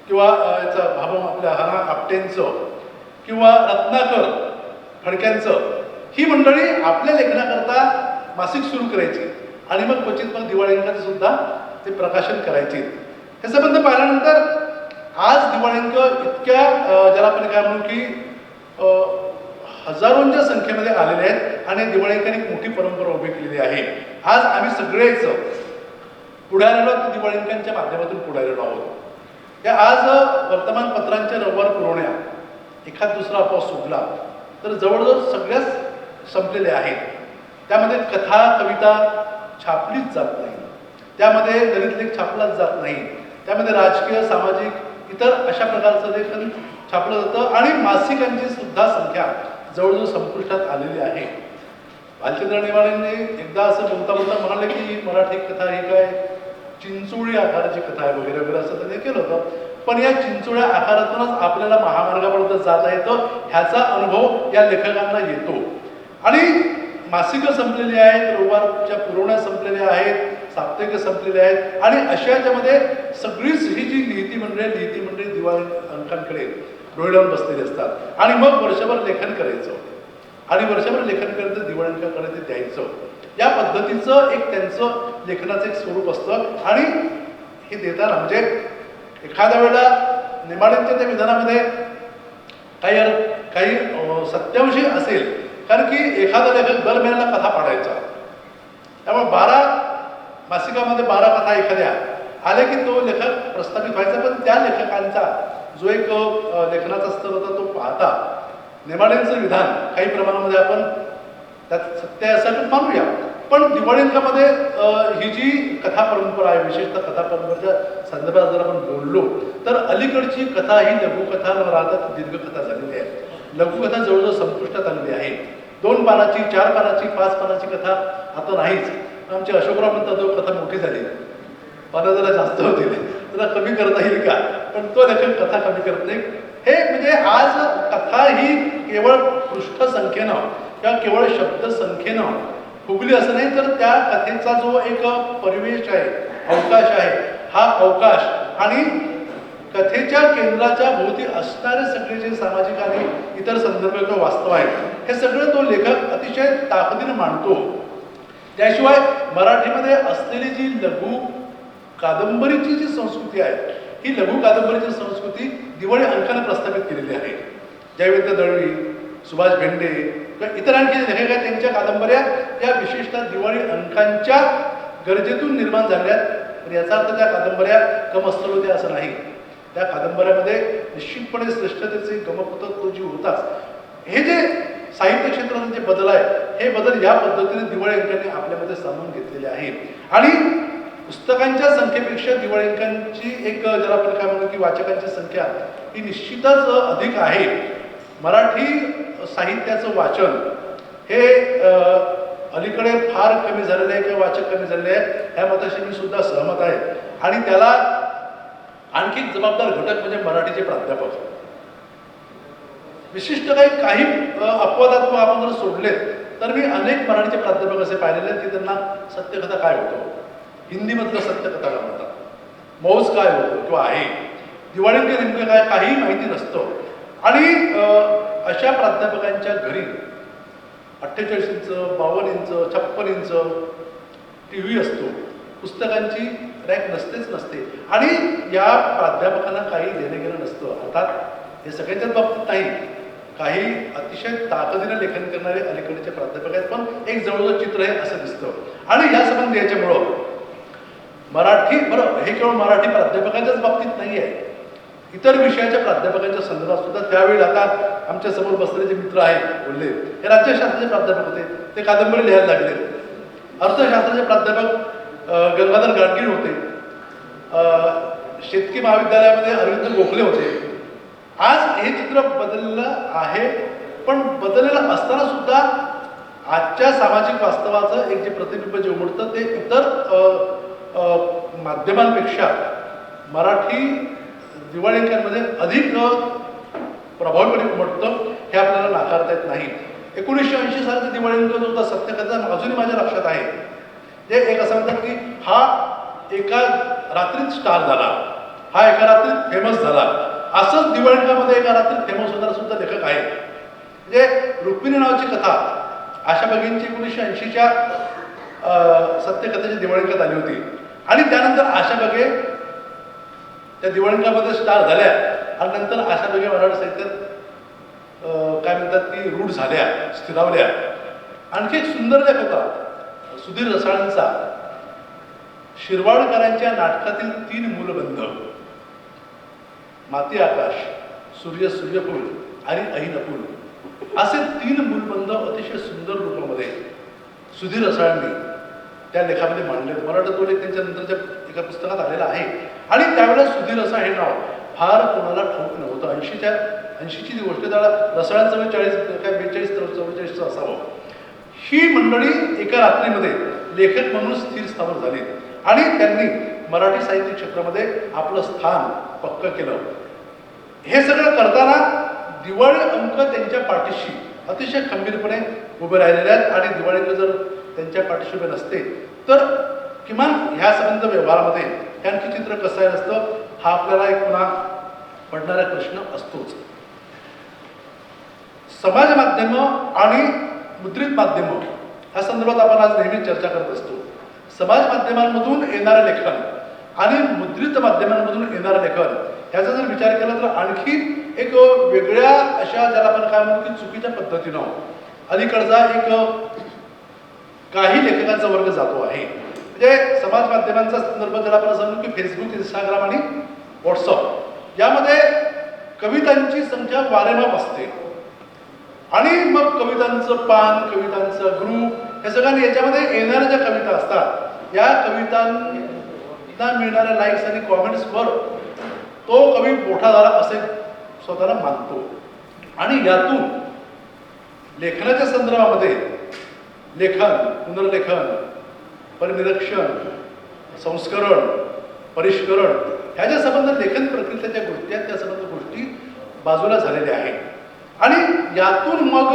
किंवा याचा भाभा आपल्या हाना आपटेंचं किंवा रत्नाकर फडक्यांचं, ही मंडळी आपल्या लेखनाकरता मासिक सुरू करायची आणि मग क्वचित मग दिवाळींकाचं सुद्धा ते प्रकाशन करायचे. हे संबंध पाहिल्यानंतर आज दिवाळींक इतक्या ज्याला आपण काय म्हणू की हजारोंच्या संख्येमध्ये आलेले आहेत आणि दिवाळींकाने एक मोठी परंपरा उभी केलेली आहे. आज आम्ही सगळेच पुढारेलो दिवाळींकांच्या माध्यमातून पुढारेलो आहोत. त्या आज वर्तमानपत्रांच्या रविवार पुरवण्या एखाद दुसरा आपोआप सोडला तर जवळजवळ सगळ्याच संपलेल्या आहेत. त्यामध्ये कथा कविता छापलीच जात नाही, त्यामध्ये दलित लेख छापलाच जात नाही, त्यामध्ये राजकीय सामाजिक इतर अशा प्रकारचं लेखन छापलं जातं. आणि मासिकांची सुद्धा संख्या जवळजवळ संपुष्टात आलेली आहे. भालचंद्र नेमाडेंनी एकदा असं बोलता बोलता म्हणाले की मराठी कथा ही काय चिंचोळी आकाराची कथा आहे वगैरे वगैरे असं त्यांनी केलं होतं. पण या चिंचोळ्या आकारातूनच आपल्याला महामार्गापर्यंत जाता येतं ह्याचा अनुभव या लेखकांना येतो. आणि मासिकं संपलेली आहेत, रविवारच्या पुरवण्या संपलेल्या आहेत, साप्ताहिक संपलेले आहेत. आणि अशा याच्यामध्ये सगळीच ही जी लिहिती मंडळी दिवाळी अंकांकडे डोळे लावून बसलेली असतात. आणि मग वर्षभर लेखन करायचं आणि वर्षभर लेखन करायचं, दिवाळी अंकाकडे ते द्यायचं. या पद्धतीचं एक त्यांचं लेखनाचं एक स्वरूप असतं. आणि हे देताना म्हणजे एखाद्या वेळेला नेमाडेंच्या त्या विधानामध्ये काही सत्यांशी असेल, कारण की एखादा लेखक दर महिन्याला कथा पाडायचा. त्यामुळे 12 मासिकामध्ये 12 कथा एखाद्या आल्या की तो लेखक प्रस्थापित व्हायचा. पण त्या लेखकांचा जो एक लेखनाचा स्तर होता तो पाहता नेमाडेंचं विधान काही प्रमाणामध्ये आपण त्यात सत्य आहे असं मानूया. पण दिवाळींकामध्ये ही जी कथा परंपरा आहे, विशेषतः कथा परंपरेच्या संदर्भात जर आपण बोललो तर अलीकडची कथा ही लघुकथा न राहता दीर्घकथा झालेली आहे. लघुकथा जवळजवळ संपुष्टात आलेली आहे. 2 पानाची, 4 पानाची, 5 पानाची कथा आता नाहीच. आमचे अशोकराव म्हणतात तो कथा मोठी झाली, पानं जरा जास्त होतील, जरा कमी करता येईल का, पण तो लेखक कथा कमी करत नाही. हे म्हणजे आज कथा ही केवळ पृष्ठ संख्येनं किंवा केवळ शब्द संख्येनं फुगली असं नाही, तर त्या कथेचा जो एक परिवेश आहे, अवकाश आहे, हा अवकाश आणि कथेच्या केंद्राच्या भोवती असणारे सगळे जे सामाजिक आणि इतर संदर्भ किंवा वास्तव आहेत हे सगळं तो लेखक अतिशय ताकदीनं मांडतो. त्याशिवाय मराठीमध्ये असलेली जी लघु कादंबरीची जी संस्कृती आहे ही लघु कादंबरीची संस्कृती दिवाळी अंकाने प्रस्थापित केलेली आहे. जयवंत दळवी, सुभाष भेंडे किंवा इतर आणखी लेखक आहेत त्यांच्या कादंबऱ्या या विशेषतः दिवाळी अंकांच्या गरजेतून निर्माण झाल्यात. पण याचा अर्थ त्या कादंबऱ्या कमअस्सल होत्या असं नाही. त्या कादंबऱ्यामध्ये निश्चितपणे श्रेष्ठतेचे गमक होतं, तो जीव होताच. हे जे साहित्य क्षेत्राचे जे बदल आहे हे बदल या पद्धतीने दिवाळी अंकांनी आपल्यामध्ये सामावून घेतलेले आहे. आणि पुस्तकांच्या संख्येपेक्षा दिवाळी अंकांची एक ज्याला आपण काय म्हणू की वाचकांची संख्या ही निश्चितच अधिक आहे. मराठी साहित्याचं वाचन हे अलीकडे लेखनाकडे फार कमी झालेलं आहे किंवा वाचक कमी झालेले आहे, ह्या मताशी मी सुद्धा सहमत आहे. आणि त्याला आणखी जबाबदार घटक म्हणजे मराठीचे प्राध्यापक. विशिष्ट काही अपवादात्मक आपण जर सोडलेत तर मी अनेक मराठीचे प्राध्यापक असे पाहिलेले आहेत की त्यांना सत्यकथा काय होतं, हिंदीमधलं सत्यकथा काय म्हणतात, मौज काय होतं किंवा आहे, दिवाळींके नेमकं काय, काही माहिती नसतं. आणि अशा प्राध्यापकांच्या घरी 48 इंच, 52 इंच, 56 इंच TV असतो, पुस्तकांची रॅक नसते. आणि या प्राध्यापकांना काही देणं घेणं नसतं. अर्थात हे सगळ्यांच्याच बाबतीत नाही, काही अतिशय ताकदीने लेखन करणारे अलीकडचे प्राध्यापक आहेत, पण एक जवळजवळ चित्र आहे असं दिसतं. आणि या संबंधी याच्यामुळं मराठी, बरं हे केवळ मराठी प्राध्यापकांच्याच बाबतीत नाही आहे, इतर विषयाच्या प्राध्यापकांच्या संदर्भात सुद्धा. त्यावेळी आता आमच्या समोर बसलेले जे मित्र आहेत बोलले, हे राज्यशास्त्राचे प्राध्यापक होते, ते कादंबरी लिहायला लागले. अर्थशास्त्राचे प्राध्यापक गंगाधर गाडगीळ होते. शेतकी महाविद्यालयामध्ये अरविंद गोखले होते. आज हे चित्र बदललेलं आहे, पण बदललेलं असताना सुद्धा आजच्या सामाजिक वास्तवाचं एक जे प्रतिबिंब जे उमटतं ते इतर माध्यमांपेक्षा मराठी दिवाळींमध्ये अधिक प्रभावीपणे उमटतं, हे आपल्याला नाकारता येत नाही. 1980 सालचं दिवाळींक जो होता सत्यकथा अजूनही माझ्या लक्षात आहे. जे एक असं म्हणतात की हा एका रात्रीत स्टार झाला, हा एका रात्रीत फेमस झाला. असंच दिवाळींकामध्ये एका रात्रीत फेमस होणारा सुद्धा लेखक आहे. म्हणजे रुक्मिणी नावाची कथा आशा भगिनीची 1980च्या सत्यकथेची दिवाळींकात आली होती. आणि त्यानंतर आशा बगे त्या दिवाळींकामध्ये स्टार झाल्या आणि नंतर आशा बगे मराठी साहित्यात काय म्हणतात की रूढ झाल्या, स्थिरावल्या. आणखी एक सुंदर लेख होता सुधीर रसाळांचा, शिरवाडकरांच्या नाटकातील 3 मूलबंध, माती आकाश, सूर्य सूर्यफूल आणि ऐन फूल, असे 3 मूलबंध अतिशय सुंदर रूपामध्ये सुधीर रसाळांनी त्या लेखामध्ये मांडले. मला वाटतं तो लेख त्यांच्या नंतरच्या एका पुस्तकात आलेला आहे. आणि त्यावेळेला सुधीर रसाळ हे नाव फार कोणाला ठाऊक नव्हतं. 80ची जी गोष्ट, त्याला रसाळांचं 42-44 असावं. ही मंडळी एका रात्रीमध्ये लेखक म्हणून स्थिर स्थावर झाली आणि त्यांनी मराठी साहित्य क्षेत्रामध्ये आपलं स्थान पक्क केलं. हे सगळं करताना दिवाळी अंक त्यांच्या पाठीशी अतिशय खंबीरपणे उभे राहिलेले आहेत. आणि दिवाळी अंक जर त्यांच्या पाठीशी उभे नसते तर किमान ह्या संबंध व्यवहारामध्ये हे आणखी चित्र कसं आहे नसतं, हा आपल्याला एक पुन्हा पडणारा प्रश्न असतोच. समाज माध्यम आणि मुद्रित माध्यम ह्या संदर्भात आपण आज नेहमी चर्चा करत असतो. समाज माध्यमांमधून येणारं लेखन आणि मुद्रित माध्यमांमधून येणारं लेखन ह्याचा जर विचार केला तर आणखी एक वेगळ्या अशा ज्याला आपण काय म्हणतो की चुकीच्या पद्धतीनं अलीकडचा एक काही लेखकांचा वर्ग जातो आहे. म्हणजे समाज माध्यमांचा संदर्भ ज्याला आपण समजू की फेसबुक, इंस्टाग्राम आणि व्हॉट्सअप यामध्ये कवितांची संख्या वारेमाप असते. आणि मग कवितांचं पान, कवितांचं ग्रुप, हे सगळ्यांनी याच्यामध्ये येणाऱ्या ज्या कविता असतात या कवितांना मिळणाऱ्या लाईक्स आणि कॉमेंट्सवर तो कवी मोठा झाला असे स्वतःला मानतो. आणि यातून लेखनाच्या संदर्भामध्ये लेखन, पुनर्लेखन, परिनिरीक्षण, संस्करण, परिष्करण ह्याच्या संबंध लेखन प्रक्रियेच्या ज्या गोष्टी आहेत त्या संबंध गोष्टी बाजूला झालेल्या आहेत. आणि यातून मग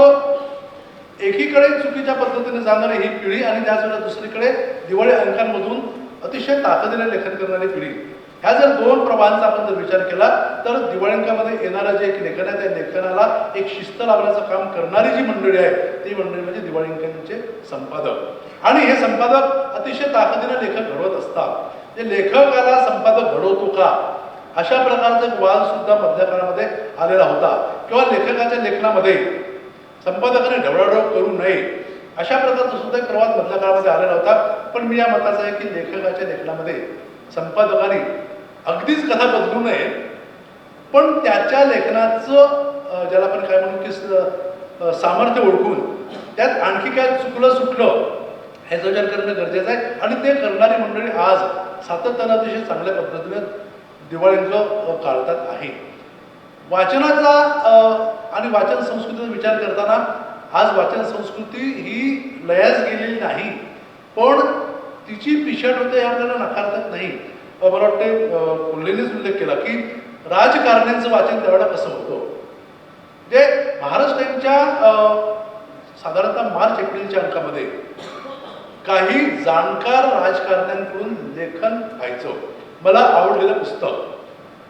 एकीकडे चुकीच्या पद्धतीने जाणारी ही पिढी आणि त्याचवेळेला दुसरीकडे दिवाळी अंकांमधून अतिशय ताकदीने लेखन करणारी पिढी, ह्या जर 2 प्रवाहांचा आपण जर विचार केला तर दिवाळी अंकामध्ये येणारं जे एक लेखन आहे त्या लेखनाला एक शिस्त लावण्याचं काम करणारी जी मंडळी आहे ती मंडळी म्हणजे दिवाळी अंकांचे संपादक. आणि हे संपादक अतिशय ताकदीने लेखक घडवत असतात. ते लेखकाला संपादक घडवतो का अशा प्रकारचा एक वाद सुद्धा मधल्या काळामध्ये आलेला होता. किंवा लेखकाच्या लेखनामध्ये संपादकाने ढवळाढवळ करू नये अशा प्रकारचा सुद्धा एक प्रवाद मधल्या काळामध्ये आलेला होता. पण मी या मताचा आहे की लेखकाच्या लेखनामध्ये संपादकाने अगदीच कथा बदलू नये, पण त्याच्या लेखनाचं ज्याला आपण काय म्हणू की सामर्थ्य ओळखून त्यात आणखी काय चुकलं सुटलं ह्याचा विचार करणं गरजेचं आहे. आणि ते करणारी मंडळी आज सातत्यानं अतिशय चांगल्या पद्धतीने दिवाळी अंक काढतात आहे. वाचनाचा आणि वाचन संस्कृतीचा विचार करताना आज वाचन संस्कृती ही लयास गेलेली नाही, पण तिची पिछाड होते हे आपल्याला नाकारतात नाही. मला वाटते कोल्हेनेच उल्लेख केला की राजकारण्यांचं वाचन तेवढं कसं होतं. जे महाराष्ट्र टाईमच्या साधारणतः मार्च एप्रिलच्या अंकामध्ये काही जाणकार राजकारण्यांकडून लेखन व्हायचं. मला आवडलेलं पुस्तक,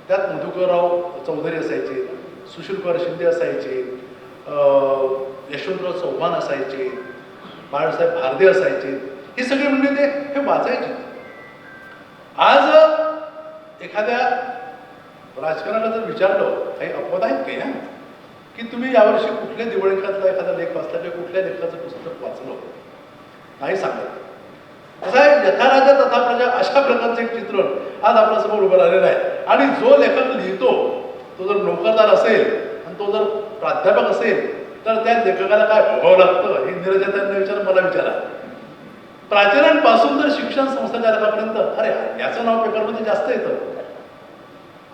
त्यात मधुकरराव चौधरी असायचे, सुशीलकुमार शिंदे असायचे, यशवंतराव चव्हाण असायचे, बाळासाहेब भारदे असायचे. हे सगळे म्हणजे हे वाचायचे. आज एखाद्या राजकारणाला जर विचारलं, काही अपवाद आहेत काही ना, की तुम्ही यावर्षी कुठल्या दिवाळीकातला एखादा लेख वाचला किंवा कुठल्या लेखकाचं पुस्तक वाचलं, नाही सांगत. कसं आहे, यथा राजा तथा प्रजा अशा प्रकारचं एक चित्रण आज आपल्यासमोर उभं राहिलेलं आहे. आणि जो लेखक लिहितो तो जर नोकरदार असेल आणि तो जर प्राध्यापक असेल तर त्या लेखकाला काय भोगावं लागतं हे निरजतांना विचार, मला विचारा. प्राचार्यांपासून तर शिक्षण संस्थेच्या लेखापर्यंत, अरे याचं नाव पेपरमध्ये जास्त येतं,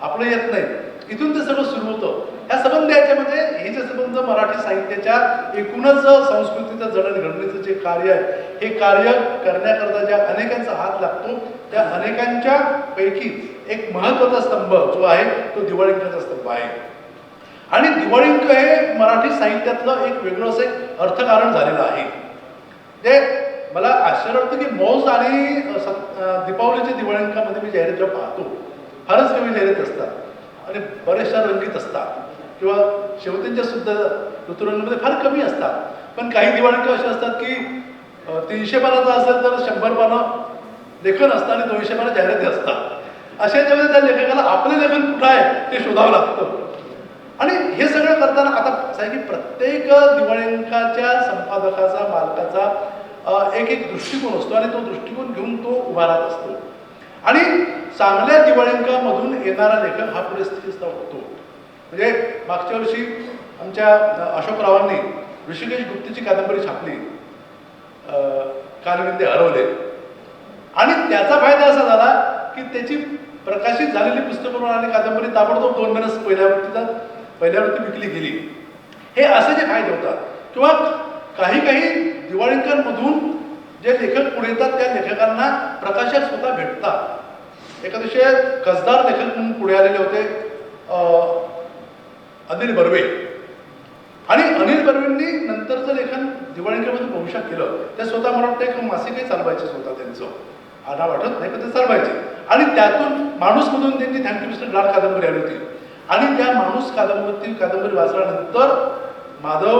आपलं येत नाही. इथून ते सगळं सुरू होतं. ह्या संबंध याच्यामध्ये हे जे संबंध मराठी साहित्याच्या एकूणच संस्कृतीचं जडणघडणीचं जे कार्य आहे, हे कार्य करण्याकरता ज्या अनेकांचा हात लागतो, त्या अनेकांच्या पैकी एक महत्त्वाचा स्तंभ जो आहे तो दिवाळींकाचा स्तंभ आहे. आणि दिवाळींक हे मराठी साहित्यातलं एक वेगळं असं एक अर्थकारण झालेलं आहे. ते मला आश्चर्य वाटतं की मौज आणि दीपावलीच्या दिवाळींकामध्ये मी जाहिरात जेव्हा पाहतो, फारच कमी जाहिरात असतात आणि बऱ्याचशा रंगीत असतात किंवा शेवतींच्या सुद्धा ऋतुरंगामध्ये फार कमी असतात. पण काही दिवाळींक असे असतात की 300 पानाचं असेल तर 100 पानं लेखन असतं आणि 200 पानं जाहिराती असतात. अशा याच्यामध्ये त्या लेखकाला आपलं लेखन कुठं आहे ते शोधावं लागतं. आणि हे सगळं करताना आता असं आहे की प्रत्येक दिवाळींकाच्या संपादकाचा, मालकाचा एक एक दृष्टिकोन असतो आणि तो दृष्टिकोन घेऊन तो उभा राहत असतो. आणि चांगल्या दिवाळींकामधून येणारा लेखक हा पुढे स्थिरस्थ होतो. म्हणजे मागच्या वर्षी आमच्या अशोकरावांनी ऋषिकेश गुप्तीची कादंबरी छापली, कालविंदे हरवले. आणि त्याचा फायदा असा झाला की त्याची प्रकाशित झालेली पुस्तकं आणि कादंबरी ताबडतोब 2 महिन्यात पहिल्या वृत्ती विकली गेली. हे असे जे फायदे होतात. किंवा काही दिवाळींकांमधून जे लेखक पुढे येतात त्या लेखकांना प्रकाशक स्वतः भेटतात. एक अतिशय कसदार लेखक म्हणून पुढे आलेले होते अनिल बर्वे. आणि अनिल बर्वेंनी नंतरचं लेखन दिवाळींकामध्ये बहुशा केलं. ते स्वतः मला वाटतं एक मासिकही चालवायचे स्वतः, त्यांचं आढावा वाटत नाही पण ते चालवायचे. आणि त्यातून माणूसमधून त्यांची थँक्यू मिस्टर ग्लाड कादंबरी आली होती. आणि त्या माणूस कादंबरी वाचल्यानंतर माधव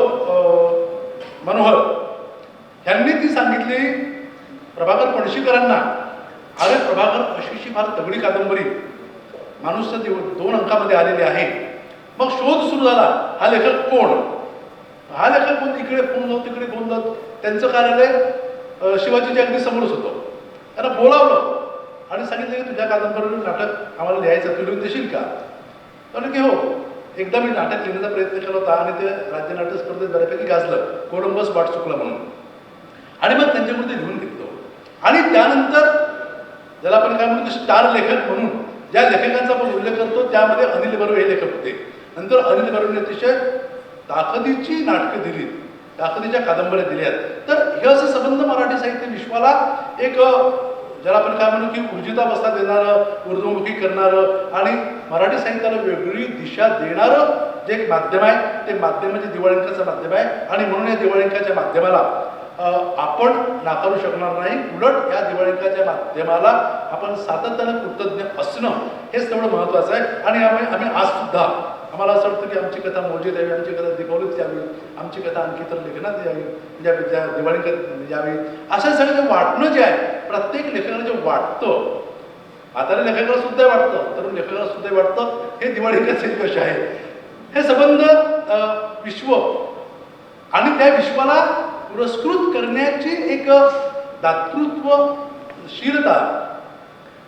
मनोहर यांनी ती सांगितली प्रभाकर पणशीकरांना, अरे प्रभाकर, अशीशी फार तगडी कादंबरी माणूसच्या 2 अंकामध्ये आलेली आहे. मग शोध सुरू झाला, हा लेखक कोण, हा लेखक कोण, इकडे फोन जाऊ तिकडे फोन जाऊ. त्यांचं कार्यालय शिवाजीच्या अगदी समोरच होतं. त्यांना बोलावलं आणि सांगितलं की तुझ्या कादंबरीवर नाटक आम्हाला लिहायचं, तू लिहून देशील का. तर की हो. एकदा मी नाटक लिहिण्याचा प्रयत्न केला होता आणि ते राज्य नाट्य स्पर्धेत बऱ्यापैकी गाजलं, कोलंबस वाट चुकला म्हणून. आणि मग त्यांच्याकडून ते लिहून घेतलं. आणि त्यानंतर ज्याला आपण काय म्हणतो स्टार लेखक म्हणून ज्या लेखकांचा आपण उल्लेख करतो त्यामध्ये अनिल बर्वे हे लेखक होते. नंतर अनिल बर्वेने अतिशय ताकदीची नाटकं दिली, ताकदीच्या कादंबऱ्या दिल्यात. तर हे असं संबंध मराठी साहित्य विश्वाला एक ज्याला आपण काय म्हणू की ऊर्जितावस्था देणारं, ऊर्ध्वमुखी करणारं आणि मराठी साहित्याला वेगळी दिशा देणारं जे एक माध्यम आहे ते माध्यम म्हणजे दिवाळींकाचं माध्यम आहे. आणि म्हणून या दिवाळींकाच्या माध्यमाला आपण नाकारू शकणार नाही. उलट या दिवाळींकाच्या माध्यमाला आपण सातत्यानं कृतज्ञ असणं हेच तेवढं महत्त्वाचं आहे. आणि आम्ही आज सुद्धा आम्हाला असं वाटतं की आमची कथा मोजीत यावी, आमची कथा दीपावलीत यावी, आमची कथा आणखी तर लेखनात यावी, ज्या दिवाळीत यावी, असं सगळं जे वाटणं जे आहे प्रत्येक लेखकाला जे वाटतं, म्हाताऱ्या लेखकाला सुद्धा वाटतं, तरुण लेखकाला सुद्धा वाटतं, हे दिवाळीकाचे यश आहे. हे संबंध विश्व आणि त्या विश्वाला पुरस्कृत करण्याची एक दातृत्वशीलता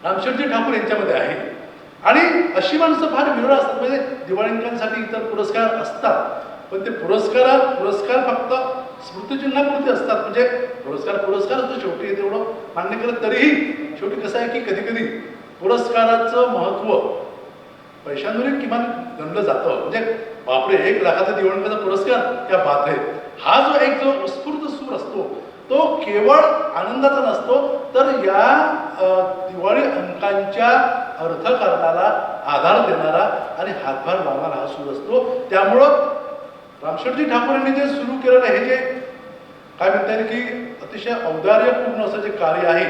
रामशेठजी ठाकूर यांच्यामध्ये आहे. आणि अशी माणसं फार विरळ असतात. म्हणजे दिवाळींकांसाठी इतर पुरस्कार असतात पण ते पुरस्कार फक्त स्मृतिचिन्हापुरते असतात. म्हणजे पुरस्कार असतो शेवटी, तेवढं मान्य करत तरीही शेवटी कसं आहे की कधी कधी पुरस्काराचं महत्त्व पैशांवरही किमान गणलं जातं. म्हणजे बापरे 1 लाखाचा दिवाळींकाचा पुरस्कार त्या बात आहे. हा जो एक जो उत्स्फूर्त सूर असतो तो केवळ आनंदाचा नसतो, तर या दिवाळी अंकांच्या अर्थकारणाला आधार देणारा आणि हातभार लावणारा हा सूर असतो. त्यामुळं रामशेठजी ठाकूर यांनी जे सुरू केलेलं हे जे काय म्हणता येईल की अतिशय औदार्यपूर्ण असं जे कार्य आहे,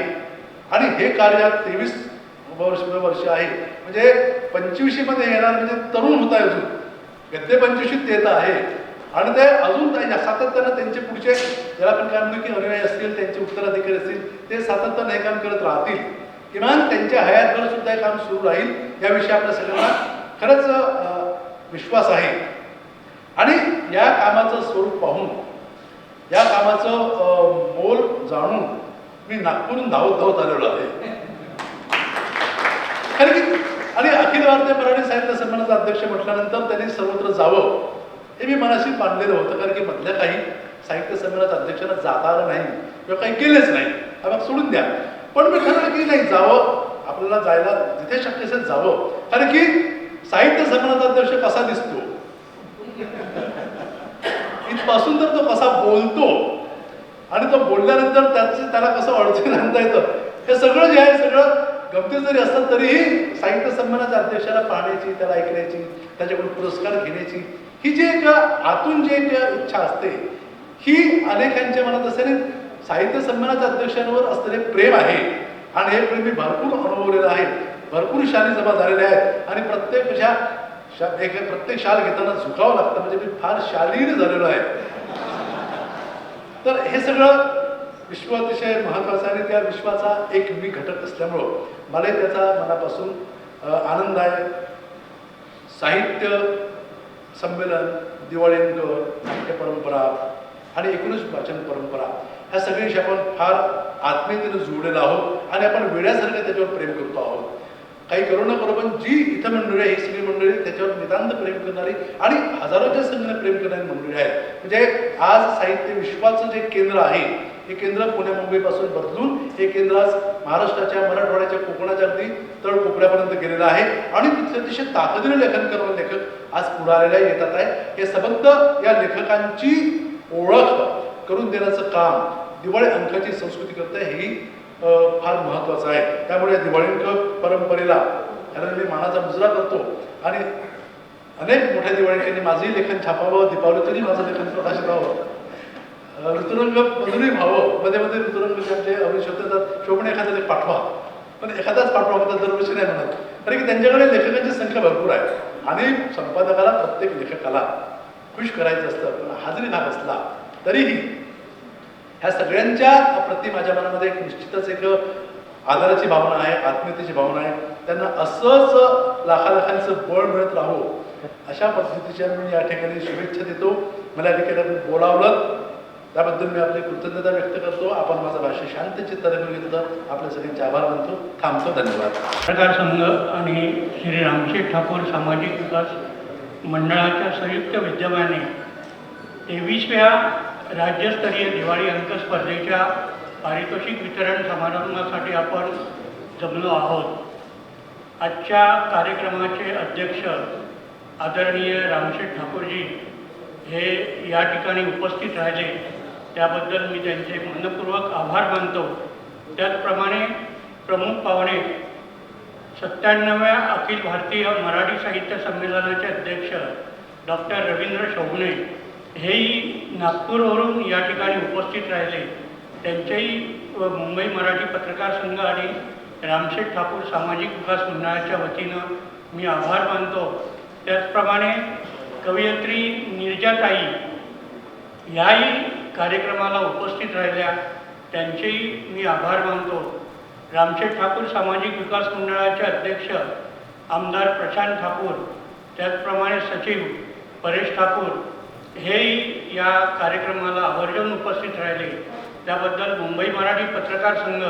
आणि हे कार्य 23 वर्ष आहे, म्हणजे 25मध्ये येणार म्हणजे तरुण होत आहे, अजून गद्दे 25 येत आहे, आणि ते अजून सातत्यानं त्यांचे पुढचे ज्याला आपण काय म्हणतो की अनुयायी असतील, त्यांचे उत्तराधिकारी असतील, ते सातत्यानं हे काम करत राहतील. किमान त्यांच्या हयातभर सुद्धा हे काम सुरू राहील याविषयी आपल्या सगळ्यांना खरंच विश्वास आहे. आणि या कामाचं स्वरूप पाहून, या कामाचं मोल जाणून मी नागपूरहून धावत आलेलो आहे. कारण की आणि अखिल भारतीय मराठी साहित्य संमेलनाचा अध्यक्ष म्हटल्यानंतर त्यांनी सर्वत्र जावं हे मी मनाशी मानलेलं होतं. कारण की मधल्या काही साहित्य संमेलनाच्या अध्यक्षांना जाता आलं नाही किंवा काही केलेच नाही, हा मग सोडून द्या. पण मी ठरवलं की नाही, जावं, आपल्याला जायला जिथे शक्य असेल जावं. कारण की साहित्य संमेलनाचा अध्यक्ष कसा दिसतो इथपासून तर तो कसा बोलतो, आणि तो बोलल्यानंतर त्याला कसं अडचण आणता येतं, हे सगळं जे आहे सगळं गमती जरी असतात तरीही साहित्य संमेलनाच्या अध्यक्षाला पाहण्याची, त्याला ऐकण्याची, त्याच्याकडून पुरस्कार घेण्याची ही जी एक आतून जी एक इच्छा असते, ही अनेकांच्या मनात असते. साहित्य संमेलनाच्या अध्यक्षांवर असलेले प्रेम आहे, आणि हे प्रेम मी भरपूर अनुभवलेलं आहे. भरपूर शाली जमा झालेले आहेत, आणि प्रत्येक शाल घेताना झुकावं लागतं, म्हणजे मी फार शालीन झालेलो आहे. तर हे सगळं विश्व अतिशय महत्त्वाचं आहे, आणि त्या विश्वाचा एक मी घटक असल्यामुळं मलाही त्याचा मनापासून आनंद आहे. साहित्य संमेलन, दिवाळी अंक, नाट्य परंपरा आणि एकूणच वाचन परंपरा ह्या सगळ्याशी आपण फार आत्मीयतेने जुळलेलो आहोत, आणि आपण वेड्यासारखं त्याच्यावर प्रेम करतो आहोत. काही करू न करू, पण जी इथं मंडळी आहे, ही सगळी मंडळी त्याच्यावर नितांत प्रेम करणारी आणि हजारोच्या संख्येने प्रेम करणारी मंडळी आहेत. म्हणजे आज साहित्य विश्वाचं जे केंद्र आहे, हे केंद्र पुणे मुंबईपासून बदलून हे केंद्र आज महाराष्ट्राच्या, मराठवाड्याच्या, कोकणाच्या अगदी तळ कोपऱ्यापर्यंत गेलेलं आहे, आणि तिथे अतिशय ताकदीने लेखन करणारे लेखक आज पुढे आलेले येतात आहे. हे सबंध या लेखकांची ओळख करून देण्याचं काम दिवाळी अंकाची संस्कृती करते, हेही फार महत्त्वाचं आहे. त्यामुळे दिवाळी अंक परंपरेला कारण मी मानाचा मुजरा करतो, आणि अनेक मोठ्या दिवाळी अंकांनी माझंही लेखन छापावं, दीपावली तरी माझं लेखन प्रकाशित व्हावं, ऋतुरंग मधुनही व्हावं. मध्ये मध्ये ऋतुरंग त्यांचे अविष्य होते, शोभणे एखादा लेख पाठवा, पण एखादाच पाठवा होता दरवर्षी नाही म्हणत. कारण की त्यांच्याकडे लेखकांची संख्या भरपूर आहे, आणि संपादकाला, प्रत्येक लेखकाला खुश करायचं असतं. पण हाजरी भाग असला तरीही ह्या सगळ्यांच्या प्रति माझ्या मनामध्ये एक निश्चितच एक आदराची भावना आहे, आत्मीयतेची भावना आहे. त्यांना असंच लाखांचं बळ मिळत राहो, अशा पद्धतीच्या मी या ठिकाणी शुभेच्छा देतो. मला या ठिकाणी बोलावलं त्याबद्दल मी आपली कृतज्ञता व्यक्त करतो. आपण माझं भाष्य शांत चित्ताने घेतलं, आपल्या सगळ्यांचे आभार मानतो. थांबतो. धन्यवाद. पत्रकार संघ आणि श्री रामशेठ ठाकूर सामाजिक विकास मंडळाच्या संयुक्त विद्यमाने 23व्या राज्यस्तरीय दिवाळी अंक स्पर्धेच्या पारितोषिक वितरण समारंभासाठी आपण जमलो आहोत. आजच्या कार्यक्रमाचे अध्यक्ष आदरणीय रामशेठ ठाकूरजी हे या ठिकाणी उपस्थित राहिले, त्याबद्दल मी त्यांचे मनपूर्वक आभार मानतो. त्याचप्रमाणे प्रमुख पाहुणे 97व्या अखिल भारतीय मराठी साहित्य संमेलनाचे अध्यक्ष डॉक्टर रवींद्र शोभणे हेही नागपूरवरून या ठिकाणी उपस्थित राहिले. त्यांचेही मुंबई मराठी पत्रकार संघ आणि रामशेठ ठाकूर सामाजिक विकास मंडळाच्या वतीनं मी आभार मानतो. त्याचप्रमाणे कवयित्री नीरजाताई ह्याही कार्यक्रमाला उपस्थित राहिल्या, त्यांचेही मी आभार मानतो. रामशेठ ठाकूर सामाजिक विकास मंडळाचे अध्यक्ष आमदार प्रशांत ठाकूर, त्याचप्रमाणे सचिव परेश ठाकूर हेही या कार्यक्रमाला आवर्जून उपस्थित राहिले. त्याबद्दल मुंबई मराठी पत्रकार संघ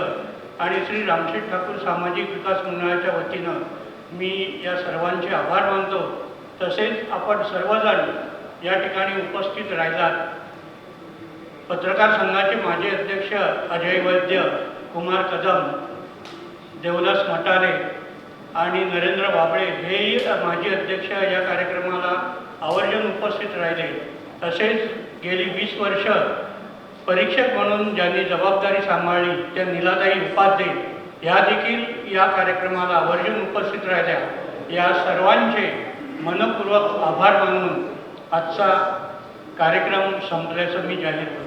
आणि श्री रामशेठ ठाकूर सामाजिक विकास मंडळाच्या वतीनं मी या सर्वांचे आभार मानतो. तसेच आपण सर्वजण या ठिकाणी उपस्थित राहिलात. पत्रकार संघाचे माजी अध्यक्ष अजय वैद्य, कुमार कदम, देवदास मटारे आणि नरेंद्र बाबळे हेही माजी अध्यक्ष या कार्यक्रमाला आवर्जून उपस्थित राहिले. तसेच गेली 20 वर्ष परीक्षक म्हणून ज्यांनी जबाबदारी सांभाळली त्या नीलाताई उपाध्ये या देखील या कार्यक्रमाला आवर्जून उपस्थित राहिल्या. या सर्वांचे मनपूर्वक आभार मानून आजचा कार्यक्रम संपल्याचं मी जाहीर करतो.